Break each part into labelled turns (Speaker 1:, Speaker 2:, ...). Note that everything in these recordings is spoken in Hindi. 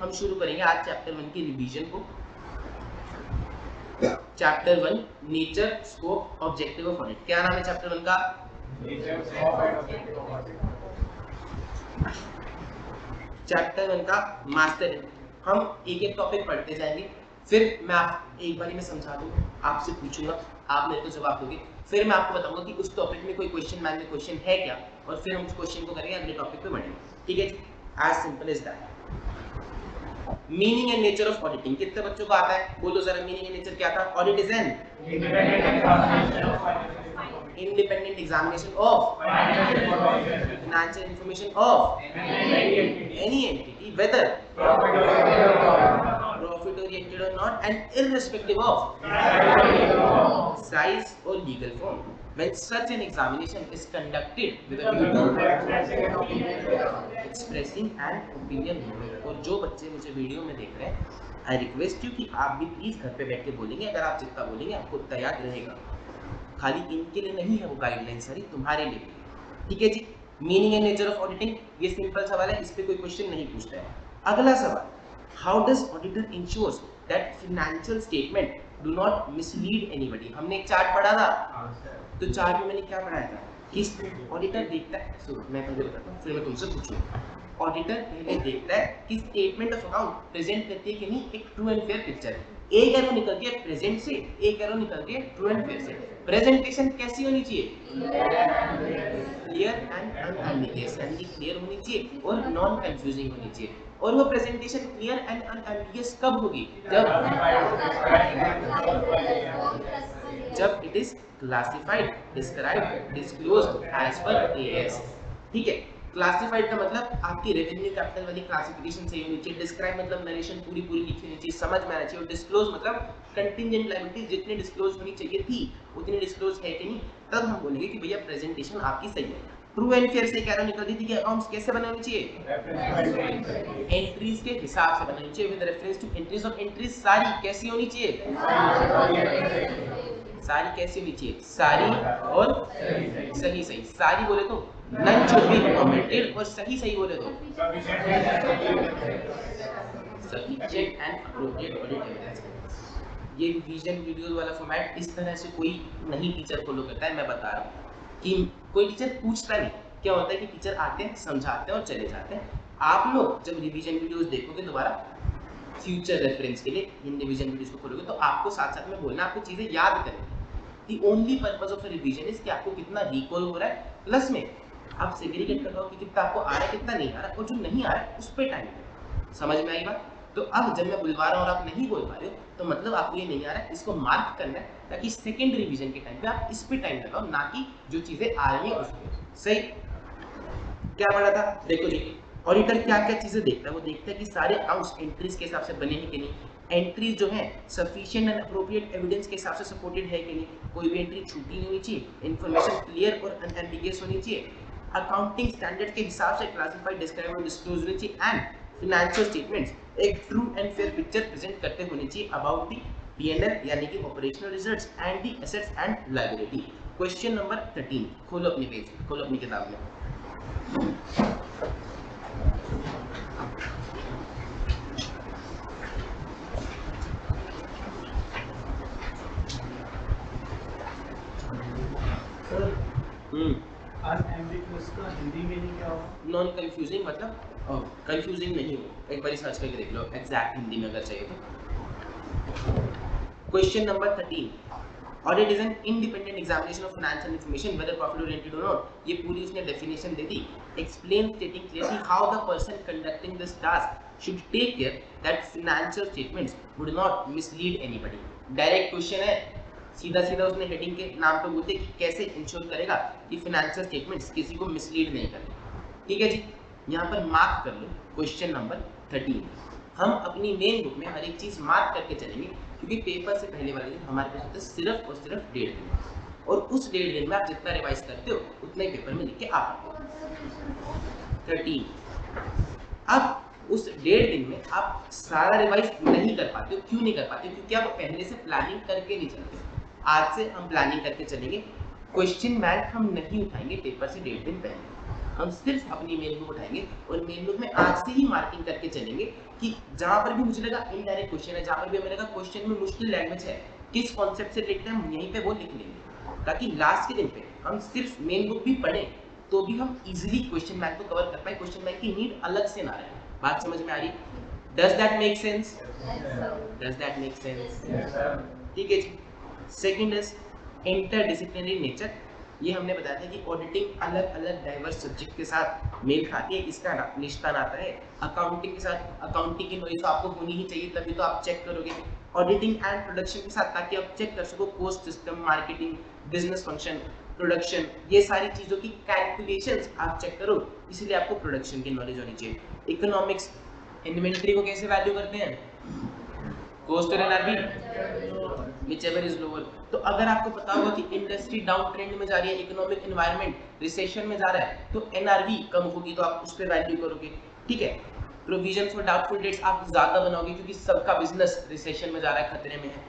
Speaker 1: हम शुरू करेंगे आज चैप्टर 1 की रिवीजन को। Chapter 1 nature, scope, objective of audit. क्या नाम है चैप्टर 1 का? चैप्टर 1 का मास्टर। हम एक एक टॉपिक पढ़ते जाएंगे, फिर मैं आप एक बारी में समझा दूंगा, आपसे पूछूंगा, आप मेरे को जवाब दोगे, फिर मैं आपको बताऊंगा कि उस टॉपिक में कोई क्वेश्चन बैंक में क्वेश्चन है क्या, और फिर हम उस क्वेश्चन को करेंगे, अगले टॉपिक पे बढ़ेंगे। ठीक है जी, as simple as that. Meaning and nature of auditing कितने बच्चों को आता है? बोलो जरा, मीनिंग एंड नेचर क्या था? Audit is N independent examination of financial information of any entity, whether profit oriented or not, and irrespective of size or legal form. When such an examination is conducted with a view to expressing an opinion. और जो बच्चे मुझे वीडियो में देख रहे हैं, आई रिक्वेस्ट यू कि आप भी प्लीज घर पे बैठ के बोलेंगे। अगर आप जितना बोलेंगे आपको उतना याद रहेगा। खाली इनके लिए नहीं है वो गाइडलाइन सारी, तुम्हारे लिए भी। ठीक है जी, meaning and nature of auditing, ये सिंपल सवाल है, इस पे कोई क्वेश्चन नहीं पूछता है। अगला सवाल, how does auditor ensures that financial statement do not mislead anybody. हमने एक चार्ट पढ़ा था, तो चार्ट में मैंने क्या पढ़ाया था कि ऑडिटर देखता है, सुनो मैं पहले बताता हूँ फिर मैं तुमसे पूछूंगा। ऑडिटर पहले देखता है कि स्टेटमेंट ऑफ अकाउंट प्रेजेंट करती है कि नहीं एक ट्रू एंड फेयर पिक्चर। एक एरो निकल गया प्रेजेंट से, एक एरो निकल गया ट्रू एंड फेयर से। प्रेजेंटेशन कैसी होनी चाहिए? क्लियर एंड अनएम्बिगियस, यानी कि क्लियर होनी चाहिए और नॉन कंफ्यूजिंग होनी चाहिए। और वो प्रेजेंटेशन क्लियर एंड अनएम्बिगियस कब होगी? जब it is classified, described, disclosed as per AS. ठीक है, क्लासिफाइड का मतलब आपकी रेवेन्यू कैपिटल वाली क्लासिफिकेशन सही होनी चाहिए। डिस्क्राइब मतलब नरेशन पूरी पूरी लिखी होनी चाहिए, समझ में आना चाहिए। और डिस्क्लोज मतलब कंटिंजेंट लायबिलिटीज जितनी डिस्क्लोज होनी चाहिए थी उतनी डिस्क्लोज है कि नहीं, तब हम बोलेंगे कि भैया प्रेजेंटेशन आपकी सही है। ट्रू एंड फेयर से क्या निकल रही थी कि अकाउंट्स कैसे बने होने चाहिए? एंट्रीज के हिसाब से बनानी चाहिए, विद रेफरेंस टू एंट्रीज। और एंट्रीज सारी कैसी होनी चाहिए? सारी कैसी होनी चाहिए? सारी और सही सही। सारी बोले तो नन शुड बी ओमिटेड, और सही सही बोले तो sufficient and appropriate audit evidence. ये रिवीजन वीडियोस वाला फॉर्मेट इस तरह से कोई नहीं टीचर फॉलो करता है। मैं बता रहा हूँ कि कोई टीचर पूछता नहीं। क्या होता है कि टीचर आते हैं, समझाते हैं और चले जाते हैं। आप लोग जब रिवीजन वीडियोस देखोगे दोबारा फ्यूचर रेफरेंस के लिए इन रिवीजन वीडियोस को खोलोगे, तो आपको साथ साथ में बोलना, आपको चीजें याद करनी। The only purpose of revision is कि आपको कितना रिकॉल हो रहा है, प्लस में आप सेग्रीगेट कर रहे हो कि कितना आपको आ रहा है कितना नहीं आ रहा है, और जो नहीं आ रहा है उस पर टाइम दो। समझ में आई बात? तो अब जब मैं बुलवा रहा हूँ और आप नहीं बोल पा रहे हो, तो मतलब आपको ये नहीं आ रहा है, इसको मार्क करना है ताकि सेकंड रिवीजन के टाइम पे आप इस पे टाइम लगाओ, ना कि जो चीजें आ रही हैं उस पे। सही? क्या पढ़ा था? देखो जी, ऑडिटर क्या क्या चीजें देखता है? वो देखता है कि सारे अकाउंट्स एंट्रीज के हिसाब से बने हैं कि नहीं, एंट्रीज जो है सफिशिएंट एंड अप्रोप्रिएट एविडेंस के हिसाब से सपोर्टेड है कि नहीं, कोई भी एंट्री छूटी नहीं होनी चाहिए, इन्फॉर्मेशन क्लियर और अनएम्बिगियस होनी चाहिए, अकाउंटिंग स्टैंडर्ड के हिसाब से क्लासिफाइड, डिस्क्राइब और डिस्क्लोज होनी चाहिए, एंड फाइनेंशियल स्टेटमेंट्स एक true and fair picture present करते होने चाहिए अबाउट द पीएनएल यानी कि operational results and the assets and liability. Question number 13, खोलो अपनी पेज, खोलो अपनी किताब में।
Speaker 2: अनएम्बिगुअस का हिंदी मीनिंग क्या होगा?
Speaker 1: नॉन कंफ्यूजिंग, मतलब कंफ्यूजिंग नहीं हो। एक बार सर्च करके देख लो एग्जैक्ट हिंदी में अगर चाहिए तो। Question number 13, audit is an independent examination of financial information whether profit oriented और नॉट। ये पूरी उसने डेफिनेशन दे दी। Explain stating clearly how the person conducting this task should take care that financial statements would not mislead anybody. Direct question है, सीधा सीधा उसने हेडिंग के नाम पे बोलते कि कैसे इंश्योर करेगा कि फाइनेंशियल स्टेटमेंट्स किसी को मिसलीड नहीं करें। ठीक है जी, यहाँ पर मार्क कर लो क्वेश्चन नंबर 13। हम अपनी मेन बुक में हर एक चीज मार्क करके चलेंगे, क्योंकि पेपर से पहले वाले दिन हमारे पास होता है सिर्फ और सिर्फ 1.5 दिन, और उस 1.5 दिन में आप जितना रिवाइज करते हो उतना ही पेपर में लिख के आ पाते हो। 13, अब उस 1.5 दिन में आप सारा रिवाइज नहीं कर पाते हो। क्यों नहीं कर पाते? क्योंकि आप पहले से प्लानिंग करके नहीं चलते। आज से हम प्लानिंग करके चलेंगे। क्वेश्चन बैंक हम नहीं उठाएंगे पेपर से 1.5 दिन पहले। हम सिर्फ अपनी मेल बुक उठाएंगे और मेल बुक में आज से ही मार्किंग करके चलेंगे कि जहां पर भी मुझे लगा इनडायरेक्ट क्वेश्चन है, जहां पर भी हमें लगा क्वेश्चन में मुश्किल लैंग्वेज है, किस कॉन्सेप्ट से रिलेटेड हम यहीं पे वो लिख लेंगे, ताकि लास्ट के दिन पे हम सिर्फ मेन बुक भी पढ़ें तो भी हम इजीली क्वेश्चन बैंक को कवर कर पाए, क्वेश्चन बैंक की नीड अलग से ना रहे। बात समझ में आ रही? Does that make sense? Does that make sense? ठीक है जी। Second is interdisciplinary nature. ये हमने बताया था कि ऑडिटिंग अलग अलग डाइवर्स सब्जेक्ट के साथ मेल खाती है, इसका रिश्ता नाता है। अकाउंटिंग के साथ अकाउंटिंग की नॉलेज तो आपको होनी ही चाहिए, तभी तो आप चेक करोगे। ऑडिटिंग एंड प्रोडक्शन के साथ, ताकि आप चेक कर सको cost system, marketing, business function, production, ये सारी चीजों की कैलकुलेशंस आप चेक करो, इसलिए आपको प्रोडक्शन की नॉलेज होनी चाहिए। इकोनॉमिक्स, इन्वेंट्री को कैसे वैल्यू करते हैं? कॉस्ट और एनआरवी, whichever is lower। तो अगर आपको पता होगा कि इंडस्ट्री डाउन ट्रेंड में जा रही है, इकोनॉमिक एनवायरनमेंट रिसेशन में जा रहा है, तो एनआरवी कम होगी, तो आप उस पे वैल्यू करोगे, ठीक है। प्रोविजन फॉर डाउटफुल डेट्स आप ज्यादा बनाओगे क्योंकि सबका बिजनेस रिसेशन में जा रहा है, खतरे में है।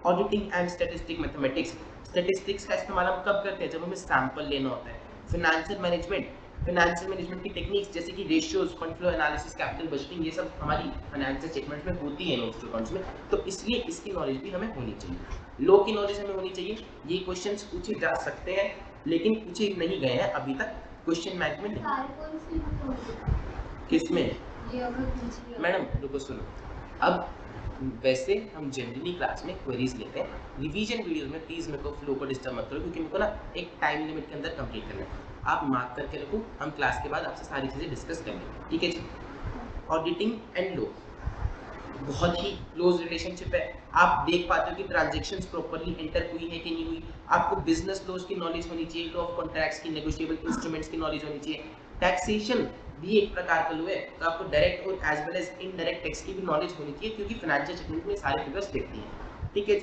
Speaker 1: Auditing and statistic mathematics, statistics का इस्तेमाल हम कब करते हैं? जब हमें सैंपल लेना होता है। फाइनेंशियल मैनेजमेंट की टेक्निक्स जैसे कि ratios, fund flow analysis, capital budgeting, ये सब हमारी फाइनेंशियल स्टेटमेंट में होती है, नोट्स टू अकाउंट्स में, तो इसलिए इसकी नॉलेज भी हमें होनी चाहिए। लॉ की नॉलेज हमें होनी चाहिए। ये क्वेश्चंस पूछे जा सकते हैं लेकिन पूछे नहीं गए हैं अभी तक क्वेश्चन बैंक में नहीं। किसमें? मैडम रुको सुनो, अब वैसे हम जनरली क्लास में क्वेरीज लेते हैं, रिवीजन वीडियोस में प्लीज मेरे को फ्लो को डिस्टर्ब मत करो, क्योंकि मेरे को ना एक टाइम लिमिट के अंदर कंप्लीट करना है। आप मार्क करके रखो, हम क्लास के बाद आपसे सारी चीजें डिस्कस करेंगे, ठीक है जी। ऑडिटिंग एंड लॉ बहुत ही क्लोज रिलेशनशिप है। आप देख पाते हो कि ट्रांजैक्शंस प्रॉपर्ली एंटर हुई है कि नहीं हुई। आपको बिजनेस लॉज की नॉलेज होनी चाहिए, लॉ ऑफ कॉन्ट्रैक्ट्स की, नेगोशिएबल इंस्ट्रूमेंट्स की नॉलेज होनी चाहिए। टैक्सेशन भी एक प्रकार का लॉ है, तो आपको डायरेक्ट और as well as indirect tax की भी नॉलेज होनी चाहिए, क्योंकि फाइनेंशियल स्टेटमेंट में सारे फिगर्स देखती हैं, ठीक है।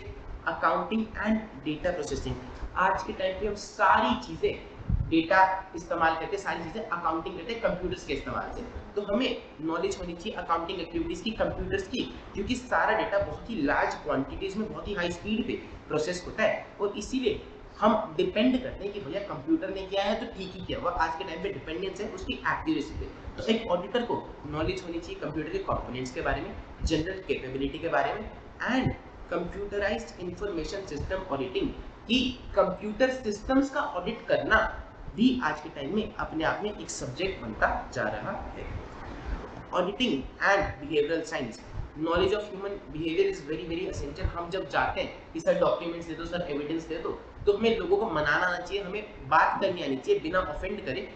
Speaker 1: अकाउंटिंग एंड डेटा प्रोसेसिंग, आज के टाइम पे हम सारी चीजें डेटा इस्तेमाल करके सारी चीजें अकाउंटिंग करते हैं कंप्यूटर्स के इस्तेमाल से, तो हमें नॉलेज होनी चाहिए अकाउंटिंग एक्टिविटीज की, कंप्यूटर्स की, क्योंकि सारा डेटा बहुत ही लार्ज क्वांटिटीज में बहुत ही हाई स्पीड पे प्रोसेस होता है, और इसीलिए हम डिपेंड करते हैं कि भैया कंप्यूटर ने किया है तो ठीक ही किया हुआ। आज के टाइम पे डिपेंडेंस है उसकी एक्यूरेसी पे। तो एक ऑडिटर को नॉलेज होनी चाहिए कंप्यूटर के कंपोनेंट्स के बारे में, जनरल कैपेबिलिटी के बारे में, and computerised information system auditing, की कंप्यूटर सिस्टम्स का ऑडिट करना भी आज के टाइम में अपने आप में एक सब्जेक्ट बनता जा रहा है। Auditing and behavioural science, knowledge of human behaviour is very very essential. हम जब जाते हैं कि सर डॉक्यूमेंट्स दे दो, सर एविडेंस दे दो, तो हमें लोगों को मनाना आना चाहिए, हमें बात करनी आनी चाहिए बिना ऑफेंड करे।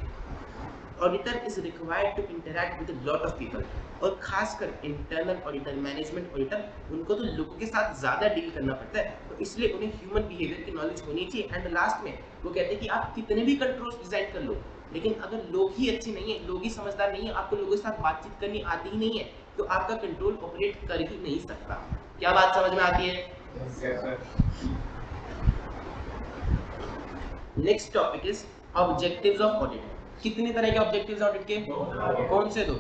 Speaker 1: Auditor is required to interact with a lot of people, और खासकर इंटरनल ऑडिटर, मैनेजमेंट ऑडिटर, उनको तो लोगों के साथ ज़्यादा डील करना पड़ता है, तो इसलिए उन्हें ह्यूमन बिहेवियर की नॉलेज होनी चाहिए। एंड लास्ट में वो कहते हैं कि आप कितने भी कंट्रोल्स डिजाइन कर लो, लेकिन अगर लोग ही अच्छे नहीं है, लोग ही समझदार नहीं है, आपको लोगों के साथ बातचीत करनी आती ही नहीं है, तो आपका कंट्रोल ऑपरेट कर ही नहीं सकता। क्या बात समझ में आती है? Next topic is objectives of audit. कितने तरह के ऑब्जेक्टिव्स ऑडिट के? कौन से दो?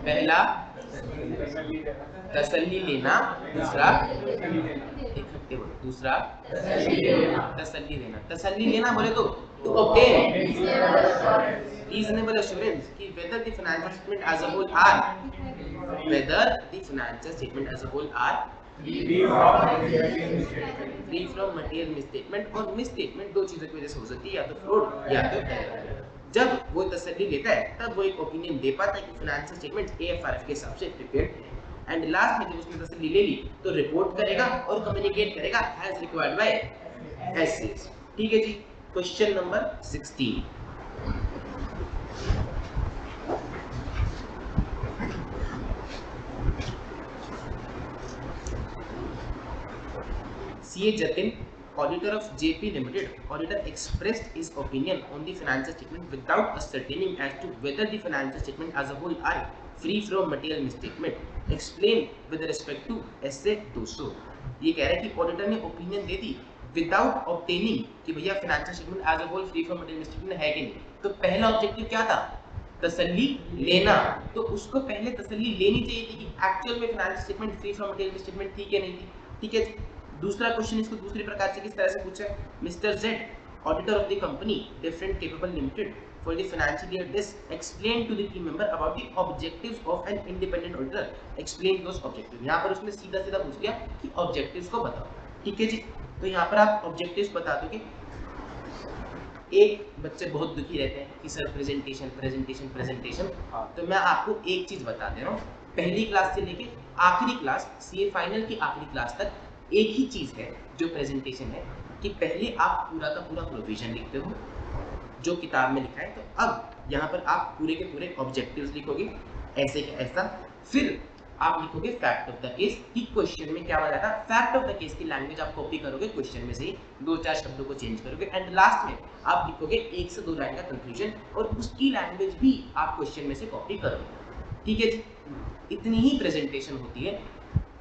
Speaker 1: पहला तसल्ली लेना, दूसरा इकट्ठे बोलो, दूसरा तसल्ली लेना। तसल्ली लेना बोले तो ऑब्टेन रीजनेबल एश्योरेंस कि whether the financial statement as a whole are free from material misstatement, और मिसस्टेटमेंट दो चीजों की वजह से हो सकती है, या तो फ्रॉड या तो एरर। जब वो तसल्ली लेता है तब वो एक ओपिनियन दे पाता है कि फाइनेंशियल स्टेटमेंट एएफआरएफ के हिसाब से प्रिपेयर्ड है, एंड लास्ट में जब उसने तसल्ली ले ली तो रिपोर्ट करेगा और कम्युनिकेट करेगा एज रिक्वायर्ड बाय एससीएस, ठीक है जी। Question number 16, CA Jatin, auditor of JP Limited, auditor expressed his opinion on the financial statement without ascertaining as to whether the financial statement as a whole are free from material misstatement. Explain with respect to essay 200। ये कह रहा है कि ऑडिटर ने ओपिनियन दे दी विदाउट ऑब्टेनिंग कि भैया financial statement as a whole free from material misstatement है कि नहीं। तो पहला ऑब्जेक्टिव क्या था? तसल्ली लेना, तो उसको पहले तसल्ली लेनी चाहिए थी कि एक्चुअल में financial statement free from material misstatement थी कि नहीं थी, ठीक है। दूसरा क्वेश्चन इसको दूसरी प्रकार से किस तरह से पूछा है? Mister Z, auditor of the company different capable limited, for the financial year this explain to the team member about the objectives of an independent auditor explain those objectives। यहाँ पर उसने सीधा सीधा पूछ लिया कि objectives को बताओ, ठीक है जी। तो यहाँ पर आप objectives बता दोगे। एक बच्चे बहुत दुखी रहते हैं कि सर प्रेजेंटेशन प्रेजेंटेशन प्रेजेंटेशन, तो मैं आपको एक चीज बता दे रहा हूँ, पहली क्लास से लेके आखिरी क्लास सीए फाइनल की आखिरी क्लास तक एक ही चीज है जो प्रेजेंटेशन है, कि पहले आप पूरा का पूरा प्रोविजन लिखते हो जो किताब में लिखा है, तो अब यहाँ पर आप पूरे के पूरे ऑब्जेक्टिव्स लिखोगे ऐसे के ऐसा, फिर आप लिखोगे फैक्ट ऑफ द केस कि क्वेश्चन में क्या बना था। फैक्ट ऑफ द केस की लैंग्वेज आप कॉपी करोगे क्वेश्चन में से ही, दो चार शब्दों को चेंज करोगे, एंड लास्ट में आप लिखोगे 1 से 2 लाइन का कंक्लूजन और उसकी लैंग्वेज भी आप क्वेश्चन में से कॉपी करोगे, ठीक है जी। इतनी ही प्रेजेंटेशन होती है।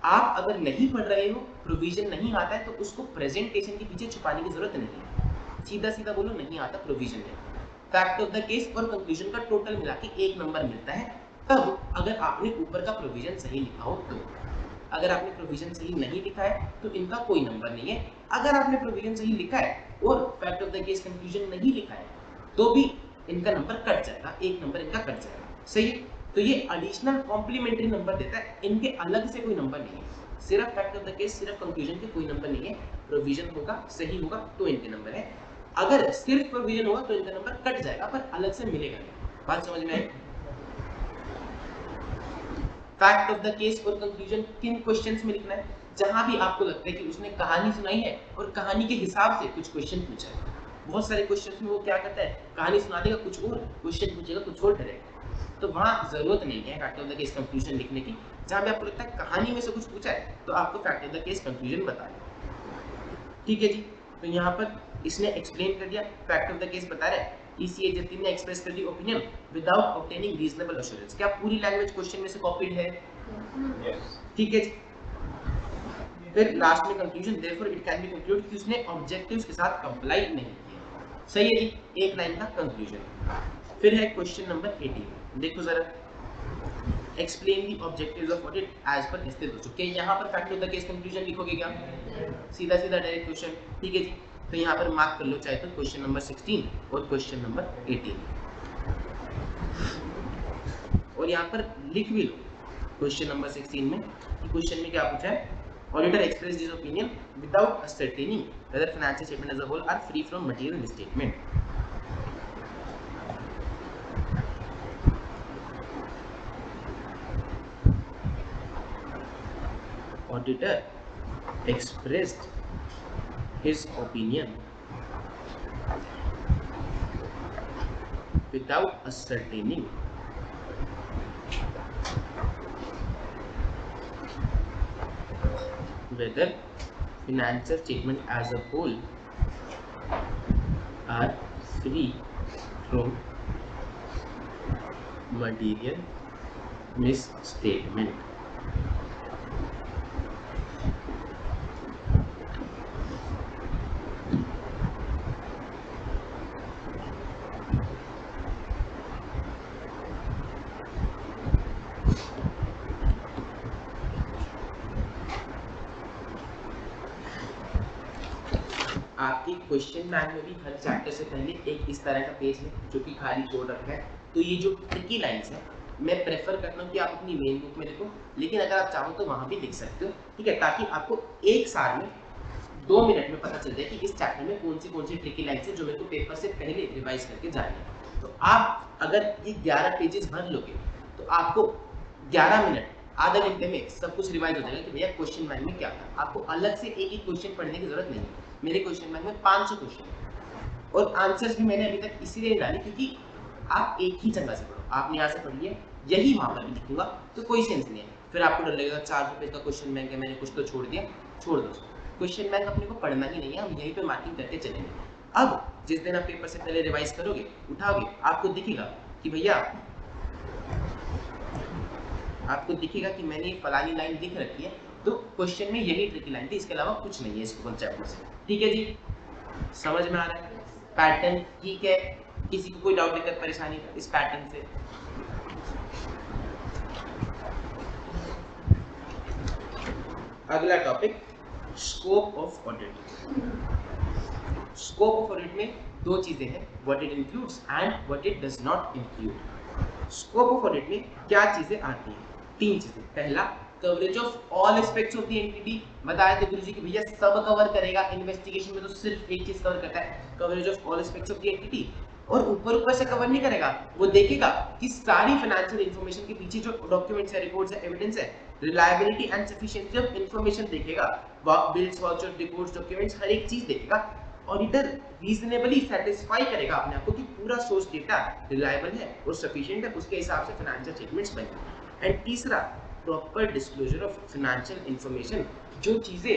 Speaker 1: आप अगर नहीं पढ़ रहे हो, प्रोविजन नहीं आता है, तो उसको प्रेजेंटेशन के पीछे छुपाने की जरूरत नहीं है, सीधा सीधा बोलो नहीं आता प्रोविजन है। फैक्ट ऑफ द केस और कंक्लूजन का टोटल मिला के 1 नंबर मिलता है, तब अगर आपने ऊपर का प्रोविजन सही लिखा हो तो। अगर आपने प्रोविजन सही नहीं लिखा है तो इनका कोई नंबर नहीं है। अगर आपने प्रोविजन सही लिखा है और fact of the case conclusion नहीं लिखा है तो भी इनका नंबर कट जाएगा, 1 नंबर इनका कट जाएगा, सही है। तो ये एडिशनल कॉम्प्लीमेंट्री नंबर देता है, इनके अलग से कोई नंबर नहीं है। सिर्फ फैक्ट ऑफ द केस सिर्फ कंक्लूजन के कोई नंबर नहीं है, प्रोविजन होगा सही होगा तो इनके नंबर है, अगर सिर्फ प्रोविजन होगा तो इनका नंबर कट जाएगा पर अलग से मिलेगा नहीं। बात समझ में आई? फैक्ट ऑफ द केस और कंक्लूजन किन क्वेश्चंस में लिखना है? जहां भी आपको लगता है कि उसने कहानी सुनाई है और कहानी के हिसाब से कुछ क्वेश्चन पूछा है। बहुत सारे क्वेश्चंस में वो क्या करता है, कहानी सुना देगा कुछ और, क्वेश्चन पूछेगा कुछ और डायरेक्ट, तो वहां जरूरत नहीं है fact of the case conclusion लिखने की। जहां भी आपको लगता है कहानी में से कुछ पूछा है तो आपको fact of the case conclusion बताना, ठीक है जी। तो यहाँ पर इसने एक्सप्लेन कर दिया, फैक्ट ऑफ द केस बता रहा है ECA जतिन ने एक्सप्रेस कर दी opinion without obtaining reasonable assurance. क्या पूरी लैंग्वेज क्वेश्चन में से कॉपीड है? यस, ठीक है जी। फिर लास्ट में conclusion therefore it can be conclude कि उसने ऑब्जेक्टिव्स के साथ कंप्लाई नहीं किया, सही है जी, एक लाइन का कंक्लूजन। फिर है क्वेश्चन नंबर 18, देखो जरा, explain the objectives of audit as per listed दोस्तों। क्या यहाँ पर fact of the case conclusion लिखोगे क्या? सीधा सीधा डायरेक्ट क्वेश्चन, ठीक है जी। तो यहाँ पर मार्क कर लो चाहे तो क्वेश्चन नंबर 16 और क्वेश्चन नंबर 18, और यहाँ पर लिख भी लो क्वेश्चन नंबर 16 में कि क्वेश्चन में क्या पूछा है, auditor express his opinion without ascertaining whether financial statement as a whole are free from material misstatement। Auditor expressed his opinion without ascertaining whether financial statement as a whole are free from material misstatement। आपकी क्वेश्चन बैंक में भी हर चैप्टर से पहले एक इस तरह का पेज है जो कि खाली छोड़ रखा है। तो ये जो ट्रिकी लाइंस है मैं प्रेफर करता हूँ कि आप अपनी मेन बुक में लिखो, लेकिन अगर आप चाहो तो वहाँ भी लिख सकते हो, ठीक है, ताकि आपको एक साल में 2 मिनट में पता चल जाए कि इस चैप्टर में कौन सी ट्रिकी लाइंस है जो मेरे को पेपर से पहले रिवाइज करके जानी है। तो आप अगर ये 11 पेजेस भर लोगे तो आपको 11 मिनट आधा घंटे में सब कुछ रिवाइज हो जाएगा कि भैया क्वेश्चन बैंक में क्या था। आपको अलग से एक एक क्वेश्चन पढ़ने की जरूरत नहीं है। मेरे क्वेश्चन बैंक में 500 क्वेश्चन है और आंसर्स भी मैंने अभी तक इसीलिए नहीं डाली क्योंकि आप एक ही जगह से पढ़ो, आपने यहाँ से पढ़िए यही वहाँ पर भी लिखूंगा तो कोई सेंस नहीं है। फिर आपको डर लगेगा 400 पेज का क्वेश्चन बैंक है, मैंने कुछ तो छोड़ दिया, छोड़ दो। क्वेश्चन बैंक अपने को पढ़ना ही नहीं है, हम यहीं पे मार्किंग करके चलेंगे। अब जिस दिन आप पेपर से पहले रिवाइज करोगे, उठाओगे, आपको दिखेगा कि भैया आपको दिखेगा कि मैंने ये फलानी लाइन लिख रखी है, तो क्वेश्चन में यही ट्रिकी लाइन थी, इसके अलावा कुछ नहीं है इस कॉन्सेप्ट में से। ठीक है जी, समझ में आ रहा है? पैटर्न ठीक है, किसी को कोई डाउट दिक्कत परेशानी इस पैटर्न से? अगला topic scope of audit. Scope of audit में दो चीजें हैं, what it includes and what it does not include. Scope of audit में क्या चीजें आती हैं? तीन चीजें। पहला, coverage of all aspects of the entity. बताया था गुरुजी कि भैया सब कवर करेगा, इन्वेस्टिगेशन में तो सिर्फ एक चीज कवर करता है, coverage of all aspects of the entity. और ऊपर ऊपर से कवर नहीं करेगा, वो देखेगा कि सारी फाइनेंशियल इंफॉर्मेशन के पीछे जो डॉक्यूमेंट्स है, रिकॉर्ड्स है, एविडेंस है, reliability and sufficiency of information देखेगा, बिल्स, वाउचर, रिकॉर्ड्स, डॉक्यूमेंट्स, हर एक चीज देखेगा। ऑडिटर रीजनेबली सेटिस्फाई करेगा अपने आप को कि पूरा सोर्स डेटा रिलायबल है और सफिशिएंट है, उसके हिसाब से फाइनेंशियल स्टेटमेंट्स बनेंगे। एंड तीसरा, proper disclosure of financial information. जो चीजें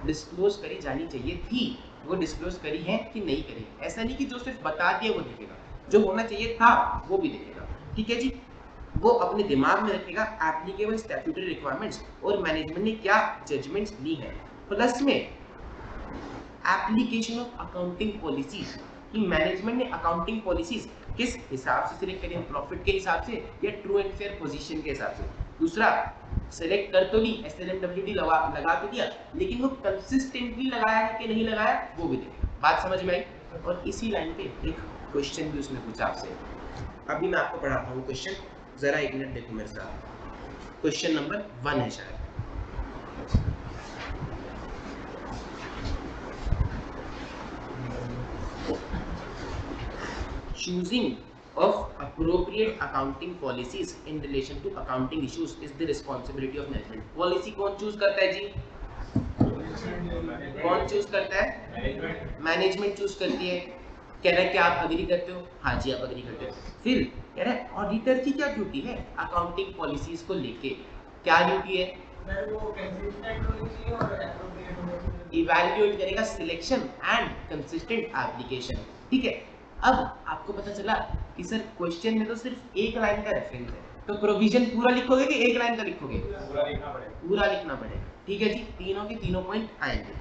Speaker 1: डिस्क्लोज करी जानी चाहिए थी वो डिस्क्लोज करी है कि नहीं करी। ऐसा नहीं कि जो सिर्फ बता दिया वो देखेगा, जो होना चाहिए था वो भी देखेगा। ठीक है जी, वो अपने दिमाग में रखेगा एप्लीकेबल स्टैट्यूटरी रिक्वायरमेंट्स और मैनेजमेंट ने क्या जजमेंट्स ली है, प्लस में एप्लीकेशन ऑफ अकाउंटिंग पॉलिसीज कि मैनेजमेंट ने अकाउंटिंग पॉलिसीज किस हिसाब से सिलेक्ट करी, प्रॉफिट के हिसाब से या ट्रू एंड फेयर पोजीशन के हिसाब से। दूसरा, सेलेक्ट कर तो ली, SLMWD लगा तो दिया, लेकिन वो कंसिस्टेंटली लगाया है कि नहीं लगाया वो भी देखेगा। बात समझ में आई? और इसी लाइन पे एक क्वेश्चन भी उसने पूछा आपसे, अभी मैं आपको पढ़ाता हूँ क्वेश्चन, जरा एक मिनट देखो मेरे साथ। क्वेश्चन नंबर 1 है शायद। Choosing of appropriate accounting policies in relation to accounting issues is the responsibility of management. Policy कौन चूज करता है जी? कौन चूज करता है? मैनेजमेंट चूज करती है। कह रहा है कि आप अग्री करते हो? हाँ जी, आप अग्री करते हो। फिर कह रहा है ऑडिटर की क्या ड्यूटी है अकाउंटिंग पॉलिसीज को लेके? क्या ड्यूटी है? इवैल्यूएट करेगा सिलेक्शन एंड कंसिस्टेंट एप्लीकेशन। ठीक है, अब आपको पता चला कि सर क्वेश्चन में तो सिर्फ एक लाइन का रेफरेंस है, तो प्रोविजन पूरा लिखोगे कि एक लाइन का लिखोगे? पूरा लिखना पड़ेगा। पूरा लिखना पड़ेगा। ठीक है जी, तीनों के तीनों पॉइंट आएंगे।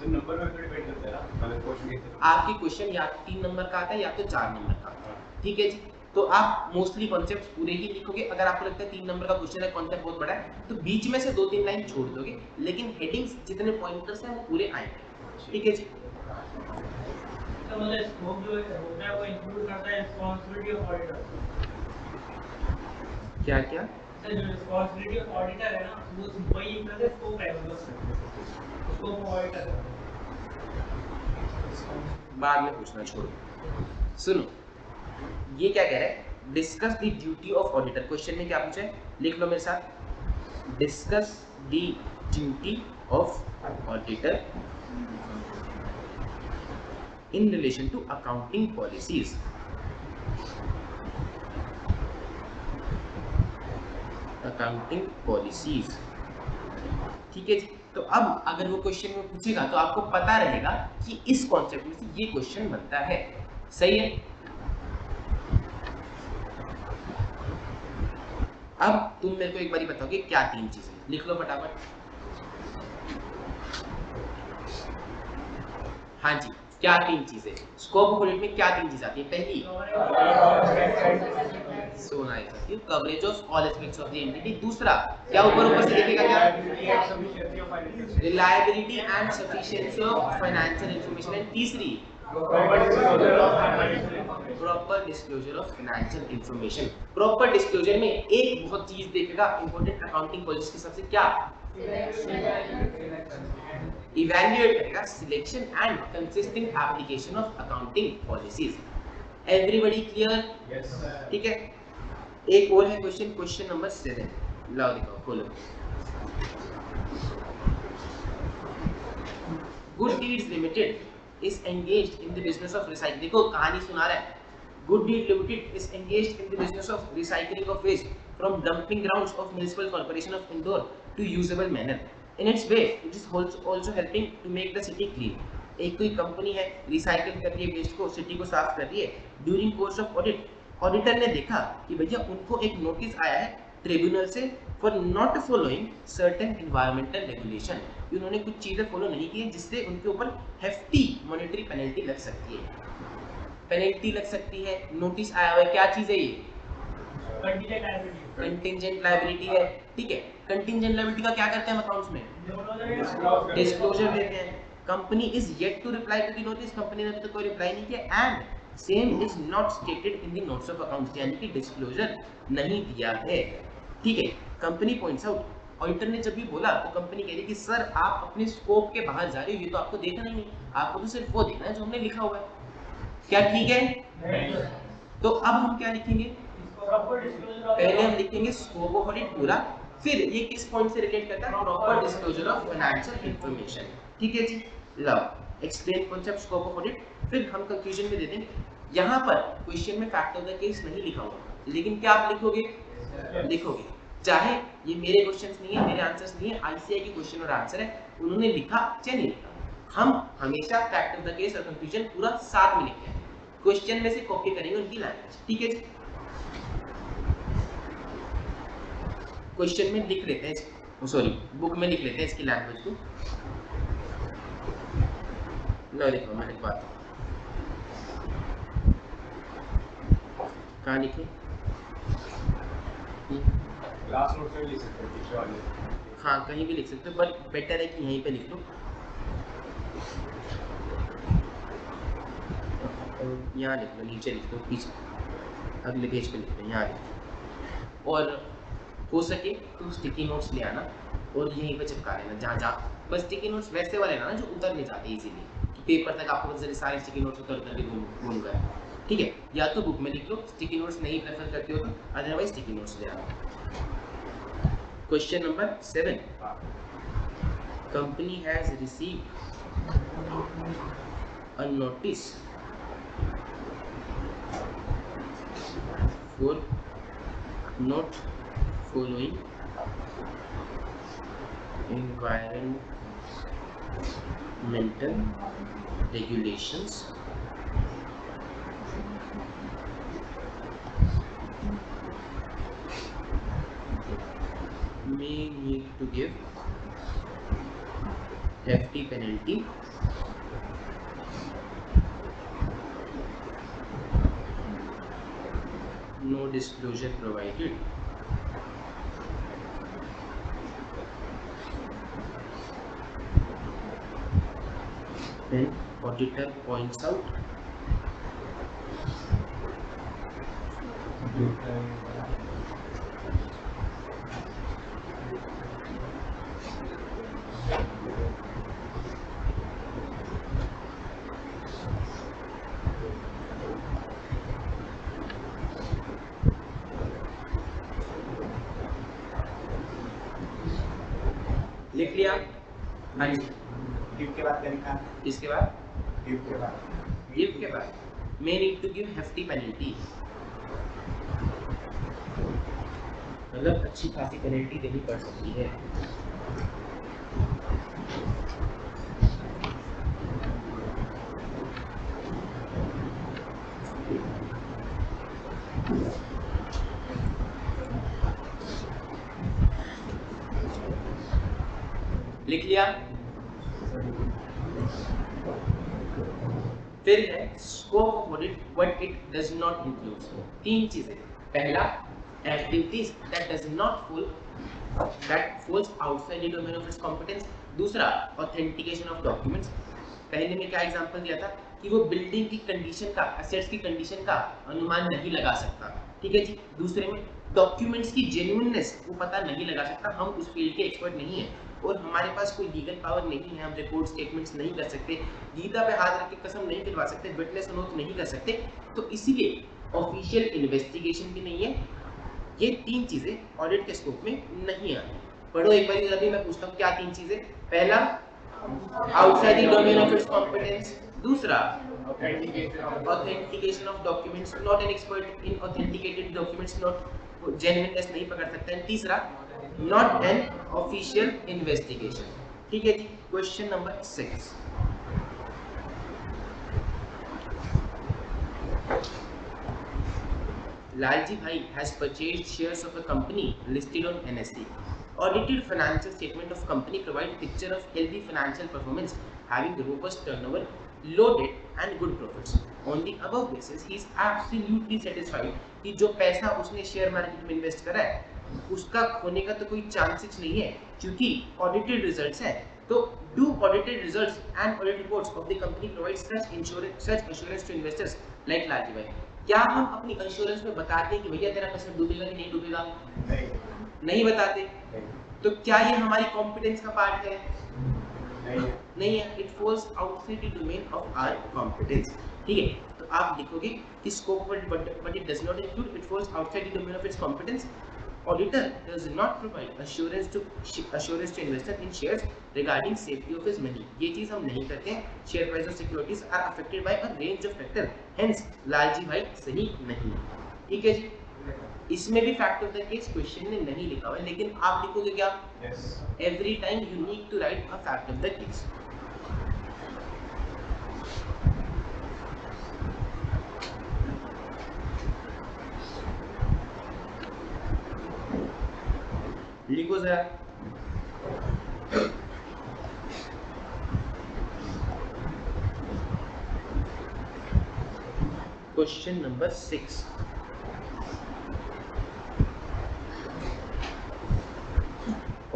Speaker 1: नंबर में डिपेंड करता है ना, मतलब क्वेश्चन आपके क्वेश्चन या 3 नंबर का आता है या तो 4 नंबर का आता है। ठीक है जी, तो आप मोस्टली कॉन्सेप्ट्स पूरे ही लिखोगे। अगर आपको लगता है 3 नंबर का क्वेश्चन है, कॉन्सेप्ट बहुत बड़ा है, तो बीच में से 2-3 लाइन छोड़ दोगे, लेकिन हेडिंग्स जितने पॉइंटर्स हैं वो पूरे आएंगे। ठीक है जी,
Speaker 2: तो मतलब स्कोप जो होता है वो इंक्लूड करता है रिस्पांसिबिलिटी ऑफ ऑडिटर।
Speaker 1: क्या क्या
Speaker 2: सर, जो रिस्पांसिबिलिटी ऑफ ऑडिटर है ना, वो वही एक तरह से स्कोप है, मतलब स्कोप ऑफ ऑडिटर।
Speaker 1: बाद में पूछना छोड़ो, सुनो ये क्या कह रहा है, discuss the duty of auditor. Question में क्या पूछा है, लिख लो मेरे साथ, discuss the duty of auditor in relation to accounting policies. Accounting policies. ठीक है जी, तो अब अगर वो क्वेश्चन में पूछेगा तो आपको पता रहेगा कि इस कॉन्सेप्ट में से ये क्वेश्चन बनता है। सही है? अब तुम मेरे को एक बारी बताओगे क्या 3 चीजें, लिख लो फटाफट। हाँ जी, क्या 3 चीजें? स्कोप ऑफ ऑडिट में क्या 3 चीजें आती है? पहली, so nice, coverage of all aspects of the entity. दूसरा, क्या ऊपर से देखेगा क्या? Reliability and sufficiency of financial information. And तीसरी, proper disclosure of financial information. Proper disclosure में एक बहुत चीज देखेगा इंपॉर्टेंट अकाउंटिंग पॉलिसी के सबसे, क्या? इवैल्यूएट करेगा selection and consistent application of accounting policies. Everybody clear? ठीक है, एक और है क्वेश्चन, क्वेश्चन नंबर 7। लाओ दिखाओ, खोलो। Good deeds limited is engaged in the business of recycling। देखो कहानी सुना रहा है, Good Deed Limited is engaged in the business of recycling of waste from dumping grounds of Municipal Corporation of Indore to usable manner. In its way, it is also helping to make the city clean। एक कोई कंपनी है, रिसाइकिल कर रही है वेस्ट को, सिटी को साफ कर रही है। During course of audit, auditor ने देखा कि भैया उनको एक नोटिस आया है ट्रिब्यूनल से for not following certain environmental regulation. उन्होंने कुछ चीजें फॉलो नहीं की जिससे उनके ऊपर हेफ्टी मॉनेटरी पेनल्टी लग सकती है। पेनल्टी लग सकती है, नोटिस आया हुआ है, क्या चीज है ये? कंटिंजेंट लायबिलिटी है। ठीक है, कंटिंजेंट लायबिलिटी का क्या करते हैं हम अकाउंट्स में? डिस्क्लोजर देते हैं। Company is yet to reply to the notice, company ने अभी तक कोई रिप्लाई नहीं किया। And same is not stated in the notes of accounts, यानी कि डिस्क्लोजर नहीं दिया है। ठीक है, कंपनी पॉइंट्स आउट, ऑडिटर ने जब भी बोला तो कंपनी कह रही कि सर आप अपने स्कोप के बाहर जा रहे हो, ये तो आपको देखना नहीं है, आपको तो सिर्फ वो देखना है जो हमने लिखा हुआ है। क्या ठीक है? तो अब हम क्या लिखेंगे? पहले हम लिखेंगे स्कोप ऑफ ऑडिट पूरा, फिर ये किस पॉइंट से रिलेट करता है? Proper disclosure of financial information. ठीक है जी, love explain concept scope of audit, फिर हम कंक्लूजन में दे देंगे। यहाँ पर क्वेश्चन में फैक्ट ऑफ द केस नहीं लिखा हुआ, लेकिन क्या आप लिखोगे? लिखोगे, चाहे ये मेरे क्वेश्चंस नहीं है, मेरे आंसर्स नहीं है, आईसीआई के क्वेश्चन और आंसर है, उन्होंने लिखा चाहे नहीं लिखा, हम हमेशा फैक्ट ऑफ द केस और कंक्लूजन पूरा साथ में लिखते हैं, क्वेश्चन में से कॉपी करेंगे उनकी लैंग्वेज। ठीक है जी, क्वेश्चन में लिख लेते हैं, सॉरी बुक में लिख लेते हैं इसकी लैंग्वेज को। लो लिखो, मैं लिखवाता हूँ, कहाँ लिखे?
Speaker 3: क्लास नोट में लिख सकते हैं, पीछे वाले।
Speaker 1: हाँ कहीं भी लिख सकते हो, बट बेटर है कि यहीं पे लिख लो। यहाँ लिख लो, नीचे लिख लो, पीछे अगले पेज पे लिख लो, यहाँ लिख लो। और हो सके तो स्टिकी नोट्स ले आना और यहीं पे चिपका लेना जहाँ जहाँ, बस स्टिकी नोट्स वैसे वाले ना जो उतर नहीं जाते इजीली, तो पेपर तक आपको बस सारे स्टिकी नोट्स उतर के घूम कर। ठीक है, या तो बुक में लिख लो, स्टिकी नोट्स नहीं प्रेफर करते हो तो अदरवाइज स्टिकी नोट्स ले आना। Question number 7, company has received a notice for not following environmental regulations may need to give hefty penalty no disclosure provided then auditor points out लिख लिया। हाँ जी,
Speaker 3: गिव के बाद क्या लिखा?
Speaker 1: इसके बाद
Speaker 3: गिव के बाद
Speaker 1: may need to give hefty penalty, मतलब अच्छी खासी पेनल्टी देनी पड़ सकती है। लिख लिया। फिर है scope of audit, what it does not include. तीन चीजें, पहला activities that does not falls outside the domain of its competence, दूसरा ऑथेंटिकेशन ऑफ डॉक्यूमेंट्स। पहले में क्या एग्जांपल दिया था कि वो बिल्डिंग की कंडीशन का, एसेट्स की कंडीशन का अनुमान नहीं लगा सकता। ठीक है जी, दूसरे में डॉक्यूमेंट्स की जेन्युइननेस वो पता नहीं लगा सकता, हम उस फील्ड के एक्सपर्ट नहीं है और हमारे पास कोई लीगल पावर नहीं है, हम रिपोर्ट स्टेटमेंट्स नहीं कर सकते, गीता पे हाथ रख के कसम नहीं दिलवा सकते, विटनेस अनोथ नहीं कर सकते, तो इसीलिए ऑफिशियल इन्वेस्टिगेशन भी नहीं है। ये तीन चीजें ऑडिट के स्कोप में नहीं आती। पढ़ो एक बार, अभी मैं पूछता हूँ क्या तीन चीजें? पहला outside the domain of its competence, दूसरा authentication of documents, not an expert in authenticated documents, not genuineness नहीं पकड़ सकता है, तीसरा नॉट एन ऑफिशियल इन्वेस्टिगेशन। ठीक है जी, question number 6, Lalji Bhai has purchased shares of a company listed on NSE. Audited financial statement of company provide picture of healthy financial performance, having robust turnover, low debt and good profits. On the above basis, he is absolutely satisfied कि जो पैसा उसने शेयर मार्केट में इन्वेस्ट करा है उसका खोने का तो कोई चांसेस नहीं है, क्योंकि ऑडिटेड रिजल्ट्स है, तो do audited results and audit reports of the company provide such assurance to investors like Lalji भाई? क्या हम अपनी इंश्योरेंस में बताते हैं कि भैया तेरा पैसा डूबेगा कि नहीं डूबेगा? नहीं बताते। तो क्या ये हमारी कॉम्पिटेंस का पार्ट है? नहीं है। It falls outside the domain of our competence. ठीक है, तो आप लिखोगे कि scope but it does not include, it falls outside the domain of its competence. Auditor does not provide assurance to investor in shares regarding safety of his money. ये चीज हम नहीं करते हैं। Share price of securities are affected by a range of factor. Hence Lalji भाई सही नहीं। ठीक है जी, इसमें भी fact of the case question में नहीं लिखा हुआ है, लेकिन आप लिखोगे क्या? Every time you need to write a fact of the case. लिखो जरा। Question number 6,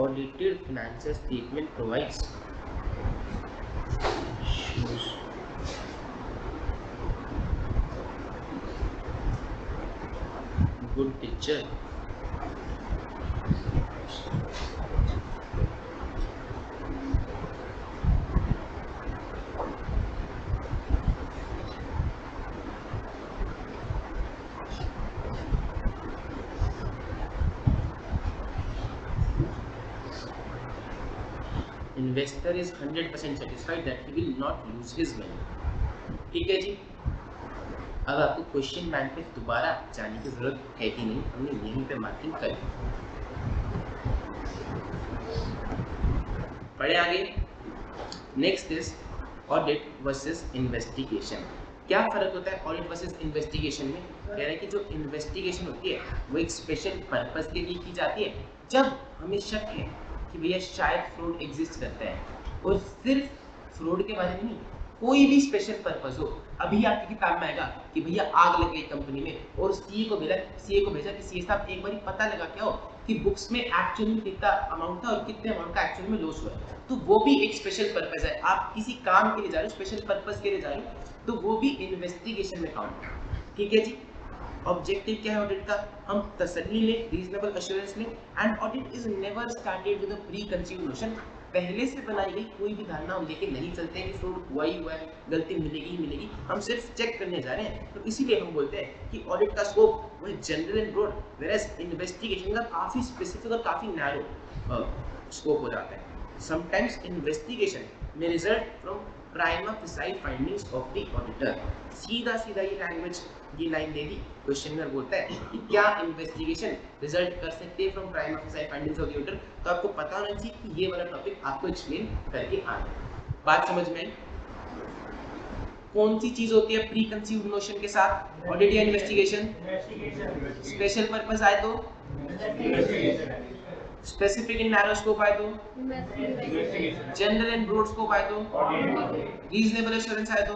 Speaker 1: audited financial statement provides good picture investor is 100% satisfied that he will not lose his money। ठीक है जी, अब आपको क्वेश्चन बैंक पे दोबारा जाने की जरूरत है कि नहीं, हमने यहीं पे मार्किंग कर ली। पढ़े आगे। Next is audit versus investigation. क्या फर्क होता है ऑडिट वर्सेस इन्वेस्टिगेशन में? कह रहे हैं कि जो इन्वेस्टिगेशन होती है वो एक स्पेशल पर्पस के लिए की जाती है, जब हमें शक है कि भैया शायद फ्रॉड एग्जिस्ट करता है, और सिर्फ फ्रॉड के बारे में नहीं, कोई भी स्पेशल पर्पस हो। अभी आपकी किताब में आएगा कि भैया आग लग गई कंपनी में और सीए को भेजा कि सीए साहब एक बार पता लगा क्या हो कि बुक्स में एक्चुअल में कितना अमाउंट था और कितने अमाउंट का एक्चुअल में लॉस हुआ है। तो वो भी एक स्पेशल पर्पस है। आप किसी काम के लिए जा रहे हो, स्पेशल पर्पस के लिए जा रहे हो, तो वो भी इन्वेस्टिगेशन में काउंट। ठीक है जी, ऑब्जेक्टिव क्या है ऑडिट का? हम तसल्ली लें, रीजनेबल एश्योरेंस लें। And audit is never started with a pre conceived notion. पहले से बनाई गई कोई भी धारणा हम लेके नहीं चलते हैं कि फ्रॉड हुआ ही हुआ है, गलती मिलेगी ही मिलेगी। हम सिर्फ चेक करने जा रहे हैं। तो इसीलिए हम बोलते हैं कि ऑडिट का स्कोप वो है general and broad, whereas investigation का काफी स्पेसिफिक और काफी नैरो स्कोप हो जाता है। समटाइम्स इन्वेस्टिगेशन में result from prima facie findings of the auditor. सीधा सीधा ये लैंग्वेज, ये लाइन दे दी क्वेश्चन में, बोलता है कि क्या इन्वेस्टिगेशन रिजल्ट कर सकते हैं from prima facie findings of the auditor. तो आपको पता होना चाहिए कि ये वाला टॉपिक आपको एक्सप्लेन करके आना है। बात समझ में? कौन सी चीज होती है प्री कंसीव्ड नोशन के साथ? ऑडिट या इन्वेस्टिगेशन? स्पेशल पर्पस आए तो, स्पेसिफिक इन नैरो स्कोप आए तो, जनरल एंड ब्रॉड स्कोप आए तो, रीजनेबल एश्योरेंस आए तो।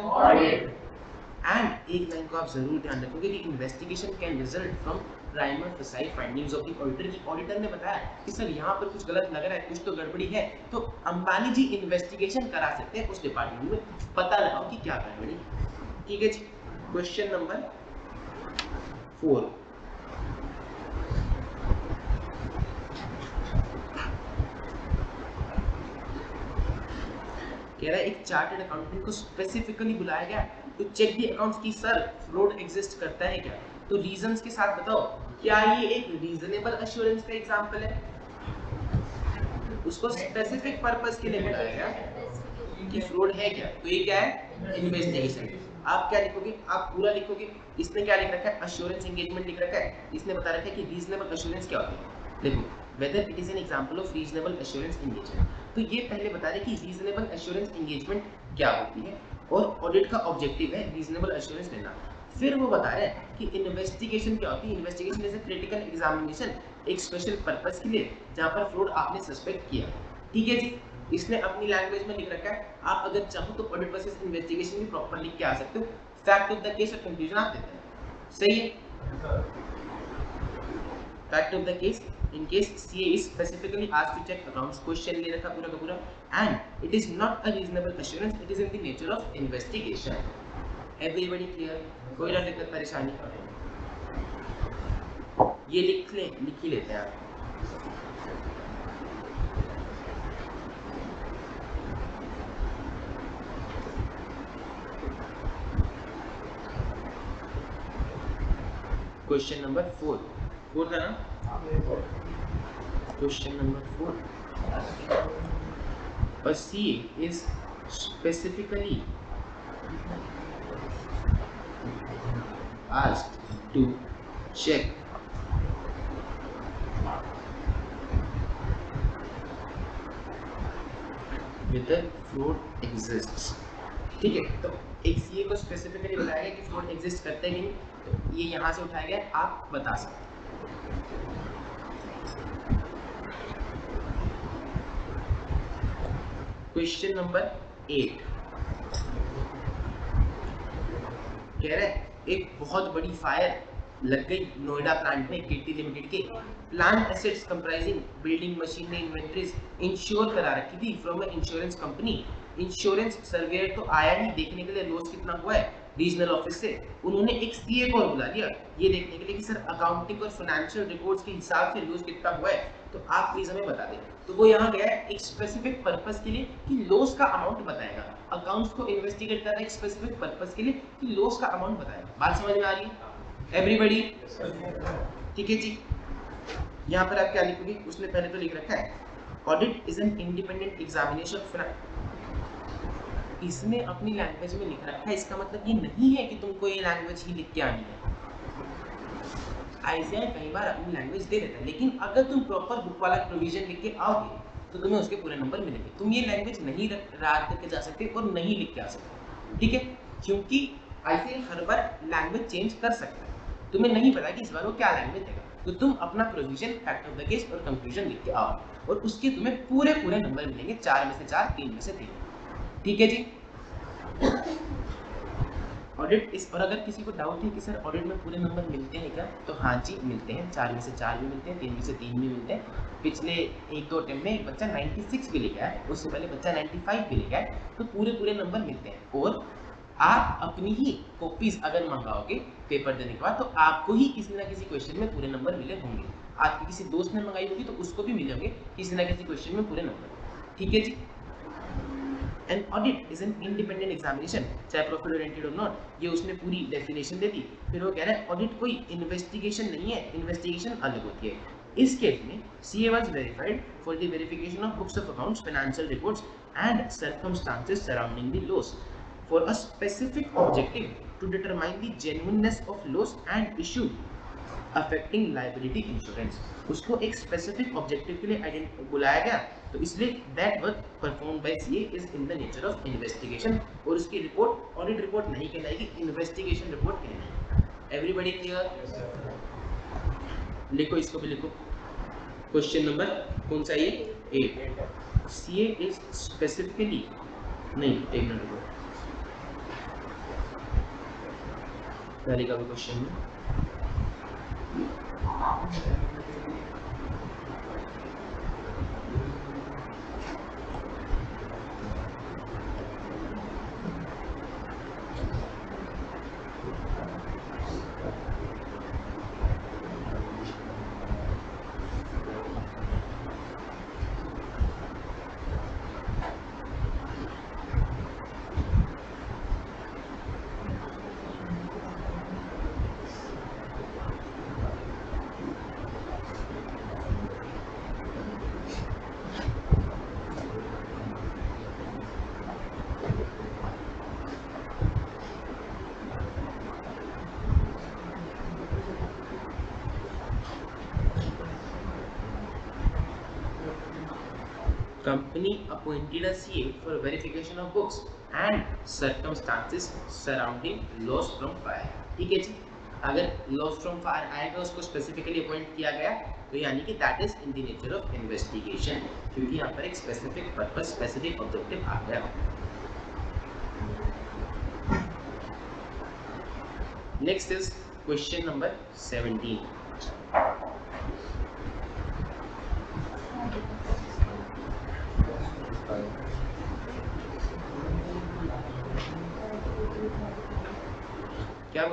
Speaker 1: एंड एक लाइन को आप जरूर ध्यान रखोगे कि investigation can result from prima facie findings of the auditor. की ऑडिटर ने बताया कि सर यहाँ पर कुछ गलत लग रहा है, कुछ तो गड़बड़ी है, तो अंबानी जी इन्वेस्टिगेशन करा सकते हैं उस डिपार्टमेंट में, पता लगाओ कि क्या गड़बड़ी। ठीक है जी, क्वेश्चन नंबर 4। कह रहा है एक चार्टर्ड अकाउंटेंट को स्पेसिफिकली बुलाया गया तो चेक दी अकाउंट्स की सर फ्रॉड एग्जिस्ट करता है क्या? तो रीजंस के साथ बताओ, क्या ये एक रीजनेबल एश्योरेंस का एग्जांपल है? उसको स्पेसिफिक पर्पस के लिए बुलाया गया कि फ्रॉड है क्या? तो ये क्या है? इन्वेस्टिगेशन। आप क्या लिखोगे? आप पूरा लिखोगे। इसने क्या लिख रखा है? एश्योरेंस एंगेजमेंट लिख रखा है। इसने बता रखा है कि रीजनेबल एश्योरेंस क्या होती है। देखो, whether it is an example of reasonable assurance engagement. तो ये पहले बता रहे कि रीजनेबल एश्योरेंस एंगेजमेंट क्या होती है, और ऑडिट का ऑब्जेक्टिव है रीजनेबल एश्योरेंस देना। फिर वो बता रहे हैं कि इन्वेस्टिगेशन क्या होती है। Investigation is a critical examination, एक स्पेशल पर्पस के लिए जहां पर फ्रॉड आपने सस्पेक्ट किया। ठीक है जी, इसने अपनी लैंग्वेज में लिख रखा है। आप अगर चाहो तो ऑडिट वर्सेस इन्वेस्टिगेशन भी प्रॉपर लिख के आ सकते हो। फैक्ट ऑफ द केस और कंक्लूजन आप देते हैं। सही है? Fact of the case, in case CA is specifically asked to check accounts, question ले रखा पूरा का पूरा, and it is not a reasonable assurance, it is in the nature of investigation. Everybody clear? कोई ना दिक्कत परेशानी? ये लिख ही लेते हैं आप। क्वेश्चन नंबर 4 था ना? Question number 4. A CA is specifically asked to check whether fraud exists. ठीक है, तो एक CA को स्पेसिफिकली बताया गया कि फ्रॉड एग्जिस्ट करते नहीं, तो ये यहाँ से उठाया गया, आप बता सकते हैं। क्वेश्चन नंबर 8 कह रहे हैं एक बहुत बड़ी फायर लग गई नोएडा प्लांट में केटी लिमिटेड के। Plant assets comprising building, machinery, inventories ensure करा रखी थी from a insurance company. Insurance surveyor तो आया ही देखने के लिए लॉस कितना हुआ है रीजनल ऑफिस से। उन्होंने एक सीए को बुला लिया ये देखने के लिए कि सर अकाउंटिंग और फाइनेंशियल रिकॉर्ड्स के हिसाब से लॉस कितना हुआ है, तो आप प्लीज हमें बता दें। तो वो यहाँ गया है एक स्पेसिफिक पर्पस के लिए कि लॉस का अमाउंट बताएगा। अकाउंट्स को इन्वेस्टिगेट कर रहा है एक स्पेसिफिक पर्पस के लिए कि लॉस का अमाउंट बताएगा। बात समझ में आ रही है एवरीबॉडी? ठीक है जी। यहाँ पर आप क्या लिखोगे? उसने पहले तो लिख रखा है audit is an independent examination. इसने अपनी लैंग्वेज में लिख रखा है, इसका मतलब ये नहीं है कि तुमको ये लैंग्वेज ही लिख के आनी है। आईसीआई कई बार अपनी लैंग्वेज दे देता है, लेकिन अगर तुम प्रॉपर बुक वाला प्रोविजन लिख के आओगे तो तुम्हें उसके पूरे नंबर मिलेंगे। तुम ये लैंग्वेज नहीं याद करके जा सकते और नहीं लिख के आ सकते, ठीक है? क्योंकि आईसीआई हर बार लैंग्वेज चेंज कर सकता है। तुम्हें नहीं पता कि इस बार वो क्या लैंग्वेज देगा, तो तुम अपना provision, fact of the case और कंक्लूजन लिख के आओ और उसके तुम्हें पूरे नंबर मिलेंगे, 4 में से 4, 3 में से 3। ठीक है जी। ऑडिट इस, और अगर किसी को डाउट है कि सर ऑडिट में पूरे नंबर मिलते हैं क्या, तो हाँ जी मिलते हैं। 4 में से 4 भी मिलते हैं, 3 में से 3 भी मिलते हैं। पिछले 1-2 अटेम्प्ट में एक बच्चा 96 भी लेके आया, उससे पहले बच्चा 95 भी लेके आया, तो पूरे नंबर मिलते हैं। और आप अपनी ही कॉपीज अगर मंगाओगे पेपर देने के बाद, तो आपको ही किसी ना किसी क्वेश्चन में पूरे नंबर मिले होंगे। आपके किसी दोस्त ने मंगाई होगी तो उसको भी मिले होंगे किसी ना किसी क्वेश्चन में पूरे नंबर। ठीक है जी। An audit is an independent examination, चाहे प्रॉफिट ओरिएंटेड और नॉट, ये उसने पूरी डेफिनेशन दे दी। फिर वो कह रहा है ऑडिट कोई इन्वेस्टिगेशन नहीं है, इन्वेस्टिगेशन अलग होती है। इस केस में CA was verified for the verification of books of accounts, financial reports and circumstances surrounding the loss for a specific objective to determine the genuineness of loss and issue affecting liability insurance। उसको एक स्पेसिफिक ऑब्जेक्टिव के लिए बुलाया गया, तो इसलिए that work performed by CA is in the nature of investigation, और उसकी रिपोर्ट ऑडिट रिपोर्ट नहीं कहलाएगी, इन्वेस्टिगेशन रिपोर्ट कहलाएगी। Everybody clear? लिखो, इसको भी लिखो। क्वेश्चन नंबर कौन सा ये? 8। सीए इज स्पेसिफिकली, नहीं एक मिनट रुको, पहले का क्वेश्चन में company appointed a CA for verification of books and circumstances surrounding loss from fire। ठीक है जी। अगर loss from fire आएगा उसको स्पेसिफिकली अपॉइंट किया गया, तो यानी कि that is in the nature of investigation, क्योंकि यहाँ पर एक स्पेसिफिक पर्पस, स्पेसिफिक ऑब्जेक्टिव आ गया। Next is question number 17।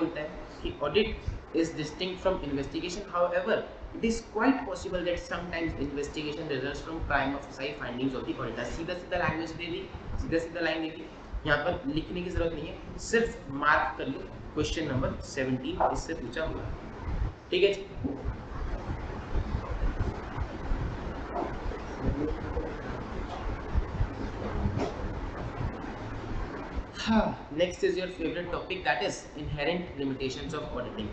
Speaker 1: बोलता है कि audit is distinct from investigation, however it is quite possible that sometimes investigation results from prima facie findings of the auditor. सीधा सीधा लैंग्वेज दे दी, सीधा सीधा लाइन दे दी, यहाँ पर लिखने की जरूरत नहीं है, सिर्फ मार्क कर लो क्वेश्चन नंबर 17 इससे पूछा हुआ। ठीक है जी, next is your favourite topic, that is inherent limitations of auditing.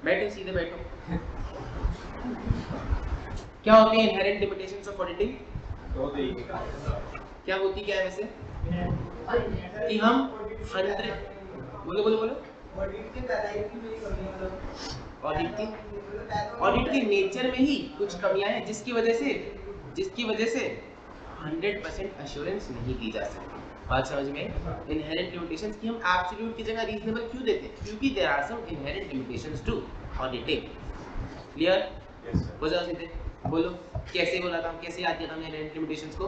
Speaker 1: बैठो सीधे बैठो। क्या होती है इनहेरेंट लिमिटेशंस ऑफ ऑडिटिंग? क्या होती क्या है वैसे? कि हम 100 बोलो बोलो बोलो ऑडिट के नेचर में ही कुछ कमियां हैं जिसकी वजह से 100% एश्योरेंस नहीं दी जा सकती। बात समझ में? इनहेरेंट लिमिटेशंस की हम एब्सोल्यूट की जगह रीजनेबल क्यों देते हैं? क्योंकि there are some inherent limitations to auditing. Clear? हो जाओ सीधे बोलो, कैसे बोला था, कैसे याद किया था हमने इनहेरेंट लिमिटेशंस को?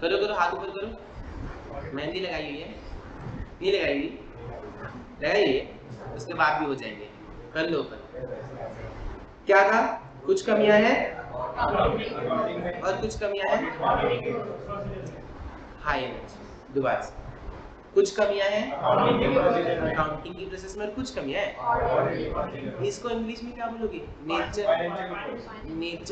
Speaker 1: करो करो, हाथ ऊपर करो। मेहंदी लगाई हुई है? नहीं लगाई हुई? लगाइए, उसके बाद भी हो जाएंगे। कर लो ऊपर। क्या था? कुछ कमियां हैं और कुछ कमियां हैं हाई एनर्जी। दोबारा से, कुछ कमियां हैं अकाउंटिंग की प्रोसेस में और कुछ कमियां हैं, इसको इंग्लिश में क्या बोलोगे? Nature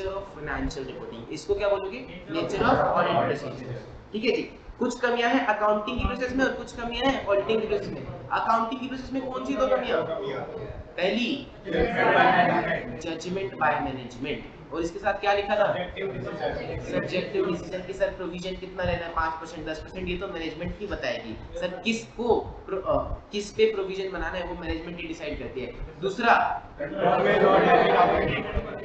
Speaker 1: of financial reporting. इसको क्या बोलोगे? Nature of audit procedure. ठीक है जी, कुछ कमियां हैं अकाउंटिंग की प्रोसेस में और कुछ कमियां हैं ऑडिटिंग की प्रोसेस में। अकाउंटिंग की प्रोसेस में कौन सी दो कमियां? पहली जजमेंट बाय मैनेजमेंट, और इसके साथ क्या लिखा था? सब्जेक्टिव डिसीजन की सर प्रोविजन कितना लेना है, 5% 10%, ये तो मैनेजमेंट ही बताएगी। सर किस पे प्रोविजन बनाना है वो मैनेजमेंट ही डिसाइड करती है। दूसरा,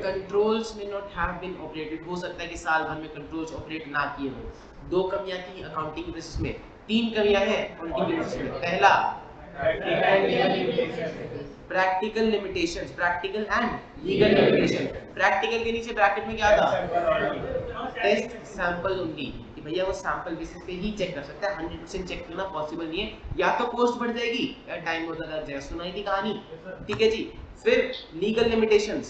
Speaker 1: कंट्रोल्स में नॉट हैव बीन ऑपरेटेड, हो सकता है कि साल भर में कंट्रोल्स ऑपरेट ना किए हो। दो कमियां थी अकाउंटिंग की प्रोसेस में, तीन कमियां हैं ऑडिटिंग की प्रोसेस में। पहला practical limitations, practical and legal limitation. Practical के नीचे ब्रैकेट में क्या था? टेस्ट सैंपल ओनली, कि भैया वो सैंपल बेसिस पे ही चेक कर सकता है, 100% चेक करना पॉसिबल नहीं है, या तो कॉस्ट बढ़ जाएगी या टाइम बहुत ज्यादा लग जाएगा। सुनाई थी कहानी? ठीक है जी। फिर legal limitations,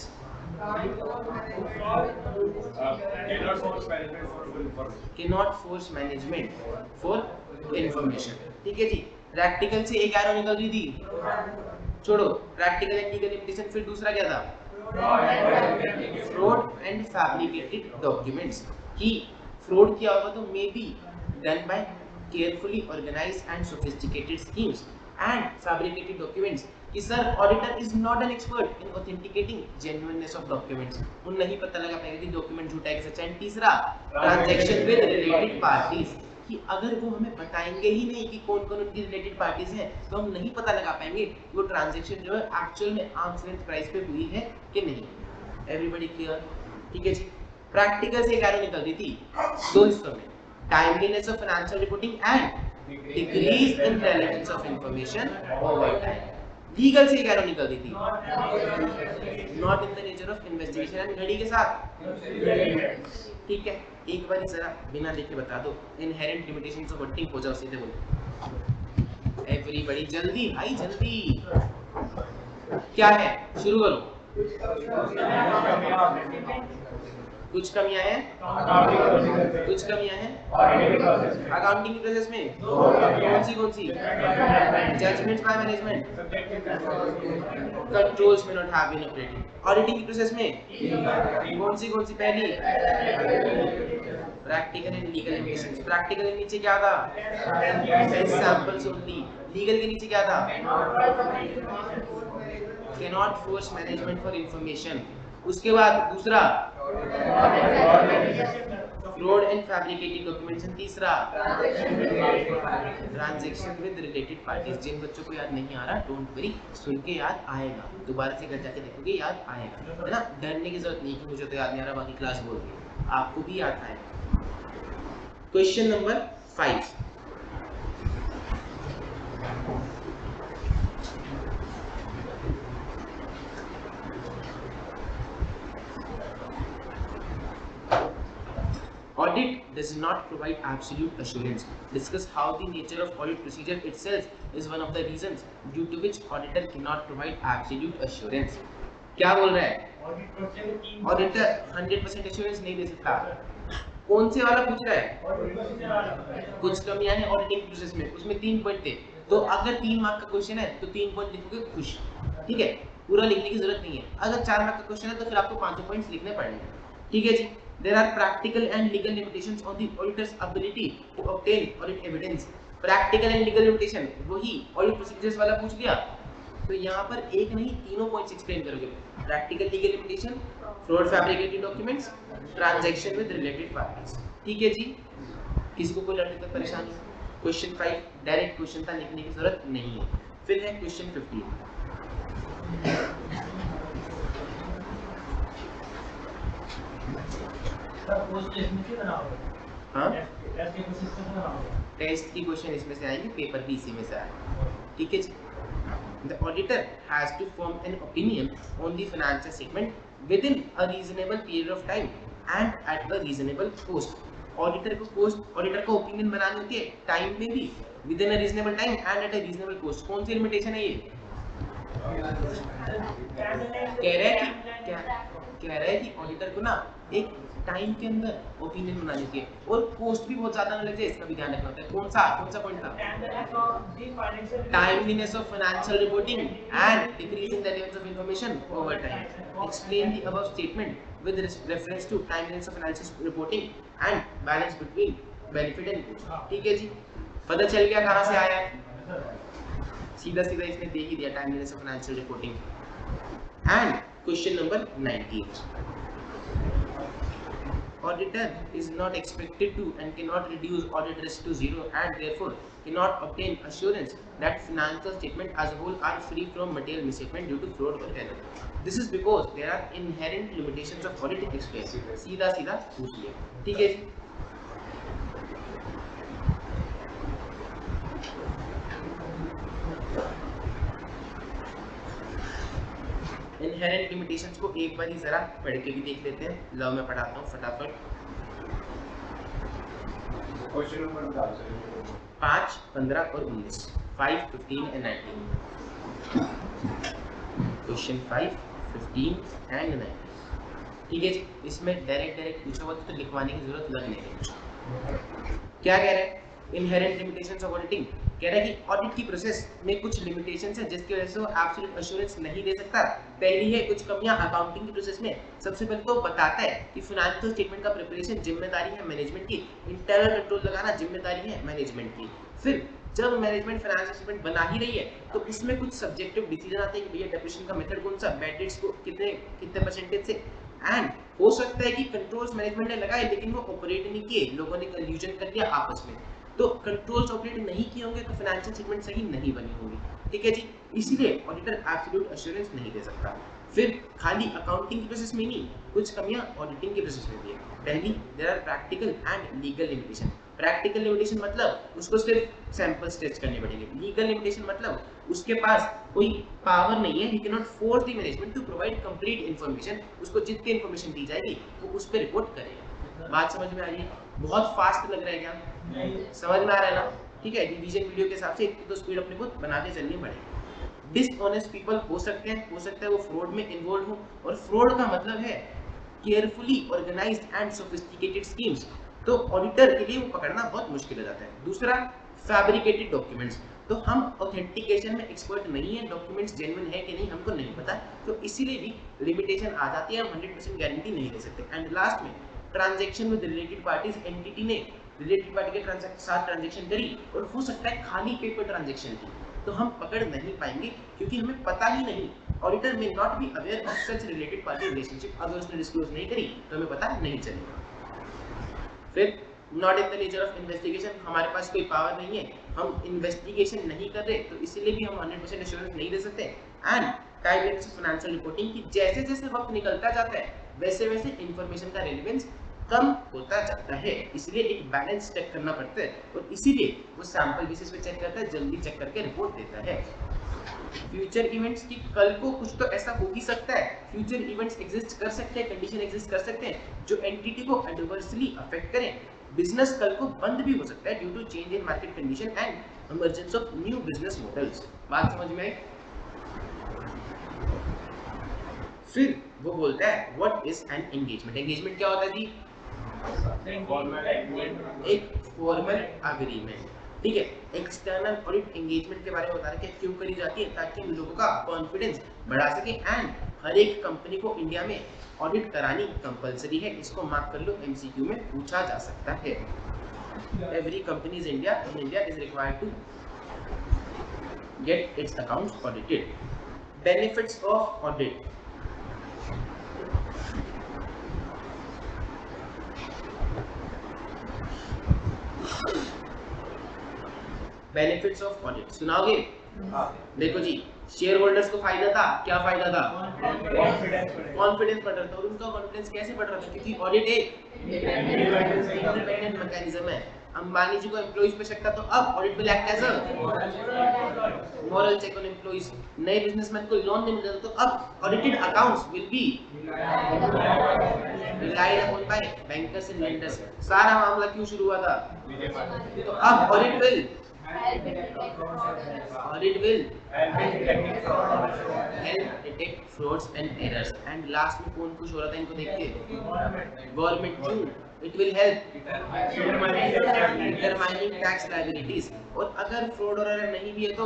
Speaker 1: cannot force management for information। ठीक है जी। प्रैक्टिकल से एक एरो निकल रही थी, छोड़ो प्रैक्टिकल एंड लीगल लिमिटेशन। फिर दूसरा क्या था? फ्रॉड एंड फैब्रिकेटेड डॉक्यूमेंट्स, कि फ्रॉड किया होगा तो may be done by carefully organised and sophisticated schemes and fabricated documents, कि sir auditor is not an expert in authenticating genuineness of documents, उन नहीं पता लगा पाएगा कि डॉक्यूमेंट झूठा है कि सच्चा है। तीसरा, ट्रांजैक्शन विद रिलेटेड पार्टीज, कि अगर वो हमें बताएंगे ही नहीं कि कौन कौन उनकी रिलेटेड पार्टीज हैं तो हम नहीं पता लगा पाएंगे कि वो ट्रांजैक्शन जो है एक्चुअल में आर्म्स लेंथ प्राइस पे हुई है कि नहीं। Everybody clear? ठीक है जी। प्रैक्टिकल से एक एरो निकल रही थी दो हिस्सों में, timeliness of financial reporting and decrease in relevance of information over time. Legal से एक एरो निकल रही थी, not in the nature of investigation and घड़ी के साथ। ठीक है, एक बार जरा बिना लिखे बता दो, इनहेरेंट लिमिटेशंस ऑफ ऑडिटिंग। हो जाओ सीधे बोलो एवरीबॉडी, जल्दी भाई जल्दी। क्या है? शुरू करो। कुछ कमियां हैं, कुछ कमियां हैं अकाउंटिंग की प्रोसेस में। कौन सी? जजमेंट्स बाय मैनेजमेंट, कंट्रोल्स में not have been operated. Auditing की प्रोसेस में कौन सी? पहली practical and legal limitations. Practical के नीचे क्या था? Test samples only. लीगल के नीचे क्या था? Cannot force management for information. उसके बाद दूसरा, फ्रॉड एंड फैब्रिकेटेड डॉक्यूमेंट्स। तीसरा, ट्रांजैक्शन विद रिलेटेड पार्टीज। जिन बच्चों को याद नहीं आ रहा डोंट वरी, सुन के याद आएगा, दोबारा से घर जाके देखोगे याद आएगा, है ना? डरने की जरूरत नहीं कि मुझे तो याद नहीं आ रहा, बाकी क्लास बोल रही है, आपको भी याद आएगा। Question number 5, Audit does not provide absolute assurance. Discuss how the nature of audit procedure itself is one of the reasons due to which auditor cannot provide absolute assurance. क्या बोल रहा है? Auditor 100% assurance नहीं दे सकता. कौन से वाला पूछ रहा है? कुछ कमियां हैं ऑडिटिंग प्रोसेस में, उसमें 3 पॉइंट थे. तो अगर 3 मार्क का क्वेश्चन है तो 3 पॉइंट लिखोगे खुश. ठीक है, पूरा लिखने की जरूरत नहीं है. अगर 4 मार्क का क्वेश्चन है तो फिर आपको 5 पॉइंट्स लिखने पड़ेंगे. ठीक है जी. There are practical and legal limitations on the auditor's ability to obtain audit evidence. Practical and legal limitation वही audit procedures वाला पूछ लिया. तो यहाँ पर एक नहीं तीनों पॉइंट्स एक्सप्लेन करोगे. Practical legal limitation, fraud fabricated documents, transaction with related parties. ठीक है जी. किसी को कोई लड़ने तक परेशानी? क्वेश्चन 5 डायरेक्ट क्वेश्चन था, लिखने की जरूरत नहीं है. फिर है क्वेश्चन 15. टेस्ट की क्वेश्चन इसमें से आएंगे, पेपर भी इसी में से आएगा. ठीक है जी. The auditor has to form an opinion on the financial statement within a reasonable period of time and at a reasonable cost. Auditor को ओपिनियन बनानी होती है टाइम में भी, within a reasonable time and at a reasonable cost. कौन सी लिमिटेशन है ये? कह रहा है कि ऑडिटर को ना एक टाइम के अंदर ओपिनियन बनानी चाहिए और कोस्ट भी बहुत ज्यादा न लग जाए, इसका भी ध्यान रखना होता है. कौन सा पॉइंट था? Timeliness of financial reporting and decreasing the levels of information over time. Explain the above statement with reference to timeliness of financial reporting and balance between benefit and cost. ठीक है जी. पता चल गया कहां से आया है? सीधा इसने दे ही दिया, timeliness of financial reporting. And question number 19. Auditor is not expected to and cannot reduce audit risk to zero and therefore cannot obtain assurance that financial statements as a whole are free from material misstatement due to fraud or error. This is because there are inherent limitations of audit explained. सीधा पूछ लिया. ठीक है जी. इनहेरेंट लिमिटेशंस को एक बार ही जरा पढ़ के भी देख लेते हैं. लो मैं पढ़ाता हूँ फटाफट.
Speaker 3: क्वेश्चन नंबर
Speaker 1: 5, 15 और 19. 5, 15 and 19. Question 5, 15 and 19. ठीक है जी. इसमें डायरेक्ट पूछा हुआ तो लिखवाने की जरूरत लग नहीं रही. क्या कह रहे हैं? Inherent limitations of auditing. कह रहा है कि ऑडिट की प्रोसेस में कुछ लिमिटेशंस है जिसकी वजह से वो एब्सोल्यूट एश्योरेंस नहीं दे सकता. पहली है कुछ कमियां अकाउंटिंग की प्रोसेस में. सबसे पहले तो बताता है कि फाइनेंशियल स्टेटमेंट का प्रिपरेशन जिम्मेदारी है मैनेजमेंट की, इंटरनल कंट्रोल लगाना जिम्मेदारी है मैनेजमेंट की. फिर जब मैनेजमेंट फाइनेंशियल स्टेटमेंट बना ही रही है तो इसमें कुछ सब्जेक्टिव डिसीजन आते हैं कि भैया डेप्रिसिएशन का मेथड कौन सा, बैड डेट्स को कितने परसेंटेज से. एंड हो सकता है कि कंट्रोल्स मैनेजमेंट ने लगाए लेकिन वो ऑपरेट नहीं किए, लोगों ने कंफ्यूजन कर दिया आपस में. तो कंट्रोल्स ऑपरेट नहीं किए होंगे तो फाइनेंशियल स्टेटमेंट सही नहीं बनी होंगी. ठीक है जी. इसीलिए ऑडिटर एब्सोल्यूट एश्योरेंस नहीं दे सकता. फिर खाली अकाउंटिंग की प्रोसेस में नहीं, कुछ कमियां ऑडिटिंग की प्रोसेस में भी है. पहली, there are practical and legal limitation. Practical limitation मतलब उसको सिर्फ सैंपल्स टेस्ट करने पड़ेंगे. लीगल लिमिटेशन मतलब उसके पास कोई पावर नहीं है, he can not force the management to provide complete information. उसको जितनी इंफॉर्मेशन दी जाएगी वो उस पर रिपोर्ट करेगा. बात समझ में आ रही है? बहुत फास्ट लग रहा है क्या? समझ में आ रहा है ना? ठीक है. रिवीजन वीडियो के हिसाब से तो स्पीड अपने को बनाते चलनी पड़ेगी. डिसऑनेस्ट पीपल हो सकते हैं वो फ्रॉड में इन्वॉल्व हो. और फ्रॉड का मतलब है carefully organised and sophisticated schemes. तो ऑडिटर के लिए वो पकड़ना बहुत मुश्किल हो जाता है. दूसरा, फैब्रिकेटेड डॉक्यूमेंट्स. तो हम ऑथेंटिकेशन में एक्सपर्ट नहीं है, डॉक्यूमेंट्स जेन्युइन है कि नहीं हमको नहीं पता, तो इसीलिए भी लिमिटेशन आ जाती है. हम 100% गारंटी नहीं दे सकते. एंड लास्ट में, transaction with related parties. Entity ने रिलेटेड पार्टी के साथ ट्रांजैक्शन करी और हो सकता है खाली पेपर ट्रांजैक्शन थी, तो हम पकड़ नहीं पाएंगे क्योंकि हमें पता ही नहीं. ऑडिटर में not be aware of such related party relationship. अगर उसने डिस्क्लोज नहीं करी तो हमें पता नहीं चलेगा. फिर not in the nature of investigation. हमारे पास कोई पावर नहीं है, हम इन्वेस्टिगेशन नहीं कर रहे, तो इसीलिए भी हम 100% एश्योरेंस नहीं दे सकते. And timeliness of financial reporting की जैसे जैसे वक्त निकलता जाता है वैसे वैसे इंफॉर्मेशन का रेलेवेंस कम होता जाता है, इसलिए एक बैलेंस चेक करना पड़ता है और इसीलिए वो सैंपल बेसिस पे चेक करता है, जल्दी चेक करके रिपोर्ट देता है। फ्यूचर इवेंट्स की कल को कुछ तो ऐसा हो ही सकता है, फ्यूचर इवेंट्स एग्जिस्ट कर सकते हैं, कंडीशन एग्जिस्ट कर सकते हैं जो एंटिटी को एडवर्सली अफेक्ट करें। बिजनेस कल को बंद भी हो सकता है due to change in market condition and emergence of new business models. बात समझ में आई? फिर वो बोलता है what is an engagement. Engagement क्या होता है जी? एक फॉर्मल अग्रीमेंट, ठीक है। एक्सटर्नल ऑडिट एंगेजमेंट के बारे में बता रहे हैं क्यों करी जाती है, ताकि हम लोगों का कॉन्फिडेंस बढ़ा सके एंड हर एक कंपनी को इंडिया में ऑडिट करानी कंपलसरी है। इसको मार्क कर लो, एमसीक्यू में पूछा जा सकता है। Every company in India is required to get its accounts audited. Benefits of audit. Benefits of audit सुनाओगे? देखो जी, शेयर होल्डर्स को फायदा था, क्या फायदा था? कॉन्फिडेंस बढ़ रहा था। और उनका कॉन्फिडेंस कैसे बढ़ रहा था? क्योंकि ऑडिट एक इंडिपेंडेंट मैकेनिज्म है। अंबानी जी को एम्प्लॉइज पे शक था, तो अब audit will act as a moral check on employees. नए बिजनेसमैन को लोन नहीं मिलता, तो अब audited accounts will be relied upon by bankers and lenders. सारा मामला क्यों शुरू हुआ था? तो अब audit will help detect frauds and errors। and last में कौन खुश हो रहा था इनको देख के? गवर्नमेंट। क्यों? it will help determining tax liabilities। और अगर फ्रॉड और एरर नहीं भी है तो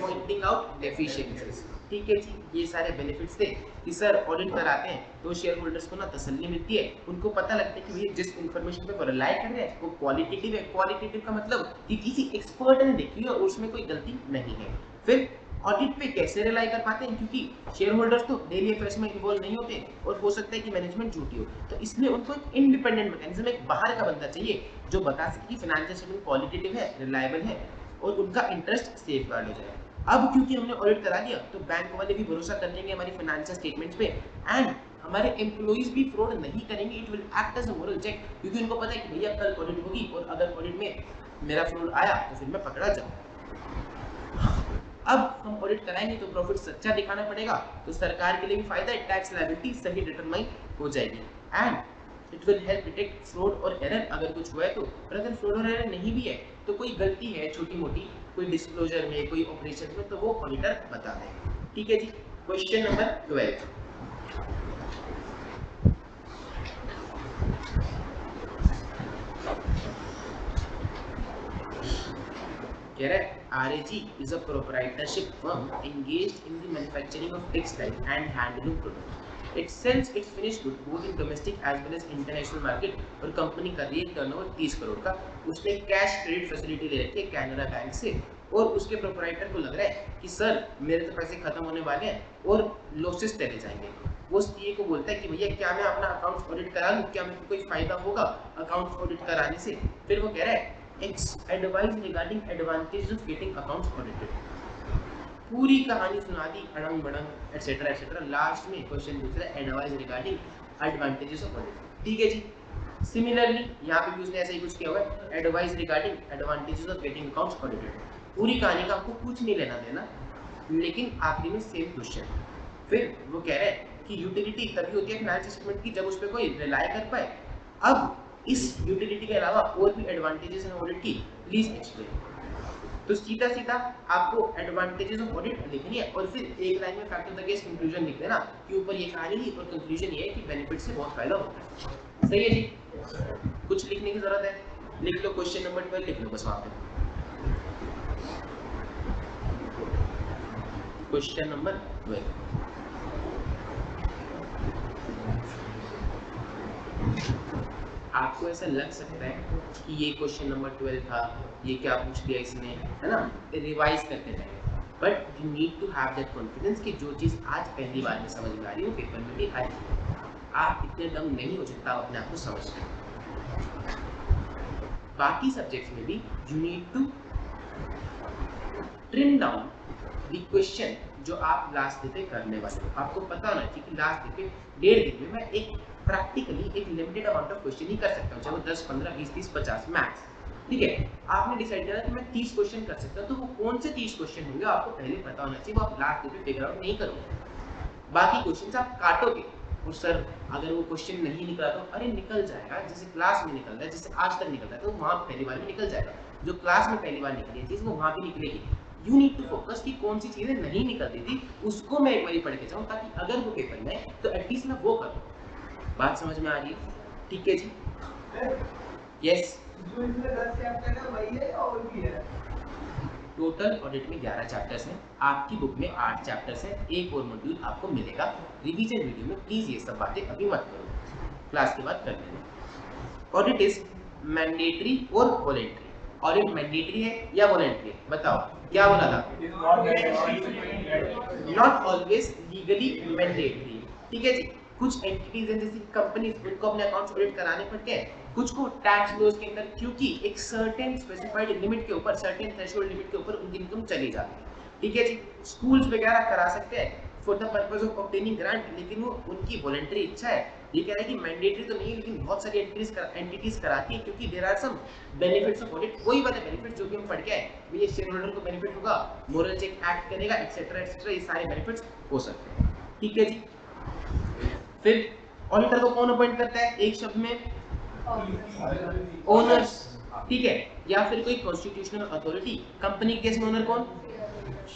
Speaker 1: pointing out deficiencies। ठीक है जी, ये सारे बेनिफिट्स थे कि सर ऑडिट कराते हैं तो शेयर होल्डर्स को ना तसल्ली मिलती है, उनको पता लगता है कि भैया जिस इन्फॉर्मेशन पे वो रिलाई कर रहे हैं वो क्वालिटेटिव है। क्वालिटेटिव का मतलब कि किसी एक्सपर्ट ने देखी है और उसमें कोई गलती नहीं है। फिर ऑडिट पे कैसे रिलाई कर पाते हैं? क्योंकि शेयर होल्डर्स तो डेली अफेयर्स में इन्वॉल्व नहीं होते और हो सकता है कि मैनेजमेंट झूठी हो, तो इसलिए उनको एक इंडिपेंडेंट मैकेनिज्म, एक बाहर का बंदा चाहिए जो बता सके कि फाइनेंशियल स्टेटमेंट क्वालिटेटिव है, रिलायबल है और उनका इंटरेस्ट सेफगार्ड हो जाए। अब क्योंकि हमने ऑडिट करा दिया तो बैंक वाले भी भरोसा कर लेंगे हमारी फाइनेंशियल स्टेटमेंट्स पे एंड हमारे एम्प्लॉइज भी फ्रॉड नहीं करेंगे। It will act as a moral check, क्योंकि उनको पता है कि भैया कल ऑडिट होगी और अगर ऑडिट में मेरा फ्रॉड आया तो फिर मैं पकड़ा जाऊँ। अब हम ऑडिट कराएंगे तो प्रॉफिट सच्चा दिखाना पड़ेगा, तो सरकार के लिए भी फायदा है, टैक्स लायबिलिटी सही डिटरमाइन हो जाएगी and it will help detect fraud और एरर अगर कुछ हुआ है तो। और अगर फ्रॉड और एरर नहीं भी है तो कोई गलती है छोटी मोटी, कोई डिस्क्लोजर में, कोई ऑपरेशन में, तो वो ऑडिटर बता देगा। ठीक है जी। क्वेश्चन नंबर 12 कह रहा है RAG is a proprietorship firm engaged in the manufacturing of textile and handloom products. It sells its finished good both in domestic as well as international market और कंपनी का रेट टर्नओवर 30 करोड़ का। उसने कैश क्रेडिट फैसिलिटी ले रखी है कैनरा बैंक से और उसके प्रोपराइटर को लग रहा है कि सर मेरे तो पैसे खत्म होने वाले हैं और लॉसेस चले जाएंगे। वो सीए को बोलता है कि भैया क्या मैं अपना अकाउंट ऑडिट करा लूं, क्या मेरे को कोई फायदा होगा अकाउंट ऑडिट कराने से? फिर वो कह रहा है advice regarding advantages of getting accounts audited। पूरी कहानी सुना दी अड़ंग बड़ंग एटसेट्रा एटसेट्रा। लास्ट में क्वेश्चन पूछ रहा है advice regarding advantages of audit. ठीक है जी। सिमिलरली यहाँ पे भी उसने ऐसा ही कुछ किया हुआ है, advice regarding advantages of getting accounts audited. पूरी कहानी का आपको कुछ नहीं लेना देना, लेकिन आखिरी में सेम क्वेश्चन। फिर वो कह रहे हैं कि यूटिलिटी तभी होती है फाइनेंशियल स्टेटमेंट की जब उस पर कोई रिलाई कर पाए। अब इस यूटिलिटी के अलावा और भी एडवांटेजेस हैं ऑडिट की, प्लीज एक्सप्लेन। तो सीधा सीधा आपको एडवांटेजेस ऑफ ऑडिट लिखनी है और फिर एक लाइन में fact of the case conclusion लिख देना कि ऊपर ये कहानी थी और कंक्लूजन ये है कि बेनिफिट से बहुत फायदा होता है। सही है जी। कुछ लिखने की जरूरत है? लिख लो क्वेश्चन नंबर 12 लिख लो बस वहां पे। क्वेश्चन नंबर 12 आपको ऐसा लग सकता है कि ये क्वेश्चन नंबर 12 था, ये क्या पूछ दिया इसने, है ना? रिवाइज करते जाए, but you need to have that confidence कि जो चीज़ आज पहली बार में समझ में आ रही है वो पेपर में भी आएगी। आप इतने डम नहीं हो सकता अपने आप को समझते। बाकी सब्जेक्ट्स में भी you need to trim down the question जो आप लास्ट डे पे करने वाले हो। आपको पता होना चाहिए कि लास्ट डे पे 1.5 दिन में मैं एक प्रैक्टिकली एक लिमिटेड अमाउंट ऑफ क्वेश्चन ही कर सकता हूँ, चाहे वो 10, 15, 20, 30, 50 मैक्स। ठीक है, आपने डिसाइड किया कि मैं 30 क्वेश्चन कर सकता हूँ, तो वो कौन से 30 क्वेश्चन होंगे आपको पहले पता होना चाहिए, वो आप लास्ट डे पे फिगर आउट नहीं करोगे। बाकी क्वेश्चंस आप काटोगे और सर अगर वो क्वेश्चन नहीं निकला तो अरे निकल जाएगा, जैसे क्लास में निकल रहा है, जैसे आज तक निकल रहा है, तो वहाँ पहली बार में निकल जाएगा। जो क्लास में पहली बार निकली है चीज वो वहाँ भी निकलेगी। यू नीड टू फोकस कि कौन सी चीजें नहीं निकलती थी उसको मैं एक बार पढ़ के जाऊँ, ताकि अगर वो पेपर में है तो एटलीस्ट मैं वो करूँ। बात समझ में आ रही है? ठीक है जी, यस।
Speaker 4: जो इसमें 10 चैप्टर है वही है और भी है?
Speaker 1: टोटल ऑडिट में 11 चैप्टर्स हैं, आपकी बुक में 8 चैप्टर्स हैं, एक और मॉड्यूल आपको मिलेगा। रिवीजन वीडियो में प्लीज ये सब बातें अभी मत करो, क्लास के बाद कर लेना। ऑडिट इज मैंडेटरी और वॉलेंटरी। ऑडिट मैंडेटरी है या वॉलेंटरी है? बताओ क्या बोला था? Not always legally mandatory. ठीक है जी, कुछ एंटिटीज हैं जैसे कंपनीज, उनको अपने अकाउंट्स ऑडिट कराने पड़ते हैं, कुछ को टैक्स लॉज के अंदर, क्योंकि एक सर्टेन स्पेसिफाइड लिमिट के ऊपर, सर्टेन थ्रेशोल्ड लिमिट के ऊपर उनकी इनकम चली जाती है। ठीक है जी, स्कूल्स वगैरह करा सकते हैं for the purpose of obtaining grant, लेकिन वो उनकी वॉलंटरी इच्छा है। ये कह रहा है कि मैंडेटरी तो नहीं है, लेकिन बहुत सारी एंटिटीज कराती है, क्योंकि there are some benefits of audit. वही वाले बेनिफिट्स जो कि हम पढ़ के आए, ये शेयर होल्डर को बेनिफिट होगा, मोरल चेक एक्ट करेगा, एक्सेट्रा एक्सेट्रा, ये सारे बेनिफिट्स हो सकते हैं। ठीक है जी, फिर ऑडिटर को कौन अपॉइंट करता है? एक शब्द में ओनर्स। ठीक है, या फिर कोई कॉन्स्टिट्यूशनल अथॉरिटी। कंपनी के केस में ओनर कौन?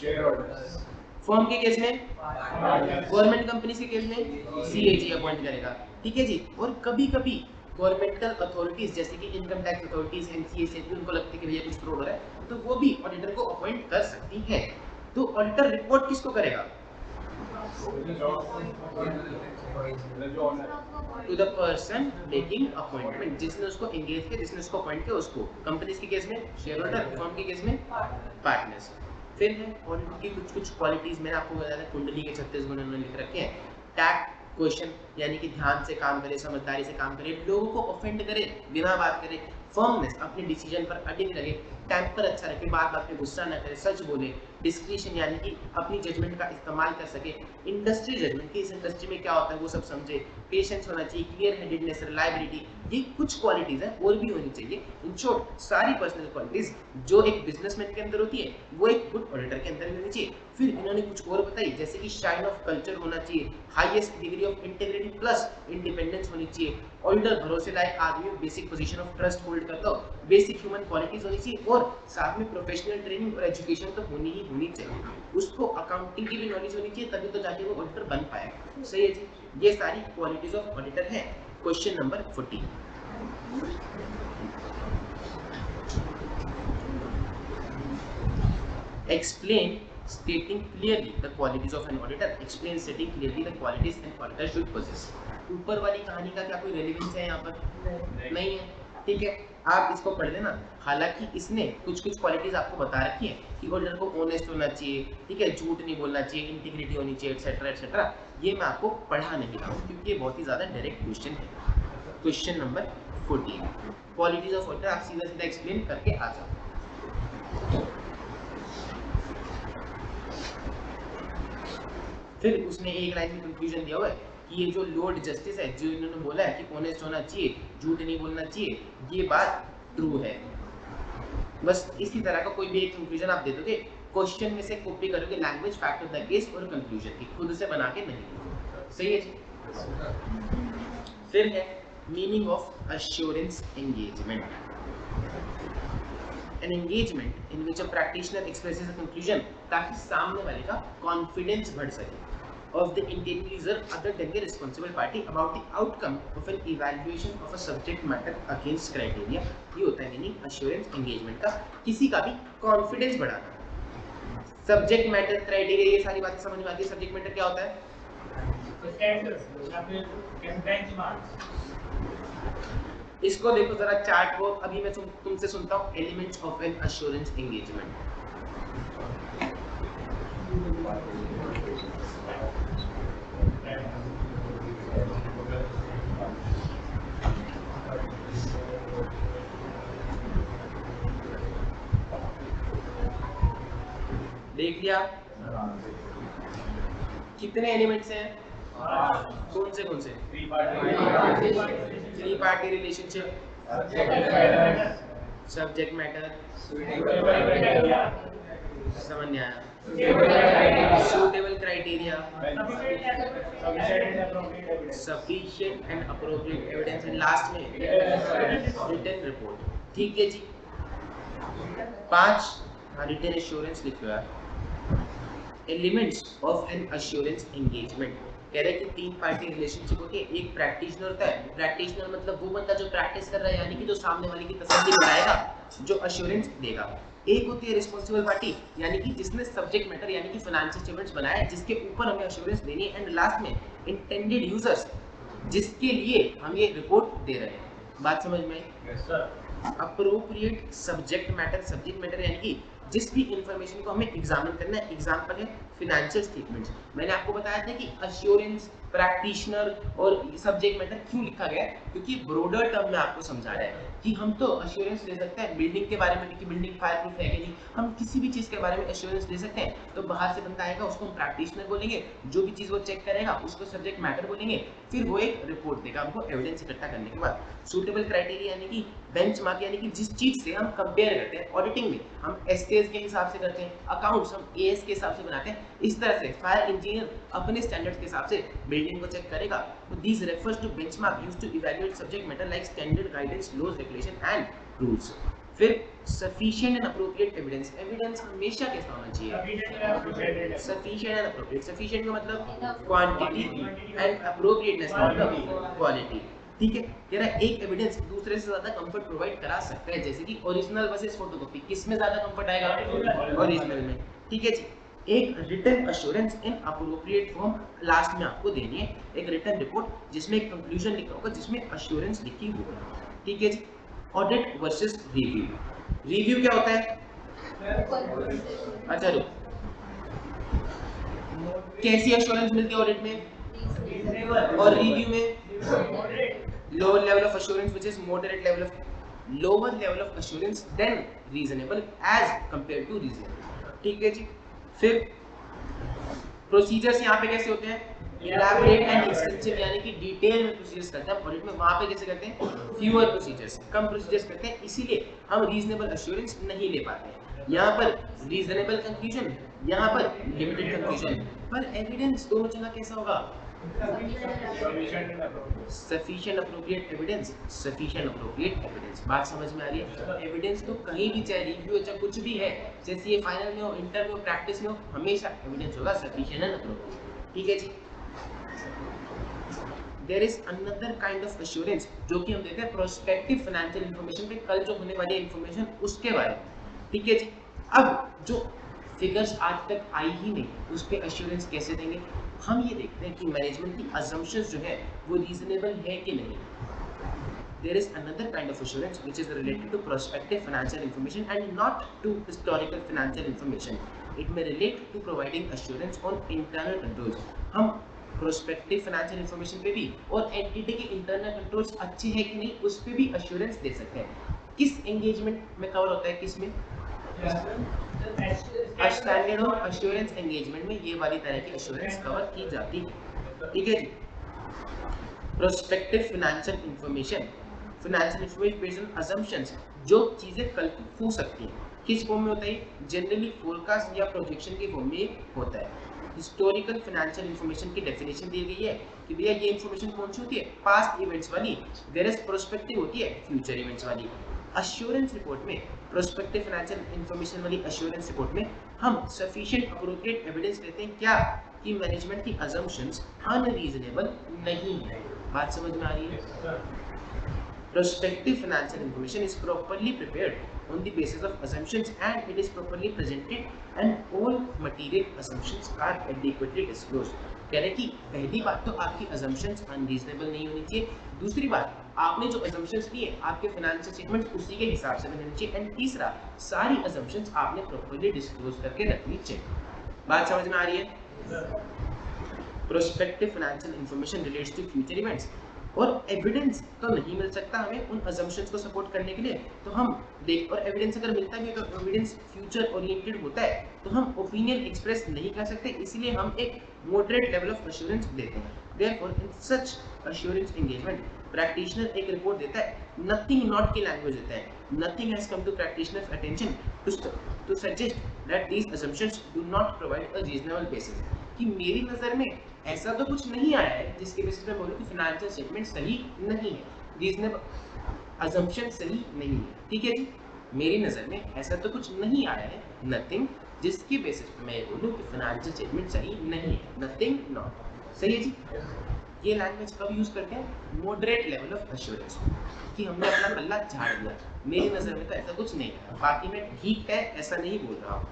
Speaker 3: Share holders.
Speaker 1: फर्म के केस में, गवर्नमेंट कंपनी के केस में सीएजी अपॉइंट करेगा। ठीक है जी, और कभी कभी गवर्नमेंटल अथॉरिटीज जैसे कि इनकम टैक्स अथॉरिटीज, एनसीए से भी उनको लगता है कि भैया कुछ फ्रॉड हो रहा है, तो वो भी ऑडिटर को अपॉइंट कर सकती है। तो ऑडिटर रिपोर्ट किसको करेगा? To the person taking appointment, जिसने उसको एंगेज किया, जिसने उसको अपॉइंट किया उसको। कंपनीज के केस में शेयर होल्डर, फर्म के केस में पार्टनर्स। फिर है ऑडिटर की कुछ क्वालिटीज, मैंने आपको बताया था कुंडली के 36 गुण उन्होंने लिख रखे हैं। टैक्ट क्वेश्चन, यानी कि ध्यान से काम करे, समझदारी से काम करे, लोगों को ऑफेंड करे बिना बात करे, फर्मनेस, अपने डिसीजन पर अडिग रहे, टेम्पर अच्छा रखे, बात बात पे गुस्सा न करे, सच बोले, डिस्क्रिशन यानी कि अपनी जजमेंट का इस्तेमाल कर सके, इंडस्ट्री जजमेंट कि इस इंडस्ट्री में क्या होता है वो सब समझे, पेशेंस होना चाहिए, क्लियर हेडेडनेस, रिलायबिलिटी, ये कुछ क्वालिटीज हैं और भी होनी चाहिए। इन शॉर्ट सारी पर्सनल क्वालिटीज जो एक बिजनेसमैन के अंदर होती है वो एक गुड ऑडिटर के अंदर भी होनी चाहिए। फिर इन्होंने कुछ और बताई, जैसे कि शाइन ऑफ कल्चर होना चाहिए, highest degree of integrity plus independence होनी चाहिए, ऑडिटर भरोसे लायक आदमी हो, basic position of trust hold करता हो, बेसिक ह्यूमन क्वालिटीज होनी चाहिए, और साथ में प्रोफेशनल ट्रेनिंग और एजुकेशन तो होनी ही होनी चाहिए। उसको अकाउंटिंग की भी नॉलेज होनी चाहिए, तभी तो जाके वो ऑडिटर बन पाएगा। सही है जी, ये सारी क्वालिटीज ऑफ ऑडिटर हैं। Question number 14, explain stating clearly the qualities of an auditor, explain stating clearly the qualities an auditor should possess। ऊपर वाली कहानी का क्या कोई रेलेवेंस है यहाँ पर? नहीं है। ठीक है, आप इसको पढ़ लेना। हालांकि इसने कुछ कुछ क्वालिटीज आपको बता रखी है कि ऑडिटर को ऑनेस्ट होना चाहिए, ठीक है, झूठ नहीं बोलना चाहिए, इंटीग्रिटी होनी चाहिए, एक्सेट्रा एक्सेट्रा। ये मैं आपको पढ़ा नहीं रहा हूँ क्योंकि ये बहुत ही ज्यादा डायरेक्ट क्वेश्चन है। Question number 14, qualities of auditor, आप सीधा सीधा एक्सप्लेन करके आ जाओ। फिर उसने एक लाइन में कंक्लूजन दिया हुआ है कि ये जो लॉर्ड जस्टिस है, जो इन्होंने बोला है कि ऑनेस्ट होना चाहिए, झूठ नहीं बोलना चाहिए, ये बात ट्रू है। बस इसी तरह का कोई भी एक कंक्लूजन आप दे दोगे, क्वेश्चन में से कॉपी करोगे, language, fact of the case और कंक्लूजन की, खुद से बना के नहीं। सही है जी। फिर है meaning of assurance engagement, an engagement in which a practitioner expresses a conclusion ताकि सामने वाले का कॉन्फिडेंस बढ़ सके of the intended user other than the responsible party about the outcome of an evaluation of a subject matter against criteria। ये होता है मीनिंग assurance engagement का, किसी का भी कॉन्फिडेंस बढ़ाना। सब्जेक्ट मैटर, क्राइटेरिया, ये सारी बातें समझ में आती है। सब्जेक्ट मैटर क्या होता है? इसको देखो जरा चार्ट को, अभी मैं तुमसे सुनता हूँ elements of an assurance engagement. देख लिया? कितने एलिमेंट्स हैं? कौन से?
Speaker 3: Three party
Speaker 1: three party relationship, subject matter, समझ नहीं आया, suitable criteria, sufficient and appropriate evidence, and last में written report। ठीक है जी। 5 written assurance लिखो यार। Elements of an assurance engagement, कह रहे हैं कि 3 पार्टी रिलेशनशिप होती है। एक प्रैक्टिशनर होता है, प्रैक्टिशनर मतलब वो बंदा जो प्रैक्टिस कर रहा है, यानी कि जो सामने वाले की तसल्ली कराएगा, जो अश्योरेंस देगा। एक होती है रिस्पांसिबल पार्टी, यानी कि जिसने सब्जेक्ट मैटर यानी कि फाइनेंशियल स्टेटमेंट्स बनाया है, जिसके ऊपर हमें अश्योरेंस देनी है। एंड लास्ट में इंटेंडेड यूजर्स, जिसके लिए हम ये रिपोर्ट दे रहे हैं। बात समझ में आई? अप्रोप्रिएट सब्जेक्ट मैटर यानी कि जिस भी इंफॉर्मेशन को हमें एग्जामिन करना है। एग्जांपल है फाइनेंशियल स्टेटमेंट्स। मैंने आपको बताया था कि अश्योरेंस, प्रैक्टिशनर और सब्जेक्ट मैटर क्यों लिखा गया है, क्योंकि ब्रॉडर टर्म में आपको समझा रहा है कि हम तो अश्योरेंस ले सकते हैं बिल्डिंग के बारे में कि बिल्डिंग फायर प्रूफ है कि नहीं, हम किसी भी चीज़ के बारे में अश्योरेंस ले सकते हैं। तो बाहर से बंदा आएगा, उसको हम प्रैक्टिशनर बोलेंगे, जो भी चीज़ वो चेक करेगा उसको सब्जेक्ट मैटर बोलेंगे, फिर वो एक रिपोर्ट देगा हमको एविडेंस इकट्ठा करने के बाद। सूटेबल क्राइटेरिया यानी कि बेंचमार्क, यानी कि जिस चीज़ से हम कंपेयर करते हैं। ऑडिटिंग में हम एसटीएस के हिसाब से करते हैं, अकाउंट्स हम एएस के हिसाब से बनाते हैं। इस तरह से फायर इंजीनियर अपने स्टैंडर्ड्स के हिसाब से बिल्डिंग को चेक करेगा। तो this refers to benchmark used to evaluate subject matter like standard guidance, laws, regulation and rules. फिर sufficient and appropriate evidence. Evidence हमेशा कैसा होना चाहिए? Sufficient and appropriate. सफिशिएंट का मतलब क्वांटिटी एंड अप्रोप्रिएटनेस का मतलब क्वालिटी। ठीक है, कह रहा है एक एविडेंस दूसरे से ज्यादा कंफर्ट प्रोवाइड करा सकता है, जैसे कि ओरिजिनल वर्सेस फोटोकॉपी, किस में ज्यादा कंफर्ट आएगा? ओरिजिनल में। ठीक है जी। एक written assurance in appropriate form last में आपको देनी है, एक रिटन रिपोर्ट जिसमें एक कंक्लूजन लिखा होगा, जिसमें अश्योरेंस लिखी होगी। ठीक है जी। Audit versus review. रिव्यू क्या होता है? अच्छा रुक, कैसी अश्योरेंस मिलती है ऑडिट में और रिव्यू में? Lower level of assurance which is moderate level of, lower level of assurance than reasonable as compare to reasonable. ठीक है जी। फिर प्रोसीजर्स यहाँ पे कैसे होते हैं? इलैबोरेट एंड एक्सटेंसिव, यानी कि डिटेल में प्रोसीजर्स करते हैं ऑडिट में। वहाँ पे कैसे करते हैं? फ्यूअर प्रोसीजर्स, कम प्रोसीजर्स करते हैं, इसीलिए हम रीजनेबल अश्योरेंस नहीं ले पाते हैं। यहाँ पर रीजनेबल कंक्लूजन, यहाँ पर लिमिटेड कंक्लूजन। पर एविडेंस दोनों जगह कैसा होगा? Sufficient appropriate evidence, sufficient appropriate evidence. बात समझ में आ रही है? एविडेंस तो कहीं भी, चाहे रिव्यू हो चाहे कुछ भी है, जैसे ये फाइनल में हो, इंटर में हो, प्रैक्टिस में हो, हमेशा एविडेंस होगा सफिशिएंट एंड अप्रोप्रिएट। ठीक है जी। There is another kind of assurance जो कि हम देते हैं प्रोस्पेक्टिव फाइनेंशियल इंफॉर्मेशन पे, कल जो होने वाली इंफॉर्मेशन उसके बारे में। ठीक है जी। अब जो फिगर्स आज तक आई ही नहीं, उस पे एश्योरेंस कैसे देंगे? हम ये देखते हैं कि मैनेजमेंट की अजम्पशंस जो है वो रीजनेबल है कि नहीं। There is another kind of assurance which is related to prospective financial information and not to historical financial information. It may relate to providing assurance on internal controls. हम prospective financial information पे भी और entity के internal controls अच्छे हैं कि नहीं उस पे भी assurance दे सकते हैं। किस engagement में cover होता है? किस में? स्टैंडर्ड ऑफ अश्योरेंस एंगेजमेंट में ये वाली तरह की अश्योरेंस कवर की जाती है। ठीक है जी। Prospective financial information based on assumptions, जो चीजें कल को हो सकती हैं। किस फॉर्म में होता है? जनरली फोरकास्ट या प्रोजेक्शन के फॉर्म में होता है। हिस्टोरिकल फाइनेंशियल इंफॉर्मेशन की डेफिनेशन दी गई है कि भैया ये इंफॉर्मेशन कौन सी होती है? पास्ट इवेंट्स वाली, वेरस प्रोस्पेक्टिव होती है फ्यूचर इवेंट्स वाली। अश्योरेंस रिपोर्ट में, प्रोस्पेक्टिव फाइनेंशियल इंफॉर्मेशन वाली अश्योरेंस रिपोर्ट में हम सफिशिएंट अप्रोप्रिएट एविडेंस देते हैं क्या? कि मैनेजमेंट की अजम्पशंस अनरीजनेबल नहीं है। बात समझ में आ रही है? Prospective financial information is properly prepared on the basis of assumptions and it is properly presented and all material assumptions are adequately disclosed. कह रहे कि पहली बात तो आपकी assumptions unreasonable नहीं होनी चाहिए। दूसरी बात, आपने जो assumptions लिए आपके financial statements उसी के हिसाब से बनने चाहिए। एंड तीसरा, सारी assumptions आपने properly disclose करके रखनी चाहिए। बात समझ में आ रही है? Prospective financial information relates to future events. और एविडेंस तो नहीं मिल सकता हमें उन अजम्पशंस को सपोर्ट करने के लिए, तो हम देख, और एविडेंस अगर मिलता भी है तो एविडेंस फ्यूचर ओरिएंटेड होता है, तो हम ओपिनियन एक्सप्रेस नहीं कर सकते, इसलिए हम एक मॉडरेट लेवल ऑफ एश्योरेंस देते हैं। Therefore in such assurance engagement practitioner एक रिपोर्ट देता है, नथिंग नॉट की लैंग्वेज देता है, nothing has come to practitioner's attention to suggest that these assumptions do not provide a reasonable basis, कि मेरी नज़र में ऐसा तो कुछ नहीं आया है जिसके बेसिस पे बोलूं कि फाइनेंशियल स्टेटमेंट सही नहीं है, रीजनेबल असम्पशन सही नहीं है, ठीक है जी। मेरी नज़र में ऐसा तो कुछ नहीं आया है, नथिंग, जिसके बेसिस पे मैं बोलूं कि फाइनेंशियल स्टेटमेंट सही नहीं है, नथिंग नॉट, सही है जी। ये लैंग्वेज कब यूज करते हैं? मॉडरेट लेवल ऑफ एश्योरेंस, कि हमने अपना पल्ला झाड़ दिया, मेरी नज़र में तो ऐसा कुछ नहीं है, बाकी मैं ठीक है ऐसा नहीं बोल रहा हूँ।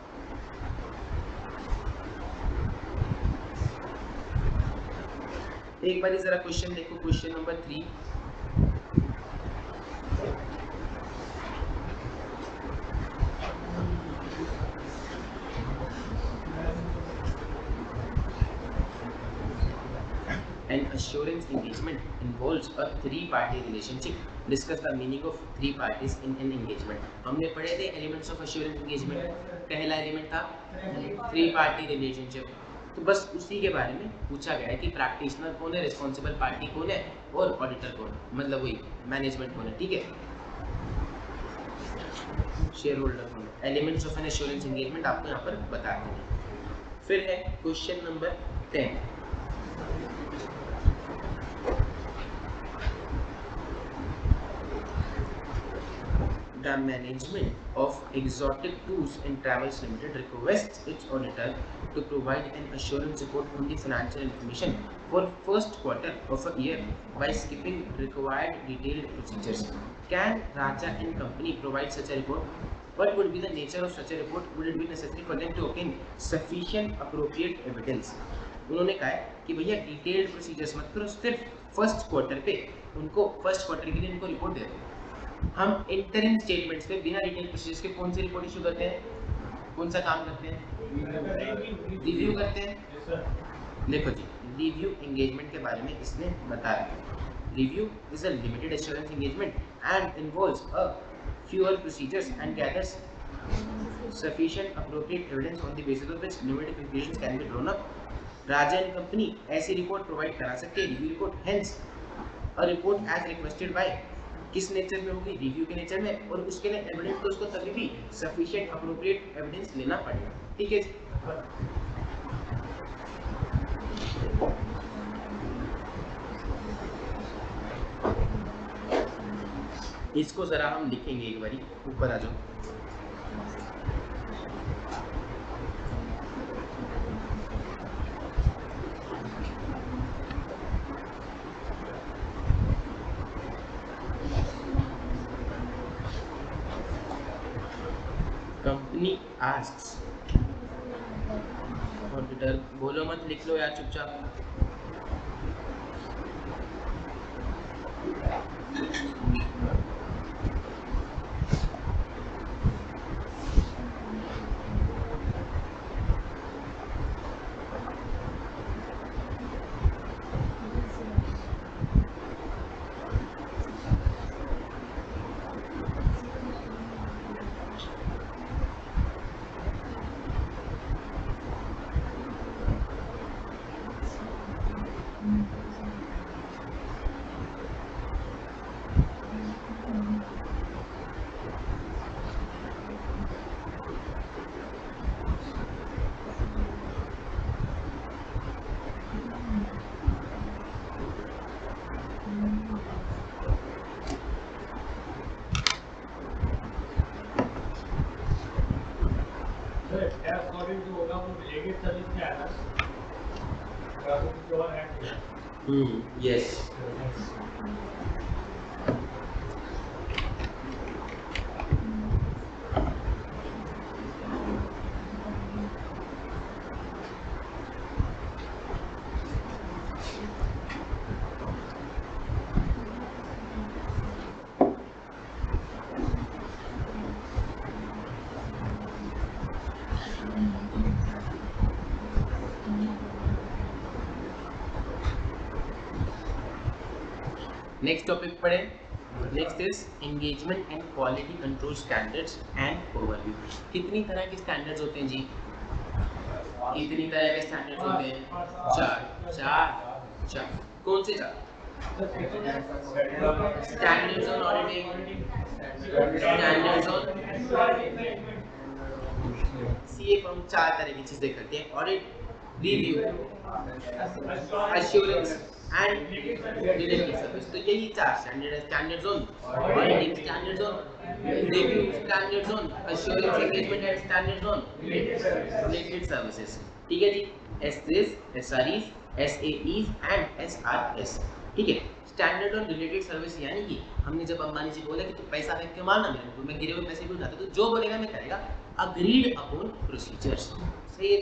Speaker 1: एक बार जरा क्वेश्चन देखो, question number 3। An assurance engagement involves a three-party relationship. Discuss the meaning of three parties in an engagement. हमने पढ़े थे elements of assurance engagement। पहला एलिमेंट था थ्री पार्टी रिलेशनशिप, तो बस उसी के बारे में पूछा गया है कि प्रैक्टिशनर कौन है, रिस्पॉन्सिबल पार्टी कौन है, और ऑडिटर कौन है, मतलब वही मैनेजमेंट कौन है, ठीक है, शेयर होल्डर कौन है। Elements of an assurance engagement आपको यहाँ पर बता देंगे। फिर है question number 10। The management of Exotic Tours and Travels Limited requests its auditor to provide an assurance report on the financial information for first quarter of a year by skipping required detailed procedures. Can Raja and Company provide such a report? What would be the nature of such a report? Would it be necessary for them to obtain sufficient appropriate evidence? उन्होंने कहा है कि भैया डिटेल्ड प्रोसीजर्स मत करो, सिर्फ फर्स्ट क्वार्टर पे उनको, फर्स्ट क्वार्टर के लिए उनको रिपोर्ट दे दो। हम इंटरिम स्टेटमेंट्स पे बिना डिटेल प्रोसीजर्स के कौन सी रिपोर्ट इशू करते हैं, कौन सा काम करते हैं, रिव्यू करते हैं। देखो जी, रिव्यू एंगेजमेंट के बारे में इसने बताया, review is a limited assurance engagement and involves a fewer procedures and gathers sufficient appropriate evidence on the basis of which limited conclusions can be drawn up. Raja and Company ऐसी रिपोर्ट प्रोवाइड करा सकते हैं, review report, hence a report as requested by, किस नेचर में होगी, रिव्यू के नेचर में, और उसके लिए एविडेंस तो उसको तभी भी सफिशिएंट अप्रोप्रिएट एविडेंस लेना पड़ेगा, ठीक है। इसको जरा हम लिखेंगे एक बारी, ऊपर आ जाओ। कंपनी आस्क्स ऑडिटर, बोलो मत, लिख लो यार चुपचाप। Yes. नेक्स्ट टॉपिक पढ़े। Next is engagement and quality control standards and overview. कितनी तरह के स्टैंडर्ड्स होते हैं जी? कितनी तरह के स्टैंडर्ड्स होते हैं? चार। कौन से चार? Standards on auditing, standards on CA को हम चार तरह की चीजें करते हैं: audit, review, assurance and related service. तो यही चार स्टैंडर्ड है: standards on auditing, standards on review, standards on assurance engagement and standards on related services. ठीक है जी, एसएस, एसआरईज, एसएईज एंड एसआरएस। ठीक है, स्टैंडर्ड ऑन रिलेटेड सर्विस यानी कि हमने जब अंबानी जी बोला कि तू पैसा फेंक के मारना मेरे को, मैं गिरे हुए पैसे भी उठाता, तो जो बोलेगा मैं करेगा। अग्रीड अपॉन प्रोसीजर्स, सही है।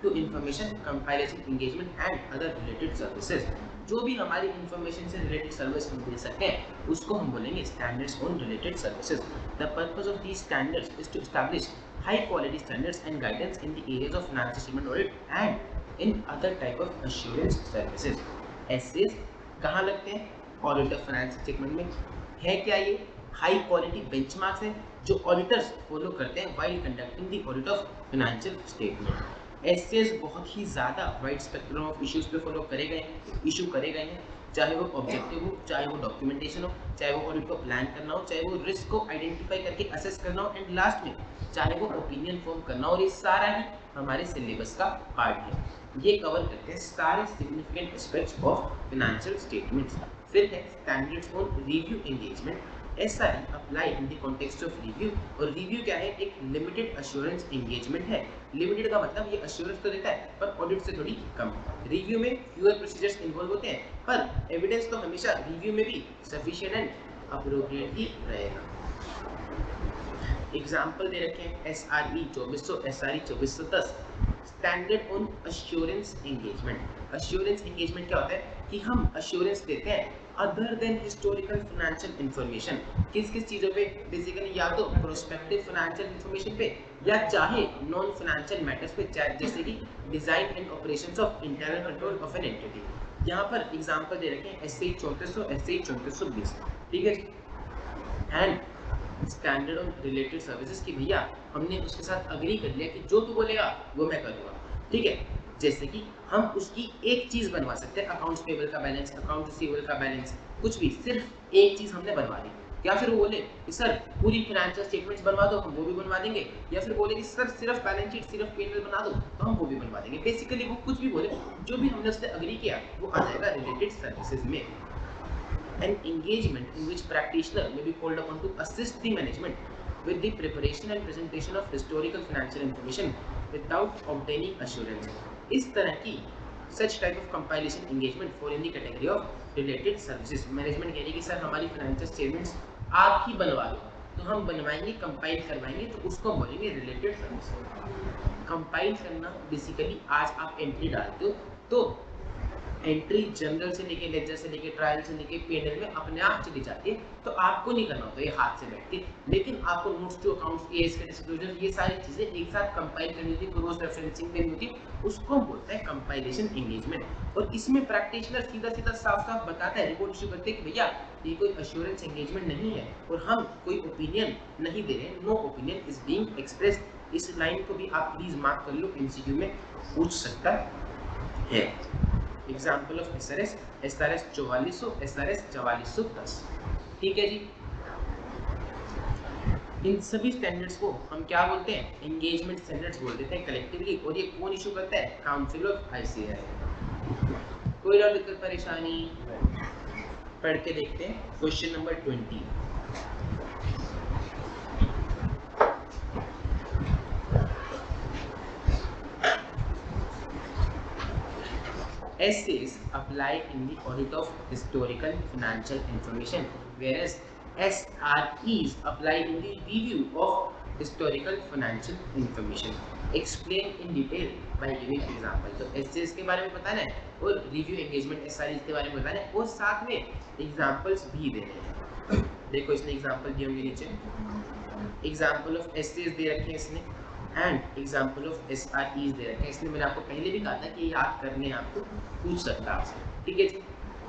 Speaker 1: To information compilation engagement and other related services, जो भी हमारी इंफॉर्मेशन से रिलेटेड सर्विस हम दे सकते हैं उसको हम बोलेंगे standards on related services. The purpose of these standards is to establish high quality standards and guidance in the areas of financial statement audit and in other type of assurance services. SAs कहाँ लगते हैं? ऑडिट ऑफ फाइनेंशियल स्टेटमेंट में। है क्या ये? हाई क्वालिटी बेंचमार्क्स हैं जो ऑडिटर्स फॉलो करते हैं while conducting the audit of financial statement. SS बहुत ही ज़्यादा वाइड स्पेक्ट्रम ऑफ इश्यूज पे फॉलो करे गए हैं, चाहे वो ऑब्जेक्टिव हो, चाहे वो डॉक्यूमेंटेशन हो, चाहे वो ऑडिट को प्लान करना हो, चाहे वो रिस्क को आइडेंटिफाई करके असेस करना हो, एंड लास्ट में चाहे वो ओपिनियन फॉर्म करना हो। और ये सारा ही हमारे सिलेबस का पार्ट है। ये कवर करते हैं सारे significant aspects of financial statements. फिर है standards on review engagement. SRE apply in the context of review. और रिव्यू क्या है? एक लिमिटेड अश्योरेंस एंगेजमेंट है। लिमिटेड का मतलब ये अश्योरेंस तो देता है पर ऑडिट से थोड़ी कम। रिव्यू में फ्यूअर प्रोसीजर्स इन्वॉल्व होते हैं, पर एविडेंस तो हमेशा रिव्यू में भी सफिशिएंट एंड अप्रोप्रिएट ही रहेगा। एग्जाम्पल दे रखे हैं SRE 2400, SRE 2410। Standard on assurance engagement. Assurance engagement क्या होता है कि हम अश्योरेंस देते हैं other than historical financial information. किस किस चीज़ों पे? बेसिकली या तो प्रोस्पेक्टिव फाइनेंशियल इंफॉर्मेशन पे या चाहे नॉन फाइनेंशियल मैटर्स पे, जैसे कि design and operations of internal control of an entity. यहाँ पर एग्जांपल दे रखे हैं SAE 3400, SAE 3420। ठीक है जी। And standard on related services की भैया हमने उसके साथ अग्री कर लिया कि जो तू बोलेगा वो मैं करूँगा। ठीक है, जैसे कि हम उसकी एक चीज़ बनवा सकते हैं, अकाउंट्स पेबल का बैलेंस, अकाउंट रिसीवेबल का बैलेंस, कुछ भी, सिर्फ एक चीज़ हमने बनवा दी। या फिर वो बोले कि सर पूरी फाइनेंशियल स्टेटमेंट्स बनवा दो, हम वो भी बनवा देंगे। या फिर बोले कि सर सिर्फ बैलेंस शीट, सिर्फ P&L बना दो, तो हम वो भी बनवा देंगे। बेसिकली वो कुछ भी बोले, जो भी हमने उससे अग्री किया वो आ जाएगा रिलेटेड सर्विसेज में। An engagement in which practitioner may be called upon to assist the management with the preparation and presentation of historical financial information without obtaining assurance. इस तरह की such type of compilation engagement fall in the category of related services. Management कह रही है कि सर हमारी फाइनेंशियल स्टेटमेंट्स आप ही बनवा दो, तो हम बनवाएंगे, कंपाइल करवाएंगे, तो उसको बोलेंगे रिलेटेड सर्विस। कंपाइल करना बेसिकली आज आप एंट्री डालते हो तो एंट्री जनरल से लेके लेजर से लेके ट्रायल से लेके P&L में अपने आप चली जाती है, तो आपको नहीं करना होता ये हाथ से बैठ के। लेकिन आपको नोट्स टू अकाउंट्स, केस के डिस्क्लोजर, ये सारी चीजें एक साथ कंपाइल करनी होती है, क्रॉस रेफरेंसिंग करनी होती है, उसको हम बोलते हैं कंपाइलेशन एंगेजमेंट। और इसमें प्रैक्टिशनर सीधा सीधा साफ साफ बताता है, रिपोर्ट इशू करते हैं कि भैया ये कोई अश्योरेंस एंगेजमेंट नहीं है और हम कोई ओपिनियन नहीं दे रहे, no opinion is being expressed. इस लाइन को भी आप प्लीज मार्क कर लो, MCQ में पूछ सकता है। Example of SRS 4400, SRS 4410। ठीक है जी। इन सभी स्टैंडर्ड्स को हम क्या बोलते हैं? एंगेजमेंट स्टैंडर्ड्स बोल देते हैं कलेक्टिवली। और ये कौन इशू करता है? Council of ICAI। कोई और दिक्कत परेशानी? पढ़ के देखते हैं question number 20। SAs apply in the audit of historical financial information, whereas SREs apply in the review of historical financial information. Explain in detail by giving example. तो SAs के बारे में बताना है और रिव्यू एंगेजमेंट SREs के बारे में बताना है और साथ में एग्जाम्पल्स भी देने हैं। देखो इसने एग्जाम्पल दिए होंगे नीचे। एग्जाम्पल ऑफ SAs दे रखे हैं इसने एंड एग्जाम्पल ऑफ SREs दे रखे हैं। इसलिए मैंने आपको पहले भी कहा था कि याद करने आपको पूछ सकता है आपसे। ठीक है जी।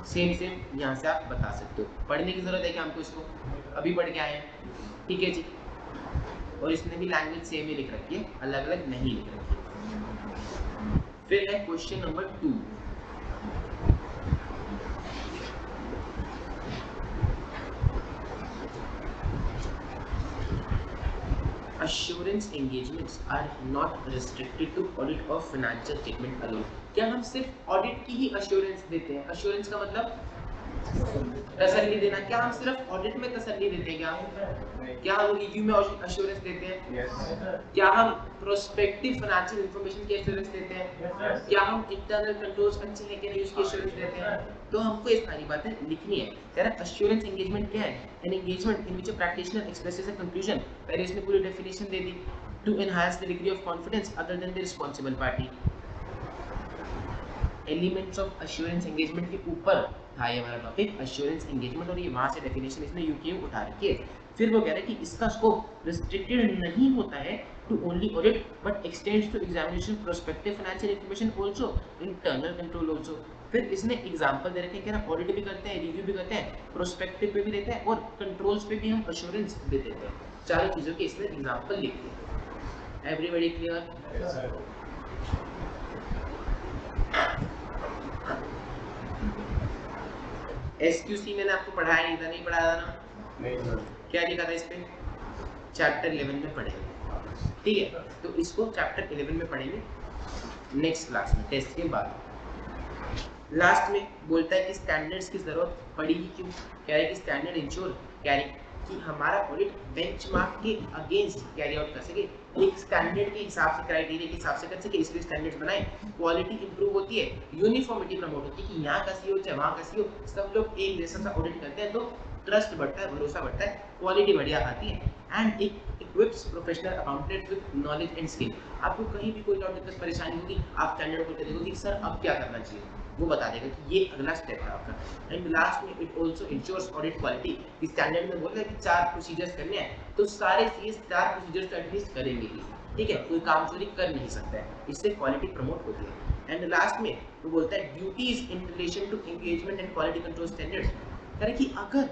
Speaker 1: सेम सेम यहाँ से आप बता सकते हो। पढ़ने की जरूरत है क्या हमको इसको? अभी पढ़ के आए हैं, ठीक है जी। और इसने भी लैंग्वेज सेम ही लिख रखी है, अलग अलग नहीं लिख रखी है। फिर है question number 2। Assurance engagements are not restricted to audit of financial statement alone। क्या हम सिर्फ ऑडिट की ही अश्योरेंस देते हैं? अश्योरेंस का मतलब तसल्ली देना। क्या हम सिर्फ ऑडिट में तसल्ली देते हैं? क्या हम रिव्यू में अश्योरेंस देते हैं? क्या हम प्रोस्पेक्टिव फाइनेंशियल इंफॉर्मेशन की अश्योरेंस देते हैं? क्या हम इंटरनल कंट्रोल्स अच्छे हैं कि नहीं उसकी अश्योरेंस देते हैं? तो हमको ये सारी बातें लिखनी है। कह रहा है अश्योरेंस एंगेजमेंट क्या है? An engagement in which a practitioner expresses a conclusion. पहले इसने पूरी डेफिनेशन दे दी। To enhance the degree of confidence other than the responsible party. Elements of assurance engagement के ऊपर था ये हमारा टॉपिक अश्योरेंस एंगेजमेंट, और ये वहां से डेफिनेशन इसने यूक्यू उठा रखी है। फिर वो कह रहा है कि इसका स्कोप रिस्ट्रिक्टेड नहीं होता है to only audit but extends to examination prospective financial information also internal control also. फिर इसने एग्जांपल दे रखे हैं, कह रहा ऑडिट भी करते हैं, रिव्यू भी करते हैं, प्रोस्पेक्टिव पे भी देते हैं और कंट्रोल्स पे भी हम अश्योरेंस दे देते हैं। चारों चीजों के इसने एग्जांपल लिखे हैं। Everybody clear? एसक्यूसी मैंने आपको पढ़ाया नहीं था, नहीं पढ़ाया था ना?
Speaker 3: नहीं सर।
Speaker 1: क्या लिखा था इस पे? चैप्टर 11 में पढ़ेंगे, ठीक है। तो इसको चैप्टर 11 में पढ़ेंगे नेक्स्ट क्लास में, टेस्ट के बाद। लास्ट में बोलता है कि स्टैंडर्ड्स की जरूरत पड़ेगी क्यों? कह रहा है कि स्टैंडर्ड इंश्योर कैरी कि हमारा ऑडिट बेंचमार्क के अगेंस्ट कैरी आउट कर सके, एक स्टैंडर्ड के हिसाब से, क्राइटेरिया के हिसाब से कर सके, इसलिए स्टैंडर्ड्स बनाए। क्वालिटी इंप्रूव होती है, यूनिफॉर्मिटी प्रमोट होती है कि यहाँ का सीओ चाहे वहाँ का सीओ सब लोग एक जैसा सा ऑडिट करते हैं, तो ट्रस्ट बढ़ता है, भरोसा बढ़ता है, क्वालिटी बढ़िया आती है। एंड एक equips professional accountant with knowledge and skill. आपको कहीं भी कोई डाउट दिक्कत परेशानी होगी, आप स्टैंडर्ड खोल के देखो कि सर अब क्या करना चाहिए, वो बता देगा कि ये अगला स्टेप है आपका। एंड लास्ट में it also ensures audit quality. इस स्टैंडर्ड में बोल रहा है कि 4 प्रोसीजर्स करने हैं, तो सारे सीएस 4 प्रोसीजर्स एटलीस्ट करेंगे ही, ठीक है, कोई काम चोरी कर नहीं सकता है, इससे क्वालिटी प्रमोट होती है। एंड लास्ट में वो बोलता है duties in relation to engagement and quality control standards. कह रहा है कि अगर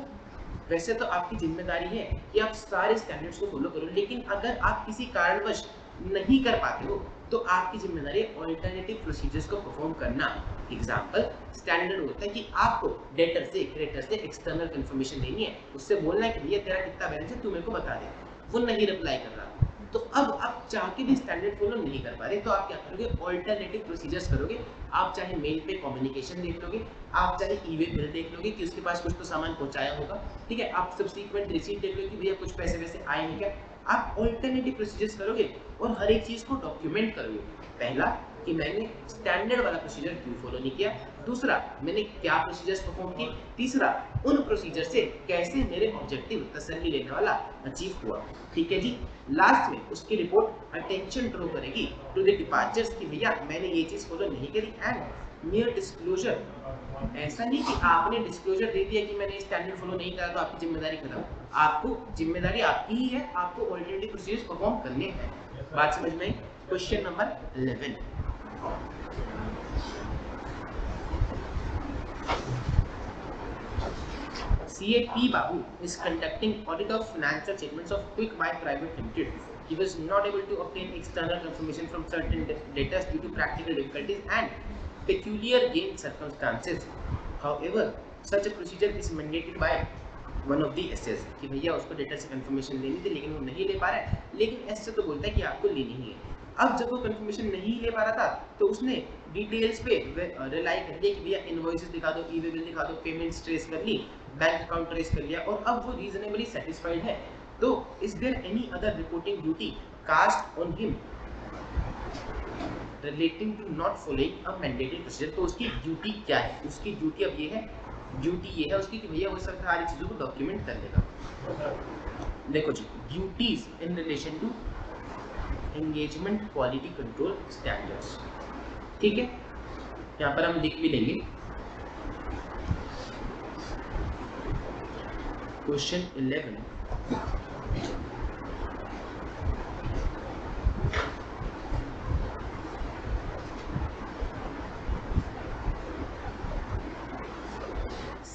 Speaker 1: वैसे तो आपकी जिम्मेदारी है कि आप सारे स्टैंडर्ड्स को फॉलो करो, लेकिन अगर आप किसी कारणवश नहीं कर पाते हो तो आपकी जिम्मेदारी है ऑल्टरनेटिव प्रोसीजर्स को परफॉर्म करना। एग्जांपल स्टैंडर्ड होता है कि आपको डेटर से क्रेडिटर से एक्सटर्नल कंफर्मेशन देनी है, उससे बोलना है कि भैया तेरा कितना बैलेंस है तू मेरे को बता दे, वो नहीं रिप्लाई कर रहा, तो अब आप चाह के भी स्टैंडर्ड फॉलो नहीं कर पा रहे, तो आप क्या करोगे? ऑल्टरनेटिव प्रोसीजर्स करोगे। आप चाहे मेल पे कम्युनिकेशन देख लोगे, आप चाहे ईवे बिल देख लोगे कि उसके पास कुछ तो सामान पहुंचाया होगा, ठीक है, आप सब्सिक्वेंट रिसीट देख लोगे कि भैया कुछ पैसे वैसे आए नहीं क्या। आप ऑल्टरनेटिव प्रोसीजर्स करोगे और हर एक चीज को डॉक्यूमेंट करोगे। पहला कि मैंने स्टैंडर्ड वाला प्रोसीजर क्यों फॉलो नहीं किया, दूसरा मैंने क्या प्रोसीजर्स परफॉर्म किए, तीसरा उन प्रोसीजर से कैसे मेरे ऑब्जेक्टिव तसल्ली लेने वाला अचीव हुआ, ठीक है जी। लास्ट में उसकी रिपोर्ट अटेंशन ड्रॉ करेगी टू द डिपार्चर्स कि भैया मैंने ये चीज फॉलो नहीं करी। एंड नियर डिस्क्लोजर, ऐसा नहीं कि आपने डिस्क्लोजर दे दिया कि मैंने स्टैंडर्ड फॉलो नहीं करा तो आपकी जिम्मेदारी खत्म, आपको जिम्मेदारी आपकी ही है, आपको ऑल्टरनेटिव प्रोसीजर्स परफॉर्म करने हैं। बात समझ में आई? Question number 11, CA P Babu is conducting audit of financial statements of Quick Buy Private Limited. He was not able to obtain external confirmation from certain debtors due to practical difficulties and peculiar gain circumstances. However, such a procedure is mandated by one of the SS कि भैया उसको डेटर से कंफर्मेशन लेनी थी लेकिन वो नहीं ले पा रहा है, लेकिन एस से तो बोलता है कि आपको लेनी ही है। अब जब वो कंफर्मेशन नहीं ले पा रहा था तो उसने डिटेल्स पे रिलाई कर लिया कि भैया इनवॉइसेस दिखा दो, ई-वे बिल दिखा दो, पेमेंट्स ट्रेस कर ली, बैंक अकाउंट ट्रेस कर लिया और अब वो रीजनेबली सेटिस्फाइड है। तो is there any other reporting duty cast on him relating to not following a mandated procedure? तो उसकी ड्यूटी क्या है? उसकी ड्यूटी अब ये है, ड्यूटी ये है उसकी कि भैया वो सब सारी चीज़ों को डॉक्यूमेंट कर लेगा। देखो जी, duties in relation to engagement quality control standards, ठीक है, यहाँ पर हम लिख भी लेंगे। Question 11,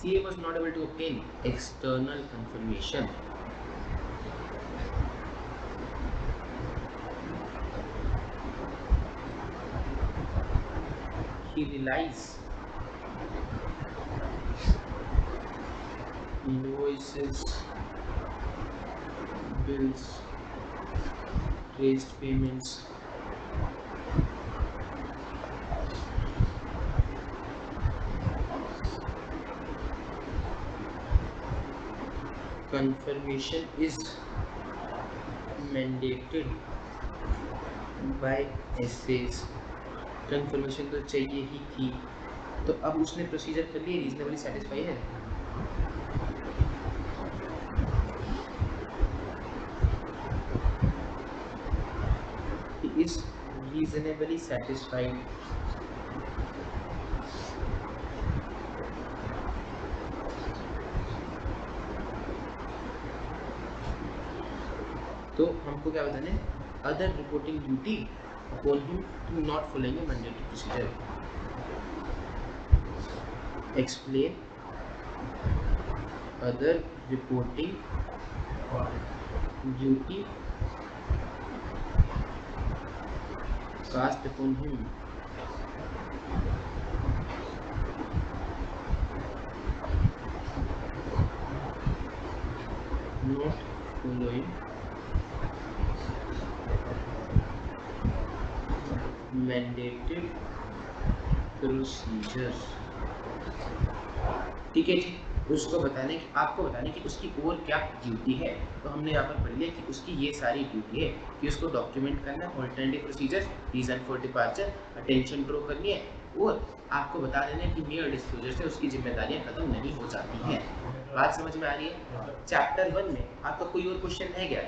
Speaker 1: CA was not able to obtain external confirmation. He relies invoices, bills, raised payments, confirmation is mandated by essays. confirmation तो चाहिए ही थी, तो अब उसने प्रोसीजर कर लिए, रीजनेबली सेटिस्फाई है। He is reasonably satisfied तो हमको क्या बताना है, other reporting duty upon him to not following a mandatory procedure. Explain other reporting duty cast upon him not following mandated procedures. ठीक है जी, उसको बताने की, आपको बताने की उसकी और क्या ड्यूटी है। तो हमने यहाँ पर पढ़ लिया कि उसकी ये सारी ड्यूटी है कि उसको डॉक्यूमेंट करना, alternative procedure, reason for departure, attention draw करनी है, और आपको बता देना है कि मेयर डिस्क्लोजर से उसकी जिम्मेदारियाँ खत्म नहीं हो जाती हैं। बात समझ में आ रही है? चैप्टर 1 में आपका कोई और क्वेश्चन है क्या?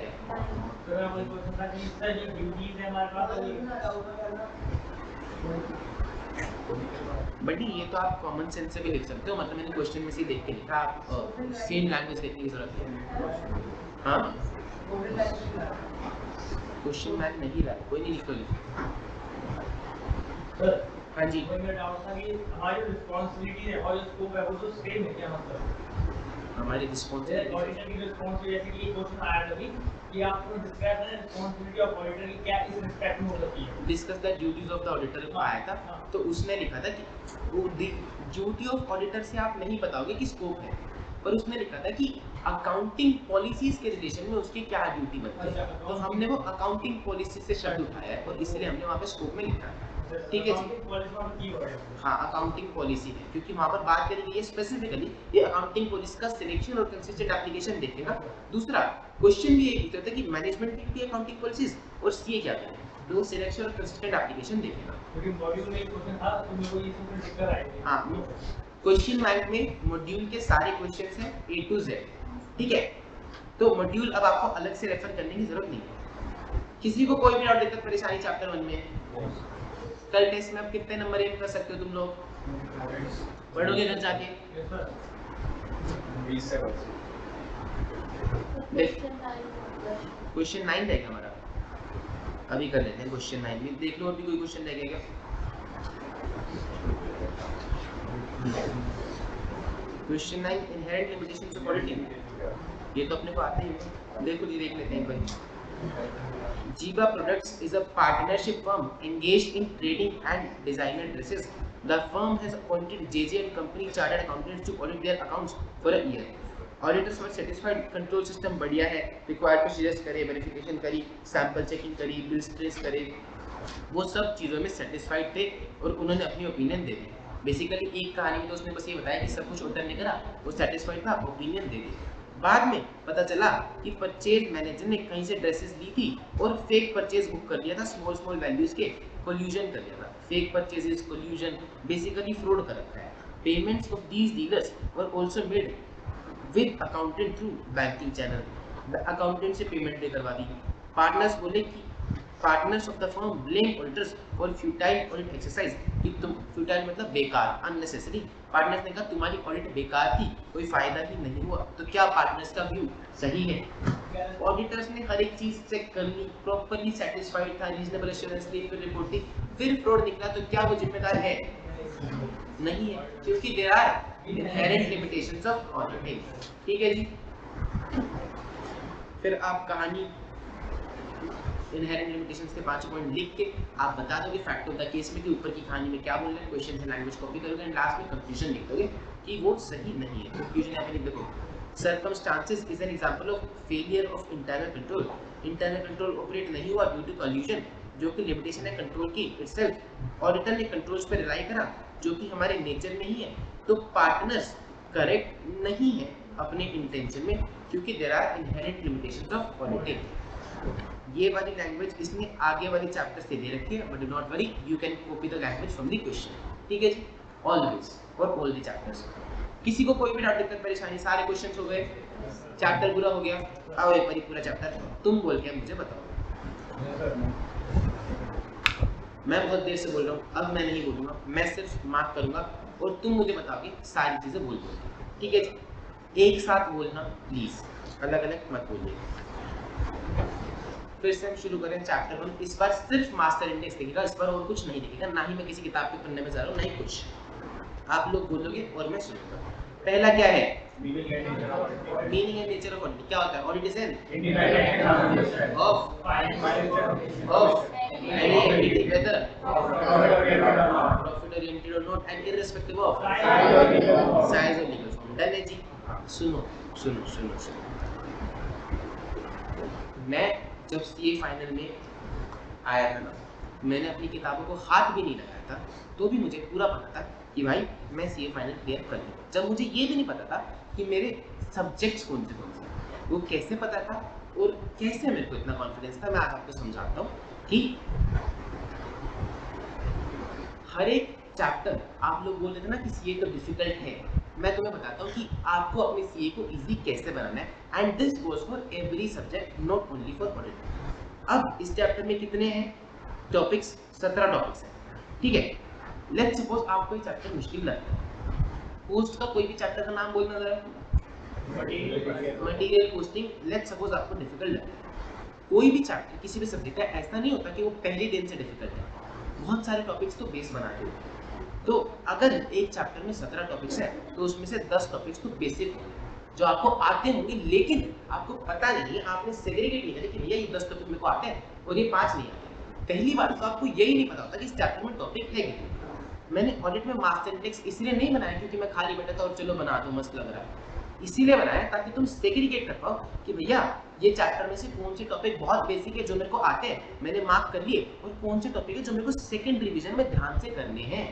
Speaker 1: बट ये तो आप कॉमन सेंस से भी लिख सकते हो, मतलब मैंने क्वेश्चन में से देख के लिखा, आप सेम लैंग्वेज लिखने की जरूरत है। हाँ, क्वेश्चन मैंने नहीं रहा, कोई नहीं लिखोगे। हाँ जी,
Speaker 2: मेरा डाउट था कि हमारी रिस्पांसिबिलिटी है और स्कोप है वो तो सेम है क्या? मतलब
Speaker 1: हमारी रिस्पांसिबिलिटी
Speaker 2: ऑडिटर की रिस्पांसिबिलिटी, जैसे कि क्वेश्चन आया था कि आपको डिस्कस है रिस्पांसिबिलिटी ऑफ ऑडिटर की क्या इस रिस्पेक्ट में हो सकती है।
Speaker 1: Discuss the duties of the auditor को आया था, तो उसने लिखा था कि वो ड्यूटी ऑफ ऑडिटर से आप नहीं बताओगे कि स्कोप है, पर उसने लिखा था कि अकाउंटिंग पॉलिसीज के रिलेशन में उसकी क्या ड्यूटी बनती है। तो हमने वो अकाउंटिंग पॉलिसी से शब्द उठाया है और इसलिए हमने वहाँ पे स्कोप में लिखा है। ठीक है जी, हाँ, अकाउंटिंग पॉलिसी है, क्योंकि वहाँ पर बात करेंगे ये स्पेसिफिकली ये अकाउंटिंग पॉलिसी का सिलेक्शन और कंसिस्टेंट एप्लीकेशन देखेगा। दूसरा क्वेश्चन भी यही पूछता है कि मैनेजमेंट की अकाउंटिंग पॉलिसीज और सीए क्या करें, दो सिलेक्शन और कंसिस्टेंट एप्लीकेशन देखेगा।
Speaker 2: क्योंकि मॉड्यूल में एक क्वेश्चन था तो मेरे को ये सब दिक्कत आई थी।
Speaker 1: हाँ, क्वेश्चन बैंक में मॉड्यूल के सारे क्वेश्चंस हैं A to Z। ठीक है, तो मॉड्यूल अब आपको अलग से रेफर करने की जरूरत नहीं है। किसी को कोई भी और दिक्कत परेशानी चैप्टर 1 में, कल टेस्ट में आप कितने नंबर एम कर सकते हो तुम लोग? पढ़ोगे घर जाके?
Speaker 3: 20 से 20।
Speaker 1: क्वेश्चन 9 रहेगा हमारा, अभी कर लेते हैं क्वेश्चन 9 में। देख लो अभी कोई क्वेश्चन रह गया क्या? Question 9 inherent limitations of auditing, ये तो अपने को आते ही है। देखो जी, देख लेते हैं भाई। Jiva Products is a partnership firm engaged in trading and designer dresses. The firm has appointed JJ and Company chartered accountants to audit their accounts for a year. Auditors were satisfied, control system बढ़िया है, required procedures करे, verification करी, sample checking करी, bills trace करे, वो सब चीज़ों में satisfied थे और उन्होंने अपनी opinion दे दी। बेसिकली एक कहानी में तो उसने बस ये बताया कि सब कुछ ऑडिटर ने करा, वो satisfied था, opinion दे दी। बाद में पता चला कि परचेज मैनेजर ने कहीं से ड्रेसेस ली थी और फेक परचेज बुक कर लिया था, स्मॉल वैल्यूज के, कोल्यूजन कर लिया था। Fake purchases, collusion, basically fraud कर रखा है। Payments of these dealers were also made with accountant through banking channel. Accountant से पेमेंट पे करवा दी। पार्टनर्स बोले कि partners of the firm blame auditors for futile audit exercise, कि तुम, फ्यूटाइल मतलब बेकार, अननेसेसरी। पार्टनर्स ने कहा तुम्हारी ऑडिट बेकार थी, कोई फायदा भी नहीं हुआ। तो क्या पार्टनर्स का व्यू सही है? ऑडिटर्स ने हर एक चीज चेक कर ली, प्रॉपर्ली सेटिस्फाइड था, रीजनेबल एश्योरेंस ली, फिर रिपोर्टिंग, फिर फ्रॉड निकला, तो क्या वो जिम्मेदार है? नहीं है, क्योंकि there are inherent limitations of auditing. ठीक है जी। फिर आप कहानी इनहेरेंट लिमिटेशंस के 5 पॉइंट लिख के आप बता दोगे फैक्ट ऑफ द केस में कि ऊपर की कहानी में क्या बोल रहे हैं, क्वेश्चन से लैंग्वेज कॉपी करोगे एंड लास्ट में कंक्लूजन लिख दोगे कि वो सही नहीं है। कंक्लूजन यहाँ पे लिख दोगे circumstances is an example of failure of internal control। internal control operate नहीं हुआ ड्यू टू collusion, जो कि लिमिटेशन है कंट्रोल की itself। ऑडिटर ने कंट्रोल्स पर रिलाई करा जो कि हमारे नेचर में ही है। तो पार्टनर्स करेक्ट नहीं है अपने इंटेंशन में क्योंकि there are inherent limitations of auditing. ये वाली लैंग्वेज इसने आगे वाले चैप्टर से दे रखी है, but do not worry, you can copy the language from the question. ठीक है जी, always for all the chapters. किसी को कोई भी डाउट दिक्कत परेशानी, सारे क्वेश्चंस हो गए, चैप्टर पूरा हो गया। आओ एक बार पूरा चैप्टर तुम बोल के मुझे बताओ। मैं बहुत देर से बोल रहा हूँ, अब मैं नहीं बोलूंगा, मैं सिर्फ मार्क करूंगा और तुम मुझे बताओगे सारी चीजें बोल बोल के। ठीक है जी, एक साथ बोलना प्लीज, अलग अलग मत बोलिए। फिर से हम शुरू करें चैप्टर 1। इस बार सिर्फ मास्टर इंडेक्स दिखेगा, इस बार और कुछ नहीं दिखेगा, ना ही मैं किसी किताब के पन्ने में जा रहा हूँ, नहीं कुछ। आप लोग बोलोगे और मैं सुनूंगा। पहला क्या है? Meaning and nature of audit. क्या होता है? Audit is N of any entity whether profit oriented or not and irrespective of size or legal form। Done है जी। सुनो सुनो सुनो सुनो, मैं जब सीए फाइनल में आया था ना, मैंने अपनी किताबों को हाथ भी नहीं लगाया था, तो भी मुझे पूरा पता था कि भाई मैं सीए फाइनल क्लियर कर लूँगा। जब मुझे ये भी नहीं पता था कि मेरे सब्जेक्ट्स कौन से, वो कैसे पता था और कैसे मेरे को इतना कॉन्फिडेंस था, मैं आज आपको समझाता हूँ कि हर एक चैप्टर आप लोग बोल रहे थे ना कि सीए तो डिफिकल्ट है, मैं तुम्हें बताता हूँ कि आपको अपने सीए को इजी कैसे बनाना है। And this goes for every subject, not only for audit. अब इस चैप्टर में कितने हैं टॉपिक्स? 17 टॉपिक्स हैं। ठीक है, लेट्स सपोज आपको ये चैप्टर मुश्किल लगता है। पोस्ट का कोई भी चैप्टर का नाम बोलना जरा। मटेरियल पोस्टिंग, लेट्स सपोज आपको डिफिकल्ट लगता है। कोई भी चैप्टर किसी भी सब्जेक्ट का ऐसा नहीं होता कि वो पहले दिन से डिफिकल्ट है, बहुत सारे टॉपिक्स तो बेस बनाते हो। तो अगर एक चैप्टर में 17 टॉपिक्स है तो उसमें से 10 टॉपिक्स तो बेसिक होंगे जो आपको आते होंगे, लेकिन आपको पता नहीं है, आपने सेग्रीगेट नहीं किया कि भैया ये 10 टॉपिक मेरे को आते हैं और ये 5 नहीं आते। पहली बात तो आपको यही नहीं पता होता कि इस चैप्टर में टॉपिक है कितने। मैंने ऑडिट में मास्टर इंडेक्स इसलिए नहीं बनाया क्योंकि मैं खाली बैठा था और चलो बना दो मस्त लग रहा है, इसीलिए बनाया ताकि तुम सेग्रीगेट कर पाओ कि भैया ये चैप्टर में से कौन से टॉपिक बहुत बेसिक है जो मेरे को आते हैं, मैंने मार्क कर लिए, और कौन से टॉपिक है जो मेरे को सेकंड रिवीजन में ध्यान से करने हैं,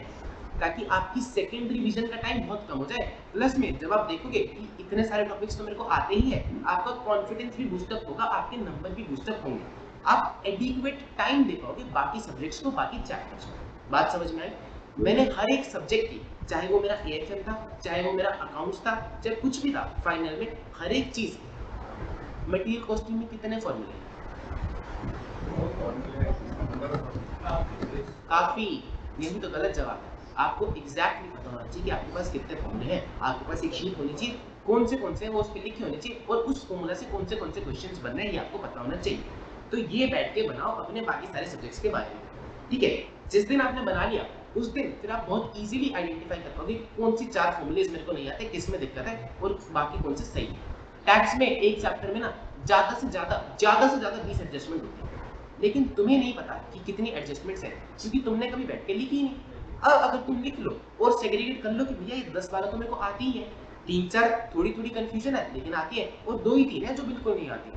Speaker 1: ताकि आपकी सेकंड रिवीजन का टाइम बहुत कम हो जाए। प्लस में जब आप देखोगे कि इतने सारे टॉपिक्स तो मेरे को आते ही हैं, आपका कॉन्फिडेंस भी बूस्टअप होगा, आपके नंबर भी बूस्टअप होंगे, आप एडिक्वेट टाइम दे पाओगे बाकी सब्जेक्ट्स को, बाकी चैप्टर्स को। बात समझ में आई? मैंने हर एक सब्जेक्ट की, चाहे वो मेरा एएफएम था, चाहे वो मेरा अकाउंट्स था, चाहे कुछ भी था, फाइनल में हर एक चीज मटेरियल कॉस्टिंग में कितने फॉर्मूले? काफी। यही तो गलत जवाब है। आपको एग्जैक्टली पता होना चाहिए कि आपके पास कितने फॉर्मूले हैं। आपके पास एक शीट होनी चाहिए, कौन से वो उस पे लिखे होने चाहिए, और उस फॉर्मूला से कौन से क्वेश्चंस बनने हैं ये आपको पता होना चाहिए। तो ये बैठ के बनाओ अपने बाकी सारे सब्जेक्ट्स के बारे में। ठीक है, जिस दिन आपने बना लिया उस दिन फिर आप बहुत इजीली आइडेंटिफाई कर पाओगे कौन सी 4 फॉर्मूलेज मेरे को नहीं आते, किस में दिक्कत है और बाकी कौन से सही है। टैक्स में एक चैप्टर में ना ज्यादा से ज्यादा 20 एडजस्टमेंट होती है, लेकिन तुम्हें नहीं पता कि कितनी एडजस्टमेंट्स हैं क्योंकि तुमने कभी बैठ के लिखी ही नहीं। अब अगर तुम लिख लो और सेग्रीगेट कर लो कि भैया ये 10-12 तो मेरे को आती ही है, 3-4 थोड़ी कंफ्यूजन है लेकिन आती है, और 2 ही 3 है जो बिल्कुल नहीं आती,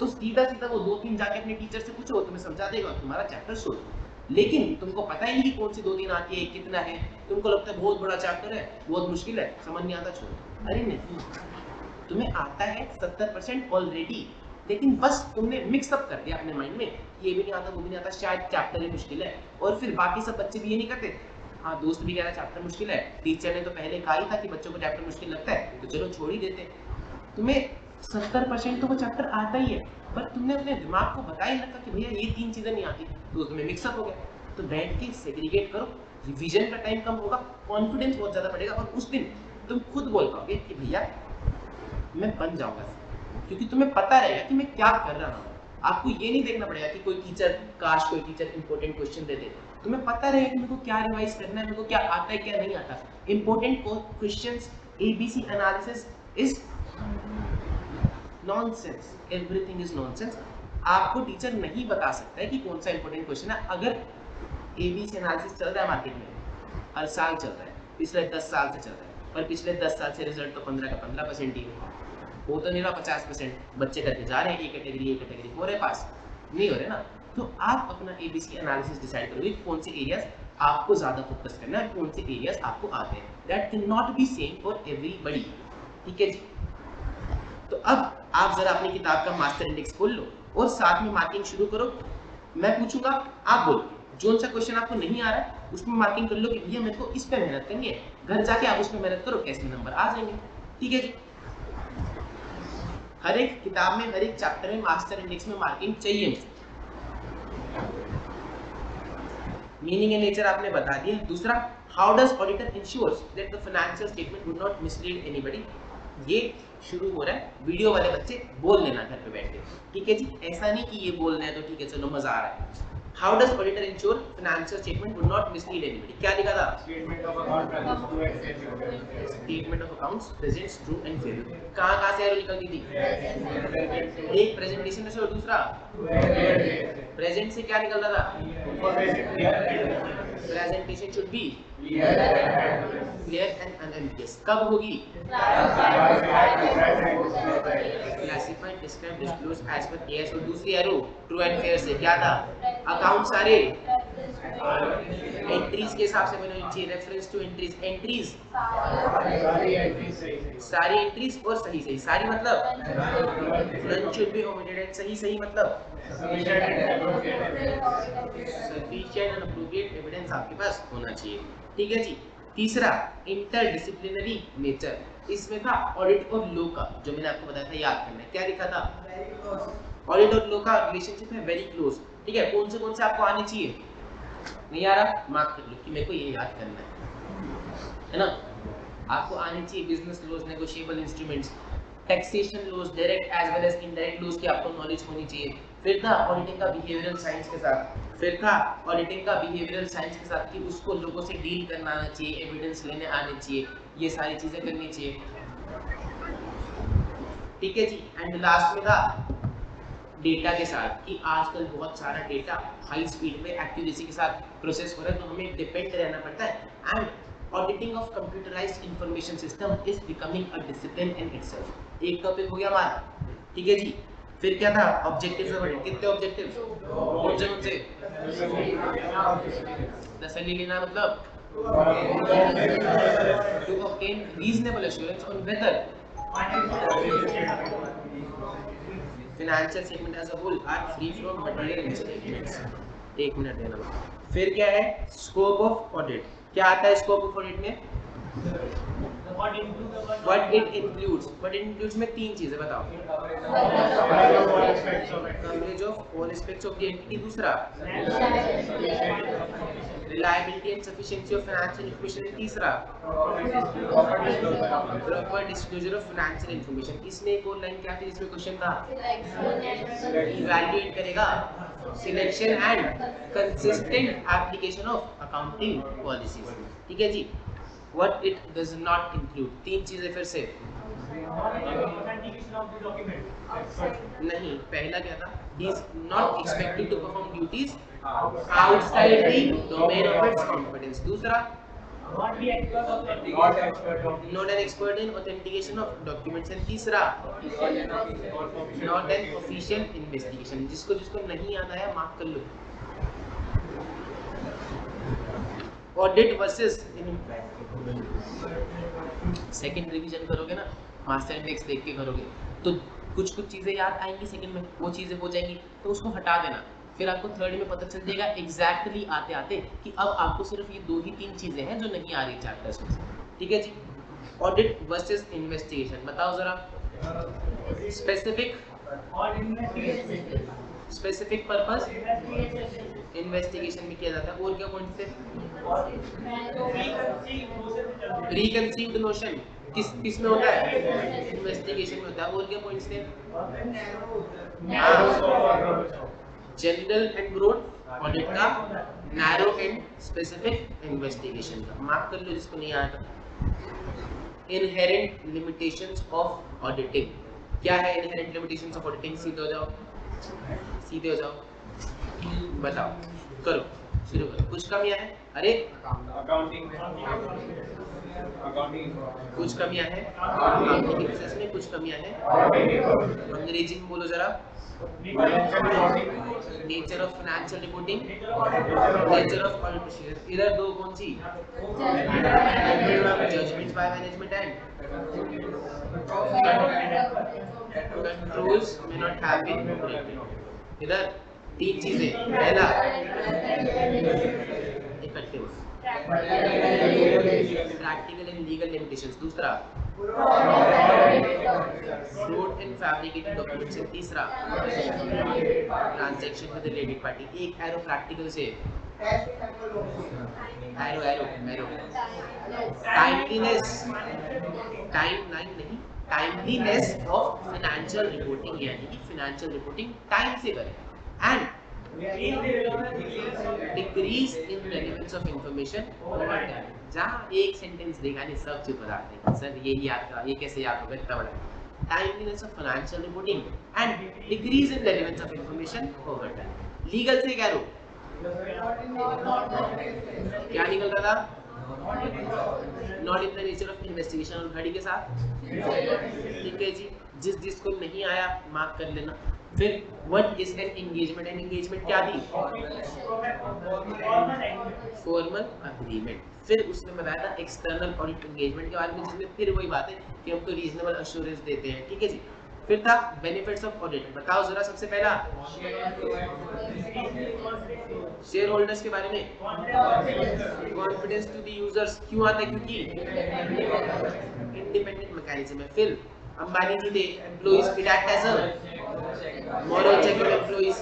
Speaker 1: तो सीधा वो 2-3 जाके अपने टीचर से पूछो, तुम्हें समझा देगा, तुम्हारा चैप्टर सोल्व। लेकिन तुमको पता ही नहीं कि कौन सी 2-3 आती है, कितना है, तुमको लगता है बहुत बड़ा चैप्टर है, बहुत मुश्किल है, समझ नहीं आता, छोड़ो। अरे नहीं, तुम्हें आता है 70% ऑलरेडी, लेकिन बस तुमने मिक्सअप कर दिया अपने माइंड में, ये भी नहीं आता वो भी नहीं आता, शायद चैप्टर ही मुश्किल है, और फिर बाकी सब बच्चे भी ये नहीं करते। हाँ, दोस्त भी कह रहा है चैप्टर मुश्किल है, टीचर ने तो पहले कहा ही था कि बच्चों को चैप्टर मुश्किल लगता है, तो चलो छोड़ ही देते। तुम्हें 70% तो वो चैप्टर आता ही है, पर तुमने अपने दिमाग को बता ही रखा कि भैया ये 3 चीजें नहीं आती, तो तुम्हें मिक्सअप हो गया। तो बैठ के सेग्रीगेट करो, रिवीजन का टाइम कम होगा, कॉन्फिडेंस बहुत ज्यादा बढ़ेगा, और उस दिन तुम खुद बोल पाओगे कि भैया मैं बन जाऊंगा, क्योंकि तुम्हें पता रहेगा कि मैं क्या कर रहा हूँ। आपको ये नहीं देखना पड़ेगा कि कोई टीचर इंपॉर्टेंट क्वेश्चन दे दे, तुम्हें पता रहेगा कि मेरे को क्या रिवाइज करना है, मेरे को क्या आता है क्या नहीं आता। Important questions ABC analysis is nonsense, everything is nonsense. आपको टीचर नहीं बता सकता है कि कौन सा इंपॉर्टेंट क्वेश्चन है। अगर ABC एनालिसिस चल रहा है मार्केट में, हर साल चल रहा है, पिछले 10 साल से चल रहा है, पर पिछले 10 साल से रिजल्ट तो 15 का 15% ही है, वो तो नहीं रहा 50%। बच्चे करके जा रहे हैं, ए कैटेगरी हो रहे पास नहीं हो रहे ना। तो आप अपना ABC एनालिसिस डिसाइड करोगे कौन से एरियाज आपको ज़्यादा फोकस करना है, कौन से एरियाज आपको आते हैं। That can not B same for everybody, ठीक है जी। तो अब आप जरा अपनी किताब का मास्टर इंडेक्स खोल लो और साथ में मार्किंग शुरू करो। मैं पूछूंगा, आप बोलो जो सा क्वेश्चन आपको नहीं आ रहा है उसमें मार्किंग कर लो कि भैया मेरे को इस पे मेहनत करनी है। घर जाके आप उसमें मेहनत करो, कैसे नंबर आ जाएंगे, ठीक है जी। हर एक किताब में, हर एक चैप्टर में मास्टर इंडेक्स में मार्किंग चाहिए। मीनिंग एंड नेचर आपने बता दिया। दूसरा, how does auditor ensures that the financial statement would not mislead anybody. ये शुरू हो रहा है, वीडियो वाले बच्चे बोल लेना घर पे बैठ के, ठीक है जी। ऐसा नहीं कि ये बोल रहे हैं तो ठीक है चलो मजा आ रहा है। How does auditor ensure financial statement would not mislead anybody. क्या लिखा था?
Speaker 3: Statement of account presents
Speaker 1: statement of accounts presents true and fair. कहां से एरो निकलती थी? एक प्रेजेंटेशन में से और दूसरा प्रेजेंट से क्या निकल रहा था? Presentation should be clear and unambiguous. कब होगी? Classified, describe, disclose as per KS. और दूसरी एरो ट्रू एंड फेयर से क्या था? अकाउंट सारे एंट्रीज के हिसाब से बने होनी चाहिए, रेफरेंस टू एंट्रीज, एंट्रीज सारी एंट्रीज और सही सही। सारी मतलब none should be omitted and सही सही मतलब सफिशिएंट एंड अप्रोप्रिएट एविडेंस आपके पास होना चाहिए, ठीक है जी। तीसरा, इंटरडिसिप्लिनरी नेचर। इसमें था ऑडिट और लॉ का, जो मैंने आपको बताया था याद करना है। क्या लिखा था? ऑडिट और लॉ का रिलेशनशिप है वेरी क्लोज, ठीक है। कौन से आपको आने चाहिए? नहीं आ रहा, मार्क कर लो कि मेरे को ये याद करना है ना। आपको आने चाहिए business laws, negotiable instruments, taxation laws, direct as well as indirect laws की आपको नॉलेज होनी चाहिए। फिर था ऑडिटिंग का बिहेवियरल साइंस के साथ, कि उसको लोगों से डील करना आना चाहिए, एविडेंस लेने आने चाहिए, ये सारी चीजें करनी चाहिए, ठीक है जी। एंड लास्ट में था डेटा के साथ, कि आजकल बहुत सारा डेटा हाई स्पीड में एक्यूरेसी के साथ प्रोसेस हो रहा है, तो हमें डिपेंड रहना पड़ता है। And auditing of computerised information system is becoming a discipline in itself. एक टॉपिक हो गया हमारा, ठीक है जी। फिर क्या था? Objectives of audit. कितने ऑब्जेक्टिव्स? कौन से? तसल्ली लेना मतलब to obtain reasonable assurance on whether financial statement as a whole are free from material misstatements। एक मिनट देना। फिर क्या है? Scope of audit. क्या आता है स्कोप ऑफ ऑडिट में? What it includes में तीन चीजें बताओ। Coverage of all aspects of the entity. दूसरा, reliability and sufficiency of financial information। तीसरा, proper disclosure of financial information। इसमें एक और लाइन क्या थी जिसमें क्वेश्चन था? इवैल्यूएट करेगा selection and consistent application of accounting policies, ठीक है जी। What it does not include, तीन चीजें फिर से नहीं। पहला क्या था? He is not expected to perform duties outside the domain of its competence। दूसरा, not an expert in authentication of documents। and तीसरा, not an official investigation। जिसको नहीं याद आया मार्क कर लो। ऑडिट वर्सेस सेकंड रिवीजन करोगे ना, मास्टर इंडेक्स देख के करोगे तो कुछ चीजें याद आएंगी, सेकंड में वो चीजें हो जाएंगी, तो उसको हटा देना। फिर आपको थर्ड में पता चल जाएगा एग्जैक्टली आते आते कि अब आपको सिर्फ ये 2 ही 3 चीजें हैं जो नहीं आ रही चैप्टर्स में, ठीक है जी। ऑडिट वर्सेस इन्वेस्टिगेशन बताओ जरा। स्पेसिफिक पर्पस इन्वेस्टिगेशन में किया जाता है। और क्या पॉइंट थे? प्रीकंसीव्ड नोशन किस में होता है? इन्वेस्टिगेशन में होता है। और क्या पॉइंट्स थे? जनरल एंड ब्रॉड ऑडिट का, नैरो एंड स्पेसिफिक इन्वेस्टिगेशन का। मार्क कर लो जिसको नहीं आया था, इनहेरेंट लिमिटेशंस ऑफ ऑडिटिंग। क्या है इनहेरेंट लिमिटेशंस ऑफ ऑडिटिंग? सीधे हो जाओ, सीधे हो जाओ, बताओ, करो, शुरू करो। कुछ कमियां हैं? अरे
Speaker 3: अकाउंटिंग
Speaker 1: कुछ कमियां हैं अकाउंटिंग के प्रोसेस में, कुछ कमियां हैं। अंग्रेजी में बोलो जरा। Nature of financial reporting, nature of audit procedure. इधर दो कौन सी? Judgements by management and controls may not have been corrected. इधर तीन चीजें। पहला effective practical and legal limitations. दूसरा फ्रॉड एंड फैब्रिकेटेड डॉक्यूमेंट्स। तीसरा ट्रांजैक्शन विद रिलेटेड पार्टी। एक एरो प्रैक्टिकल से, arrow arrow arrow timeliness, timeline नहीं, टाइमलीनेस ऑफ फाइनेंशियल रिपोर्टिंग, यानी कि फाइनेंशियल रिपोर्टिंग टाइम से करें। And decrease in relevance of information over time. जहाँ एक सेंटेंस देखा नहीं सब चुप हो जाते हैं, सर ये याद करा, ये कैसे याद होगा इतना बड़ा। Timeliness of financial reporting and decrease in relevance of information over time. Legal से क्या रो, क्या निकल रहा था? Not in the nature of investigation. और घड़ी के साथ ठीक है जी, जिस जिसको नहीं आया मार्क कर लेना। फिर what is an engagement? An engagement क्या थी? Formal agreement. फिर उसने बताया था एक्सटर्नल ऑडिट एंगेजमेंट के बारे में, जिसमें फिर वही बात है कि हमको रीजनेबल एश्योरेंस देते हैं। ठीक है जी। फिर था बेनिफिट्स ऑफ ऑडिट। बताओ जरा सबसे पहला शेयर होल्डर्स के बारे में। कॉन्फिडेंस टू द यूजर्स क्यों आता है? क्योंकि इंडिपेंडेंट मैकेनिज्म है। फिर अंबानी जी थे एम्प्लॉइज की date as a moral check of employees.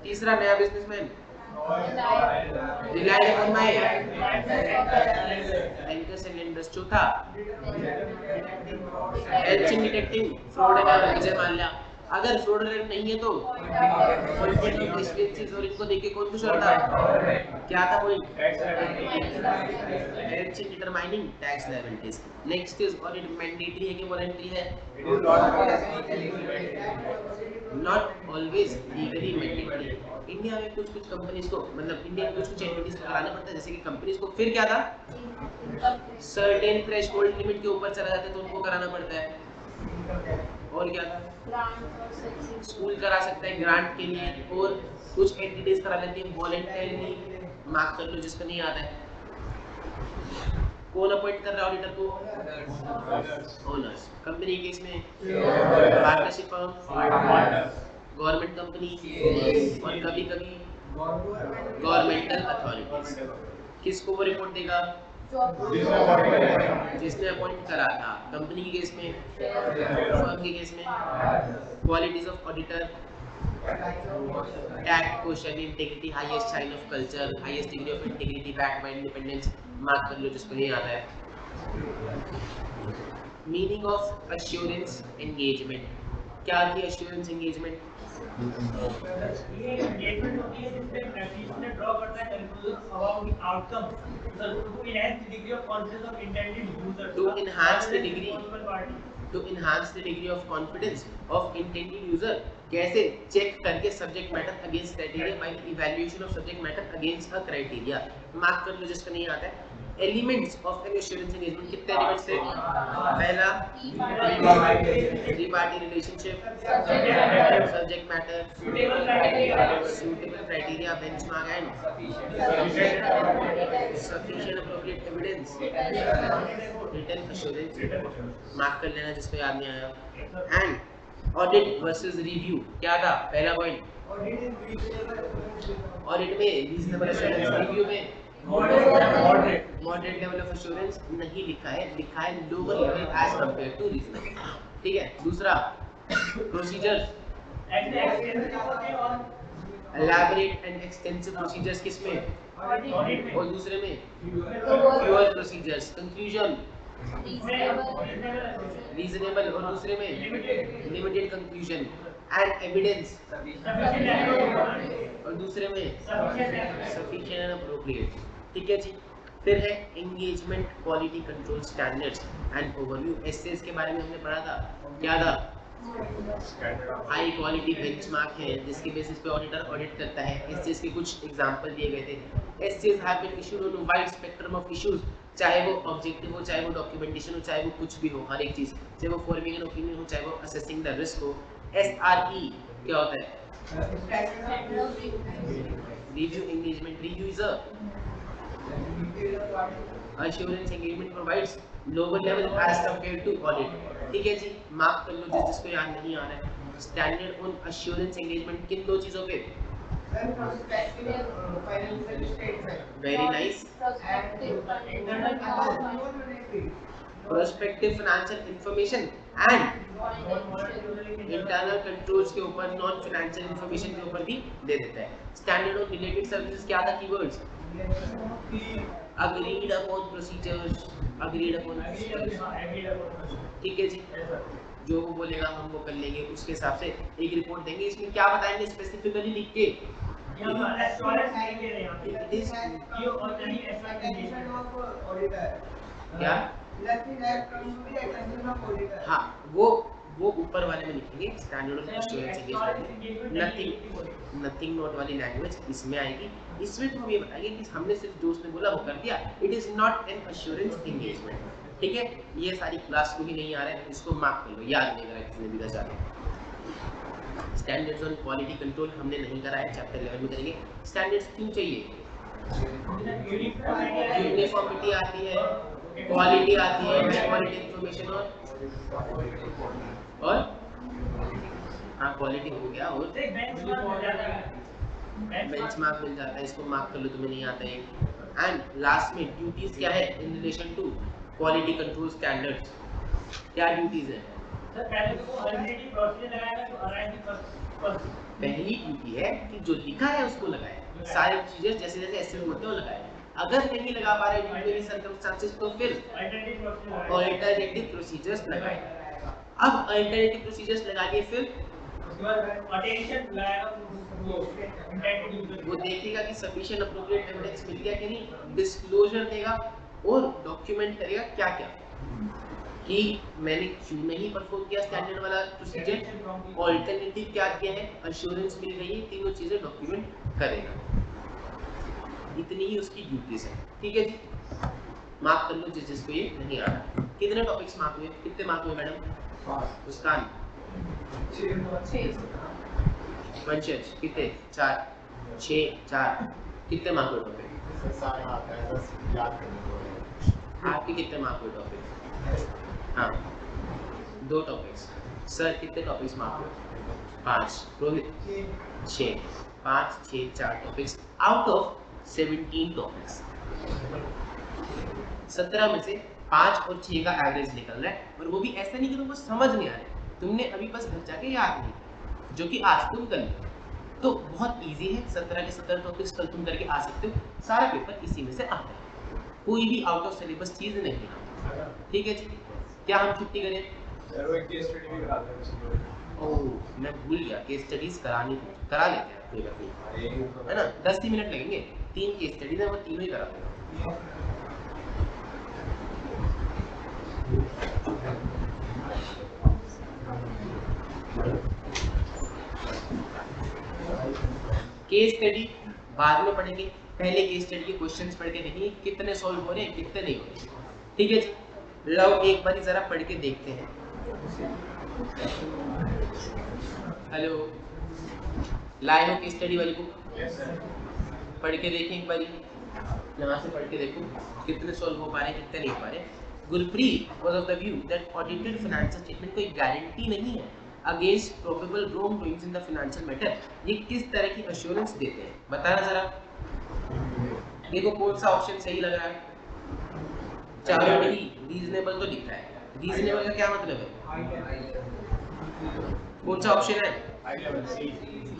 Speaker 1: तीसरा नया businessman relied on my anchors and lenders. चौथा help in detecting fraud and Vijay Mallya. अगर फ्रॉड नहीं है तो कॉन्फ्लिक्ट ऑफ डिस्पेंसेस और इनको देख के कौन खुश होता है? क्या था point? Help in determining tax liabilities. Next is audit mandatory है कि वॉलंटरी है? Not always legally mandatory. India में कुछ कुछ कंपनीज को, मतलब इंडिया में कुछ कुछ एक्टिविटीज को कराना पड़ता है, जैसे कि कंपनीज को। फिर क्या था? सर्टेन थ्रेशोल्ड लिमिट के ऊपर चला जाता है तो उनको कराना पड़ता है। और क्या था? स्कूल करा सकता है ग्रांट के लिए, और कुछ एंटिटीज करा लेती है वॉलंटरीली। मार्क कर लो जिसका नहीं आता है। कौन अपॉइंट कर रहा है ऑडिटर को? ओनर्स। कंपनी केस में पार्टनरशिप फर्म, गवर्नमेंट कंपनी, और कभी कभी गवर्नमेंटल अथॉरिटीज। किसको वो रिपोर्ट देगा? जिसने अपॉइंट करा था। कंपनी के केस में, फर्म के केस में qualities of auditor, tact, question, integrity, highest sign of culture, highest degree of integrity, backed by independence. Mark कर लो जिसको नहीं आता है। Meaning of assurance engagement. क्या थी एश्योरेंस एंगेजमेंट?
Speaker 2: ये एंगेजमेंट होती है जिसमें प्रैक्टिशनर ड्रॉ करता है conclusion about the outcome to enhance the degree of confidence of intended user.
Speaker 1: To enhance the degree of confidence of intended user. कैसे? चेक करके subject matter against criteria by evaluation of subject matter against a criteria. Mark कर लो जिसका नहीं आता है। Elements of an assurance engagement कितने एलिमेंट्स थे? पहला three party relationship, subject matter, suitable criteria, benchmark and sufficient appropriate evidence, written assurance report. Mark कर लेना जिसको याद नहीं आया। एंड ऑडिट वर्सेस रिव्यू क्या था? पहला पॉइंट ऑडिट में रीजनेबल एश्योरेंस, रिव्यू में मॉडरेट लेवल ऑफ एश्योरेंस नहीं लिखा है, लिखा है lower level as compare to reasonable. ठीक है। दूसरा procedures, elaborate and extensive procedures किसमें? और दूसरे में प्योर प्रोसीजर्स। कंक्लूजन रीजनेबल, और दूसरे में लिमिटेड कंक्लूजन। एंड एविडेंस, और दूसरे में सफिशिएंट एंड एप्रोप्रिएट। ठीक है जी। फिर है engagement quality control standards and overview. SCS के बारे में हमने पढ़ा था, क्या था? हाई क्वालिटी बेंचमार्क है जिसके बेसिस पे ऑडिटर ऑडिट करता है। एससीएस के कुछ एग्जांपल दिए गए थे। SCS have been issued on a wide spectrum of issues, चाहे वो ऑब्जेक्टिव हो, चाहे वो डॉक्यूमेंटेशन हो, चाहे वो कुछ भी हो, हर एक चीज, चाहे वो फॉर्मिंग एन ओपिनियन हो, चाहे वो असेसिंग द रिस्क हो। एसआरई क्या होता है? Review engagement. Review is a assurance engagement provides lower level as compared to audit। ठीक है जी, मार्क कर लो जिसको याद नहीं आ रहा है। स्टैंडर्ड ऑन अश्योरेंस एंगेजमेंट किन दो चीजों पे? Very nice. Prospective financial information and internal controls के ऊपर, नॉन फाइनेंशियल इंफॉर्मेशन के ऊपर भी दे देता है। स्टैंडर्ड ऑन रिलेटेड सर्विसेज क्या था keywords? agreed upon procedures, agreed upon procedures। ठीक है जी, जो वो बोलेगा हम वो कर लेंगे, उसके हिसाब से एक रिपोर्ट देंगे। इसमें क्या बताएंगे स्पेसिफिकली लिख के? क्या? हाँ, वो ऊपर वाले में लिखेंगे standard of assurance engagement. Nothing not वाली लैंग्वेज इसमें आएगी। इसमें तो हम ये बताएंगे कि हमने सिर्फ जो उसने बोला वो कर दिया, it is not N assurance engagement. ठीक है, ये सारी क्लास को ही नहीं आ रहा है, इसको मार्क कर लो, याद नहीं करा किसी ने भी दस जाने। स्टैंडर्ड्स ऑन क्वालिटी कंट्रोल हमने नहीं करा है, चैप्टर 11 में करेंगे। स्टैंडर्ड्स क्यों चाहिए? यूनिफॉर्मिटी आती है, क्वालिटी आती है, हाई क्वालिटी इंफॉर्मेशन और हाँ क्वालिटी हो गया, और बेंचमार्क मिल जाता है, इसको मार्क कर लो, तुम्हें नहीं आता है। एंड लास्ट में ड्यूटीज क्या है in relation to quality control standards? क्या ड्यूटीज है? पहली ड्यूटी है कि जो लिखा है उसको लगाए, सारे प्रोसीजर्स जैसे जैसे एसएस होते हैं वो लगाए। अगर नहीं लगा पा रहे ड्यू टू एनी सर्कमस्टेंसेस तो फिर अल्टरनेटिव प्रोसीजर्स लगाए। अब अल्टरनेटिव प्रोसीजर्स लगा के फिर वो देखेगा कि सफिशिएंट एप्रोप्रिएट एविडेंस मिल गया कि नहीं, डिस्क्लोजर देगा और डॉक्यूमेंट करेगा क्या क्या कि मैंने क्यों नहीं परफॉर्म किया स्टैंडर्ड वाला प्रोसीजर, अल्टरनेटिव क्या किया है, एश्योरेंस मिल गई है, तीनों चीजें डॉक्यूमेंट करेगा। इतनी ही उसकी ड्यूटीज है। ठीक है जी, मार्क कर लो जिसको ये नहीं आ रहा। कितने टॉपिक्स मार्क हुए? कितने मार्क हुए मैडम? मुस्कान 6 वंशज कितने? 4 6 4 कितने मार्क हुए टॉपिक? आपके कितने मार्क हुए टॉपिक? हाँ 2 टॉपिक्स। सर कितने टॉपिक्स मार्क हुए? 5। Rohit 6 5 6 4 topics out of 17 topics. 17 में से 5 और 6 का एवरेज निकल रहा है, और वो भी ऐसा नहीं कि तुमको समझ नहीं आ रहा है, तुमने अभी बस घर जाके याद नहीं, जो कि आज तुम कर लो तो बहुत इजी है। 17 के 17 टॉपिक्स कल तुम करके आ सकते हो, सारा पेपर इसी में से आता है, कोई भी आउट ऑफ सिलेबस चीज नहीं है। ठीक है जी, क्या हम छुट्टी करें? ओह मैं भूल गया, केस स्टडीज करानी थी, करा लेते हैं कोई बात नहीं, है ना। 10 ही मिनट लगेंगे, 3 केस स्टडीज है, वो तीनों ही करा देगा। केस स्टडी बाद में पढ़ेंगे, पहले केस स्टडी के क्वेश्चंस पढ़ के देखेंगे कितने सॉल्व हो रहे हैं कितने नहीं हो रहे। ठीक है जी, लो एक बार जरा पढ़ के देखते हैं। हेलो, लाए हो केस स्टडी वाली बुक? पढ़ के देखें एक बार, यहाँ से पढ़ के देखो कितने सॉल्व हो पा रहे हैं कितने नहीं हो पा रहे। Gurpreet was of the view that audited financial statement कोई गारंटी नहीं है against probable wrong doings in the financial matter. ये किस तरह की एश्योरेंस देते हैं बताना जरा। देखो कौन सा ऑप्शन सही लग रहा है? चारों में ही रीजनेबल तो लिखा है, रीजनेबल का क्या मतलब है? कौन सा ऑप्शन है?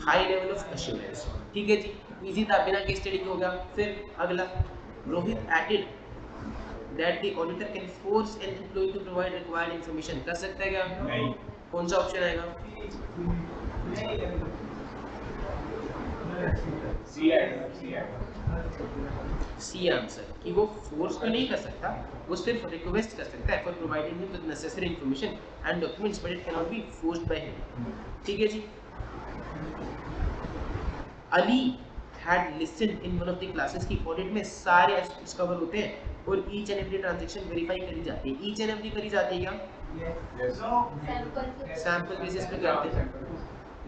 Speaker 1: High level of assurance. ठीक है जी, इजी था, बिना केस स्टडी के होगा। फिर अगला, Rohit added that the auditor can force an employ to provide required information. कर सकता है क्या? नहीं। कौन सा ऑप्शन आएगा? सी आएगा। सी आंसर कि वो फोर्स तो नहीं कर सकता, वो सिर्फ रिक्वेस्ट कर सकता है for providing him with necessary information and documents but it can not be forced by him. ठीक है जी। अली had listed in one of the classes की ऑडिट में सारे एस्पेक्ट्स कवर होते हैं और each and every transaction verify करी जाती है। ईच एंड एवरी करी जाती है क्या? सैंपल बेसिस पे करते हैं।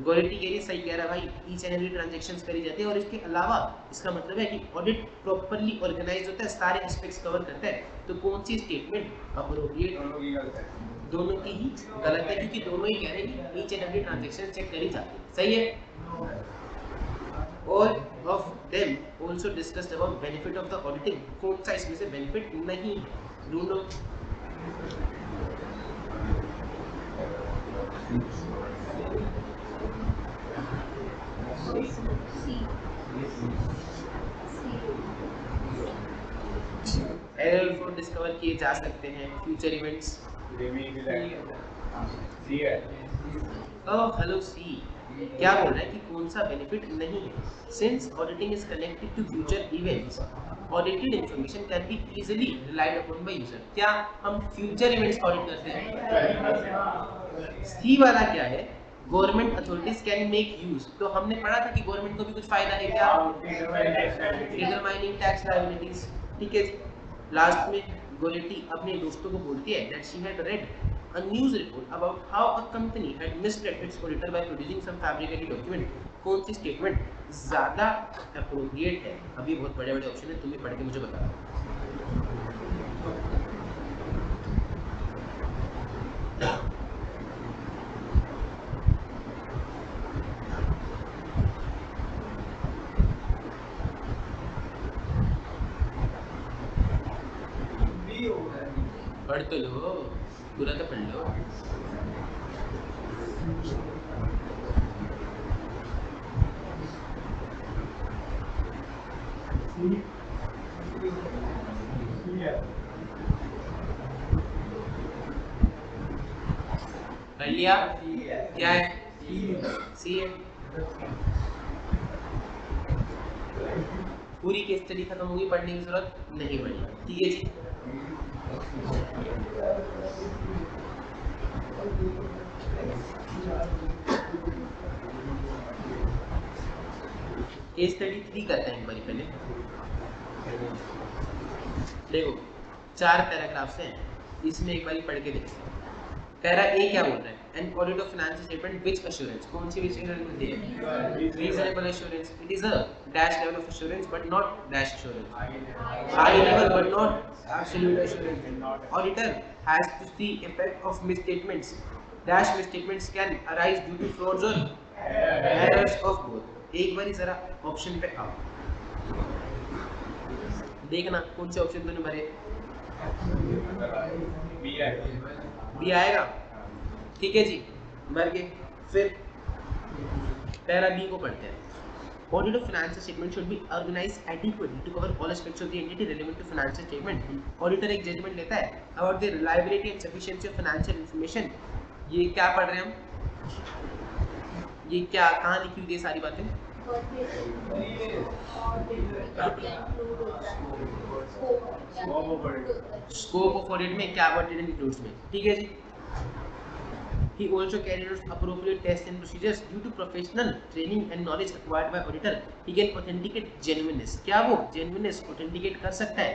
Speaker 1: गोरेटी कह रही है, सही कह रहा है भाई, ईच एंड एवरी ट्रांजैक्शंस करी जाती है और इसके अलावा इसका मतलब है कि ऑडिट प्रॉपर्ली ऑर्गेनाइज होता है, सारे एस्पेक्ट्स कवर करता है। तो कौन सी स्टेटमेंट अप्रोप्रिएट? दोनों की ही गलत है क्योंकि दोनों ही कह रहे हैं कि each and every transaction check करी जाती है। सही है। All of them also discussed about benefit of the auditing। कौन सा इसमें से बेनिफिट नहीं है? ढूंढो। एरर डिस्कवर किए जा सकते हैं, फ्यूचर इवेंट्स। हेलो सी क्या बोल रहा है कि कौन सा बेनिफिट नहीं है? Since auditing is connected to future events, audited information can be easily relied upon by user. क्या हम फ्यूचर इवेंट्स का ऑडिट करते हैं? सी वाला क्या है? Government authorities can make use. तो हमने पढ़ा था कि गवर्नमेंट को भी कुछ फायदा है क्या? Determining tax liabilities. ठीक है जी। लास्ट में गोलेटी अपने दोस्तों को बोलती है that she had read a news report about how a company had misled its auditor by producing some fabricated document। कौन सी स्टेटमेंट ज्यादा अप्रोप्रिएट है? अभी बहुत बड़े बड़े ऑप्शन है, तुम भी पढ़ के मुझे बताओ। पढ़ तो लो, पूरा तो पढ़ लो। पढ़ लिया? क्या है? सी है। पूरी केस स्टडी खत्म होगी, पढ़ने की जरूरत नहीं पड़ी। ठीक है जी। केस स्टडी 3 करते हैं एक बार पहले। देखो 4 पैराग्राफ्स हैं, इसमें एक बार पढ़ के देखते हैं। पैरा ए क्या बोल रहा है? An audit of financial statement which assurance, कौन सी विच एश्योरेंस मिलती है? Reasonable assurance. It is a dash level of assurance but not dash assurance. High level but not absolute assurance. Auditor has to see effect of misstatements, dash misstatements can arise due to frauds और एरर्स ऑफ बोथ। एक बार जरा ऑप्शन पे आओ, देखना कौन से ऑप्शन तूने भरे। बी आएगा। ठीक है जी, भर के फिर पैरा बी को पढ़ते हैं। Audit of financial statement should be organized adequately to cover all aspects of the entity relevant to financial statement। Auditor एक judgment लेता है about the reliability and sufficiency of financial information। ये क्या पढ़ रहे हैं हम? ये क्या कहाँ लिखी हुई है सारी बातें? स्कोप ऑफ ऑडिट में क्या ऑडिट इंक्लूड्स में। ठीक है जी। He also carried out appropriate tests and procedures due to professional training and knowledge acquired by auditor। He can authenticate genuineness। क्या वो genuineness authenticate कर सकता है?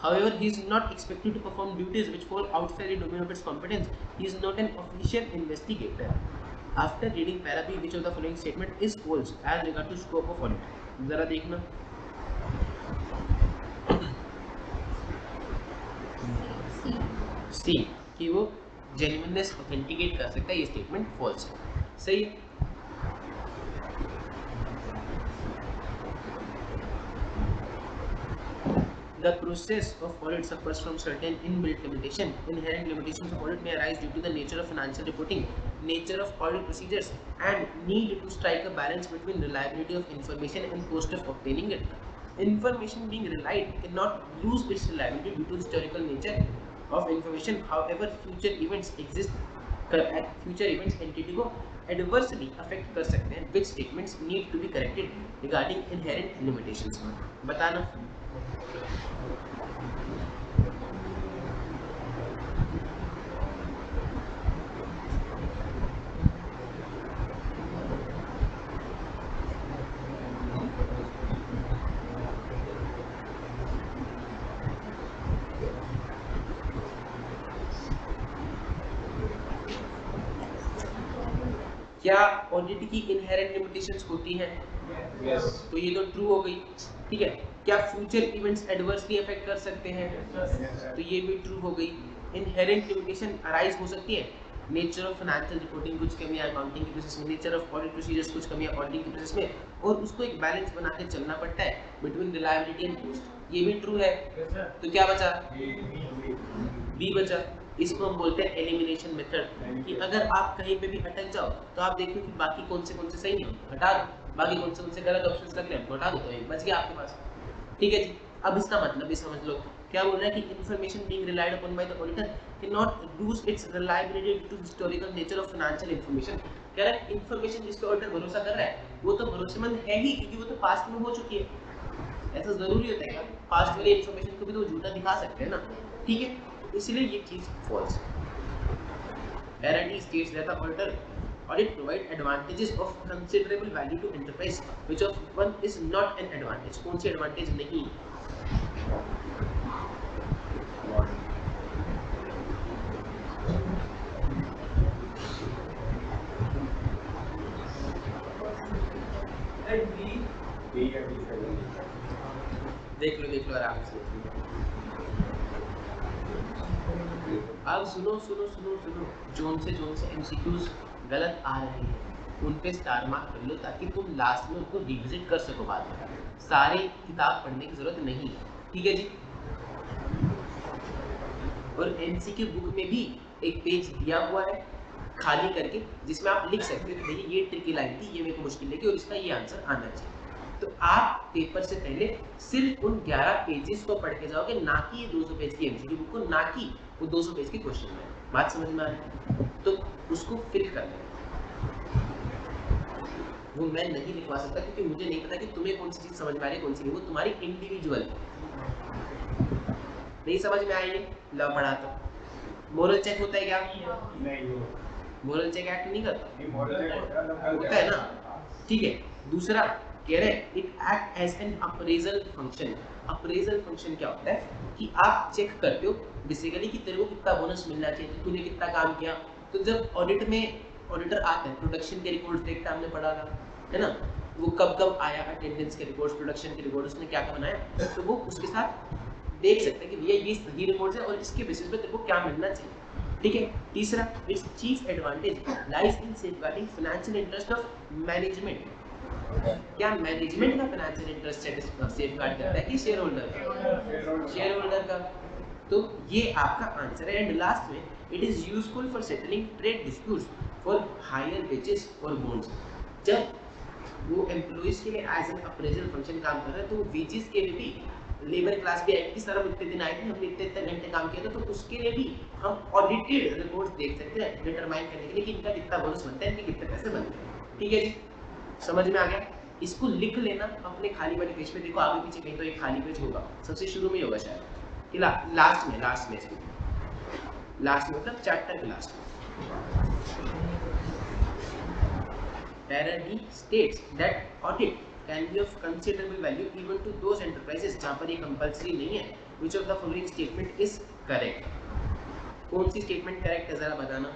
Speaker 1: However, he is not expected to perform duties which fall outside the domain of its competence। He is not an official investigator। After reading para B, which of the following statement is false as regard to scope of audit? जरा देखना। C कि वो जेन्युइननेस ऑथेंटिकेट कर सकता है, ये स्टेटमेंट फॉल्स है। सही है। The process of audit suffers from certain inbuilt limitation। Inherent limitations of audit may arise due to the nature of financial reporting, nature of audit procedures, and need to strike a balance between reliability of information and cost of obtaining it। Information being relied cannot lose its reliability due to historical nature of information। However, future events exist future events entity को एडवर्सली अफेक्ट कर सकते हैं, which statements need to be corrected regarding inherent limitations. बताना। क्या ऑडिट की इनहेरेंट लिमिटेशंस होती हैं?
Speaker 3: Yes.
Speaker 1: तो ये तो ट्रू हो गई, ठीक है। क्या फ्यूचर इवेंट्स एडवर्सली अफेक्ट कर सकते हैं? तो ये भी ट्रू हो गई। इनहेरेंट लिमिटेशन अराइज हो सकती है, नेचर ऑफ फाइनेंशियल रिपोर्टिंग कुछ कमियां अकाउंटिंग की प्रोसेस में, नेचर ऑफ ऑडिट प्रोसीजर्स कुछ कमियां ऑडिटिंग की प्रोसेस में, और उसको एक बैलेंस बना के चलना पड़ता है बिटवीन रिलायबिलिटी एंड कॉस्ट। ये भी ट्रू है। तो क्या बचा? बी बचा। इसको हम बोलते हैं एलिमिनेशन मेथड, कि अगर आप कहीं पे भी अटक जाओ तो आप देखो कि बाकी कौन से सही नहीं, हटा दो, बाकी कौन से गलत ऑप्शंस लग रहे हैं हटा दो, तो एक बच गया आपके पास। ठीक है जी। अब इसका मतलब भी समझ लो, क्या बोल रहा है कि information being relied upon by the auditor can not lose its reliability due to historical nature of financial information. कह रहा है इंफॉर्मेशन जिस पे ऑडिटर भरोसा कर रहा है वो तो भरोसेमंद है ही, क्योंकि वो तो पास्ट में हो चुकी है। ऐसा जरूरी होता है क्या? पास्ट वाली इंफॉर्मेशन को भी तो झूठा दिखा सकते हैं ना, ठीक है। इसलिए ये चीज फॉल्स है। Guarantee states that the audit provide advantages of considerable value to enterprise, which of one is not an advantage. कौन सी advantage नहीं? देख लो आराम से। अब सुनो, जोन से एमसीक्यूज गलत आ रहे हैं उन पे स्टार मार्क कर लो, ताकि तुम लास्ट में उनको रिविजिट कर सको बाद में। सारी किताब पढ़ने की जरूरत नहीं है, ठीक है जी। और एमसीक्यू बुक में भी एक पेज दिया हुआ है खाली करके, जिसमें आप लिख सकते हो कि भैया ये ट्रिकी लाइन थी, ये मेरे को मुश्किल लगी और इसका ये आंसर आना चाहिए। तो आप पेपर से पहले सिर्फ उन 11 पेजेस को पढ़ के जाओगे, ना कि ये 200 पेज की एमसीक्यू बुक को, ना कि वो 200 पेज की क्वेश्चन में। बात समझ में आ रही है? तो उसको फिल कर लें। वो मैं नहीं लिखवा सकता, क्योंकि मुझे नहीं पता कि तुम्हें कौन सी चीज समझ में आ रही है, कौन सी नहीं। वो तुम्हारी इंडिविजुअल नहीं समझ में आई है, लो पढ़ा। तो मोरल चेक होता है क्या?
Speaker 3: नहीं,
Speaker 1: मोरल चेक एक्ट नहीं करता,
Speaker 3: होता
Speaker 1: होता है ना, ठीक है। दूसरा कह रहे हैं it act as an appraisal function. Appraisal function क्या होता है कि आप चेक करते हो बेसिकली कि तेरे को कितना बोनस मिलना चाहिए, तो तूने कितना काम किया। तो जब ऑडिट में ऑडिटर आता है, प्रोडक्शन के रिकॉर्ड्स देखता है, हमने पढ़ा था, है ना, वो कब आया, अटेंडेंस के रिकॉर्ड्स, प्रोडक्शन के रिकॉर्ड, उसने क्या बनाया, तो वो उसके साथ देख सकते हैं कि भैया ये सही रिकॉर्ड्स है और इसके बेसिस पे तेरे को क्या मिलना चाहिए, ठीक है। तीसरा, its chief advantage lies in safeguarding financial interest of management. क्या मैनेजमेंट का फाइनेंशियल इंटरेस्ट सेफगार्ड करता है कि शेयर होल्डर का? शेयर होल्डर का। तो ये आपका आंसर है। एंड लास्ट में, it is useful for settling trade disputes for higher wages और बोन्स। जब वो एम्प्लॉइज के लिए एज एन अप्रेजल फंक्शन काम कर रहे हैं, तो वेजेस के लिए भी लेबर क्लास भी आएगी, सर हम इतने दिन आए थे, हमने इतने घंटे काम किया था, तो उसके लिए भी हम ऑडिटेड रिपोर्ट्स देख सकते हैं डिटरमाइन करने के लिए कि इनका कितना बोनस बनता है, इनके कितने पैसे बनते हैं, ठीक है जी। समझ में आ गया? इसको लिख लेना अपने खाली वाले पेज पे। देखो आगे पीछे कहीं तो एक खाली पेज होगा, सबसे शुरू में होगा शायद, कि लास्ट में मतलब चैप्टर के लास्ट में। Para D states that audit can be of considerable value even to those enterprises जहाँ पर ये compulsory नहीं है। Which of the following statement is correct? कौन सी statement correct है जरा बताना।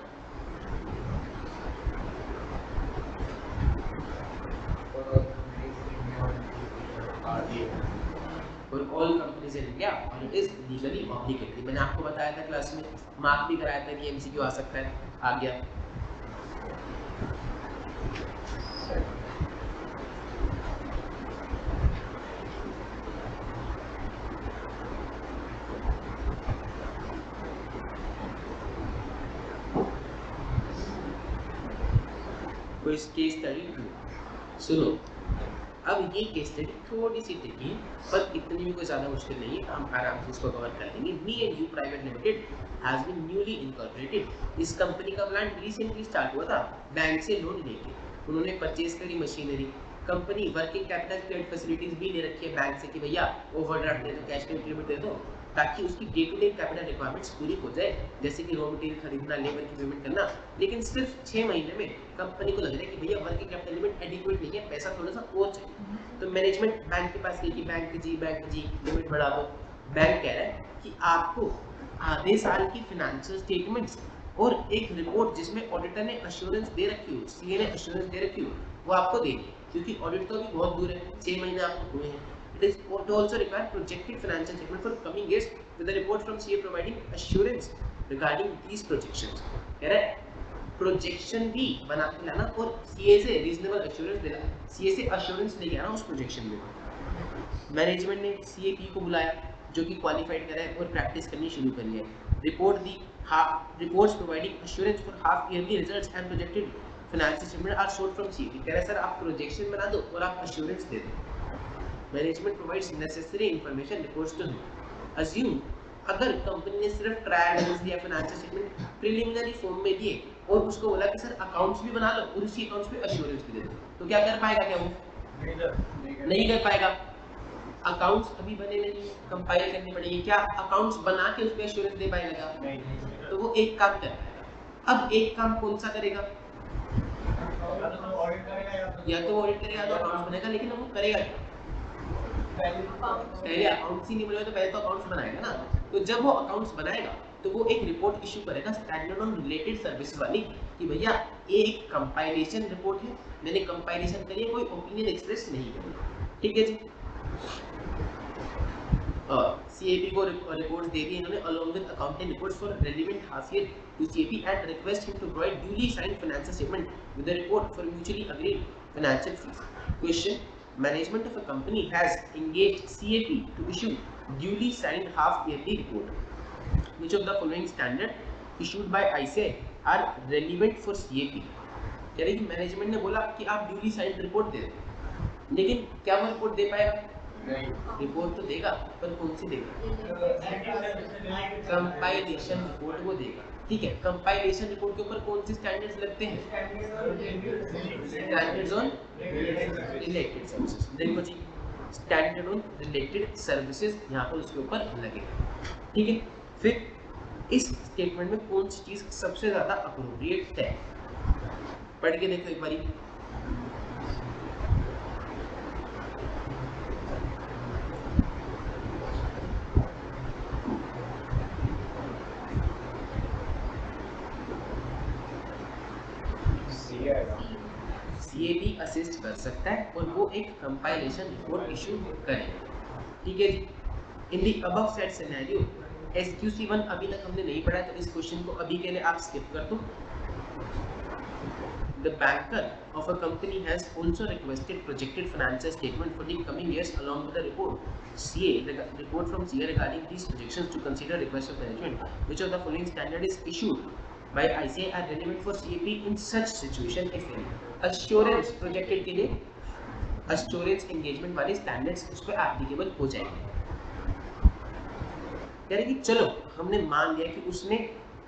Speaker 1: For all companies in India और it is legally obligatory। मैंने आपको बताया था क्लास में, मार्क भी कराया था कि MCQ आ सकता है, आ गया। कोई केस स्टडी सुनो। अब ये केस स्टडी थोड़ी सी ट्रिकी है, पर इतनी भी कोई ज़्यादा मुश्किल नहीं है, हम आराम से इसको कवर कर लेंगे। Me and You Private Limited has been newly incorporated. इस कंपनी का प्लांट रिसेंटली स्टार्ट हुआ था बैंक से लोन लेके। उन्होंने परचेज करी machinery, company working capital credit facilities भी ले रखी है बैंक से कि भैया ओवरड्राफ्ट दे दो, कैश क्रेडिट लिमिट दे दो, ताकि उसकी day to day capital requirements पूरी हो जाए, जैसे कि रॉ मटेरियल खरीदना, लेबर की पेमेंट करना। लेकिन सिर्फ 6 महीने में कंपनी को लग रहा है कि भैया वर्किंग कैपिटल लिमिट एडिक्वेट नहीं है, पैसा थोड़ा सा और चाहिए। तो मैनेजमेंट बैंक के पास गई कि बैंक जी लिमिट बढ़ा दो। बैंक कह रहा है कि आपको आधे साल की फाइनेंशियल स्टेटमेंट्स और एक रिपोर्ट जिसमें ऑडिटर ने अश्योरेंस दे रखी हो, सीए ने अश्योरेंस दे रखी हो, वो आपको देनी, क्योंकि ऑडिट तो अभी बहुत दूर है, 6 महीने आपको हुए हैं। It is to also require projected financial statement for coming years with a report from CA providing assurance regarding these projections. कह रहा है प्रोजेक्शन भी बना के लाना और CA से रीजनेबल एश्योरेंस देना, CA से एश्योरेंस लेके आना उस प्रोजेक्शन में। मैनेजमेंट ने CAP को बुलाया जो कि क्वालिफाइड करा है और प्रैक्टिस करनी शुरू करी है। रिपोर्ट दी, reports providing assurance for half yearly results and projected financial statement are sold from CAP। कह रहा है सर आप प्रोजेक्शन बना दो और आप एश्योरेंस दे दो। Management provides necessary information reports to him. Assume अगर कंपनी ने सिर्फ ट्रायल बैलेंस दिया, फाइनेंशियल स्टेटमेंट प्रिलिमिनरी फॉर्म में दिए और उसको बोला कि सर अकाउंट्स भी बना लो और उसी अकाउंट्स पे एश्योरेंस भी दे दो, तो क्या कर पाएगा? क्या वो नहीं कर पाएगा। अकाउंट्स अभी बने नहीं, कंपाइल करनी पड़ेगी। क्या अकाउंट्स बना के उस पे एश्योरेंस दे पाएगा? नहीं। तो वो एक काम कर पाएगा। अब एक काम कौन सा करेगा? या तो ऑडिट करेगा या तो अकाउंट्स बनेगा, लेकिन वो करेगा क्या? पहले अकाउंट्स ही नहीं बनेगा तो पहले तो अकाउंट्स बनाएगा ना। तो जब वो अकाउंट्स बनाएगा तो वो एक रिपोर्ट इशू करेगा स्टैंडर्ड ऑन रिलेटेड सर्विसेज वाली कि भैया ये एक कंपाइलेशन रिपोर्ट है, मैंने कंपाइलेशन करी है, कोई ओपिनियन एक्सप्रेस नहीं करी। ठीक है जी। CAP को रिपोर्ट्स दे दी इन्होंने along with accounting reports for relevant half year to CAP and request him to provide duly signed financial statement with a report for mutually agreed financial fees. Question: Management of a company has engaged CAP to issue duly signed half yearly report. Which of the following standard issued by ICAI are relevant for CAP? कह रहे कि मैनेजमेंट ने बोला कि आप ड्यूली साइंड रिपोर्ट दे दें, लेकिन क्या वो रिपोर्ट दे पाएगा? नहीं। रिपोर्ट तो देगा, पर कौन सी देगा? कंपाइलेशन रिपोर्ट वो देगा। ठीक है, कंपाइलेशन रिपोर्ट के ऊपर कौन से स्टैंडर्ड्स लगते हैं? Standards on related services. देखो जी, स्टैंडर्ड ऑन रिलेटेड सर्विसेज यहाँ पर उसके ऊपर लगेगा। ठीक है, फिर इस स्टेटमेंट में कौन सी चीज सबसे ज्यादा अप्रोप्रिएट है? पढ़ के देखो एक बारी। CAP असिस्ट कर सकता है और वो एक कंपाइलेशन रिपोर्ट इशू करेगा। ठीक है जी। In the above set scenario SQC1 अभी तक हमने नहीं पढ़ा, तो इस क्वेश्चन को अभी के लिए आप स्किप कर दो। The banker of a company has also requested projected financial statement for the coming years along with the report from CA regarding these projections to consider request of management. Which of the following standard is issued by ICAI are relevant for CAP in such situation if any? Assurance projected के लिए assurance engagement वाले standards उस पर applicable हो जाएंगे। यानी कि चलो हमने मान लिया कि उसने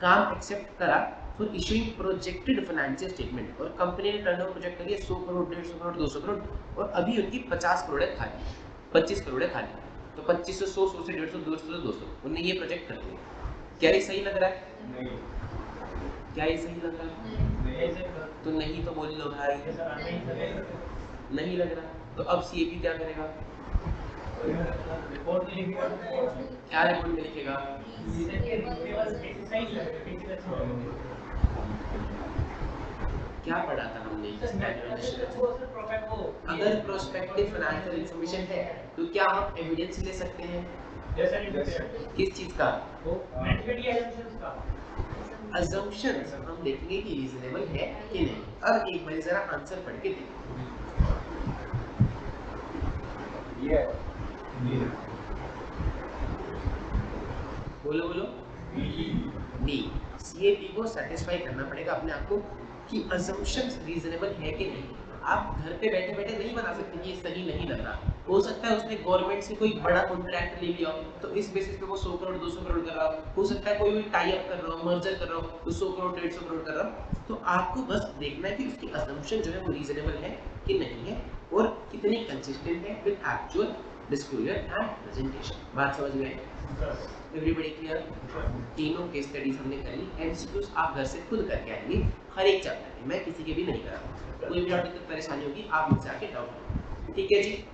Speaker 1: काम एक्सेप्ट करा for issuing projected financial statement, और कंपनी ने टर्नओवर प्रोजेक्ट करी है 100 करोड़, 150 करोड़, 200 करोड़, और अभी उनकी 50 करोड़ है खाली, 25 करोड़ है खाली, तो 25 से 100, 100 से 150, 200 से 200 उन्हें ये प्रोजेक्ट कर दिया। क्या ये सही लग रहा है? नहीं। क्या ये सही लग रहा है? नहीं। तो नहीं तो बोल लो भाई, नहीं लग रहा। तो अब CAP क्या करेगा?
Speaker 2: रिपोर्ट लिखेगा।
Speaker 1: क्या रिपोर्ट में लिखेगा? क्या पढ़ा था हमने? अगर प्रोस्पेक्टिव फाइनेंशियल इंफॉर्मेशन है तो क्या हम एविडेंस ले सकते हैं? किस चीज का? अजम्पशंस हम देखेंगे कि रीजनेबल है कि नहीं। अब एक बार जरा आंसर पढ़ के देखो। बोलो बोलो। डी। CAP को सेटिस्फाई करना पड़ेगा अपने आप को कि अजम्पशंस रीजनेबल है कि नहीं। आप घर पे बैठे बैठे नहीं बता सकते कि ये सही नहीं लग रहा। हो सकता है उसने गवर्नमेंट से कोई बड़ा कॉन्ट्रैक्ट ले लिया हो, तो इस बेसिस पे वो 100 करोड़ 200 करोड़ कर रहा हो सकता है कोई भी टाई अप कर रहा हो, मर्जर कर रहा हो, तो 100 करोड़ 150 करोड़ कर रहा हो। तो आपको बस देखना है कि उसकी असम्पशन जो है वो रीजनेबल है कि नहीं है और कितनी कंसिस्टेंट है with actual disclosure and presentation. बात समझ में आई? Everybody clear? तीनों केस स्टडीज हमने कर ली, एमसीक्यूज आप घर से खुद करके आएंगे हर एक चैप्टर में, मैं किसी के भी नहीं करा। कोई भी और दिक्कत परेशानी होगी आप मुझसे आके डाउट, ठीक है जी?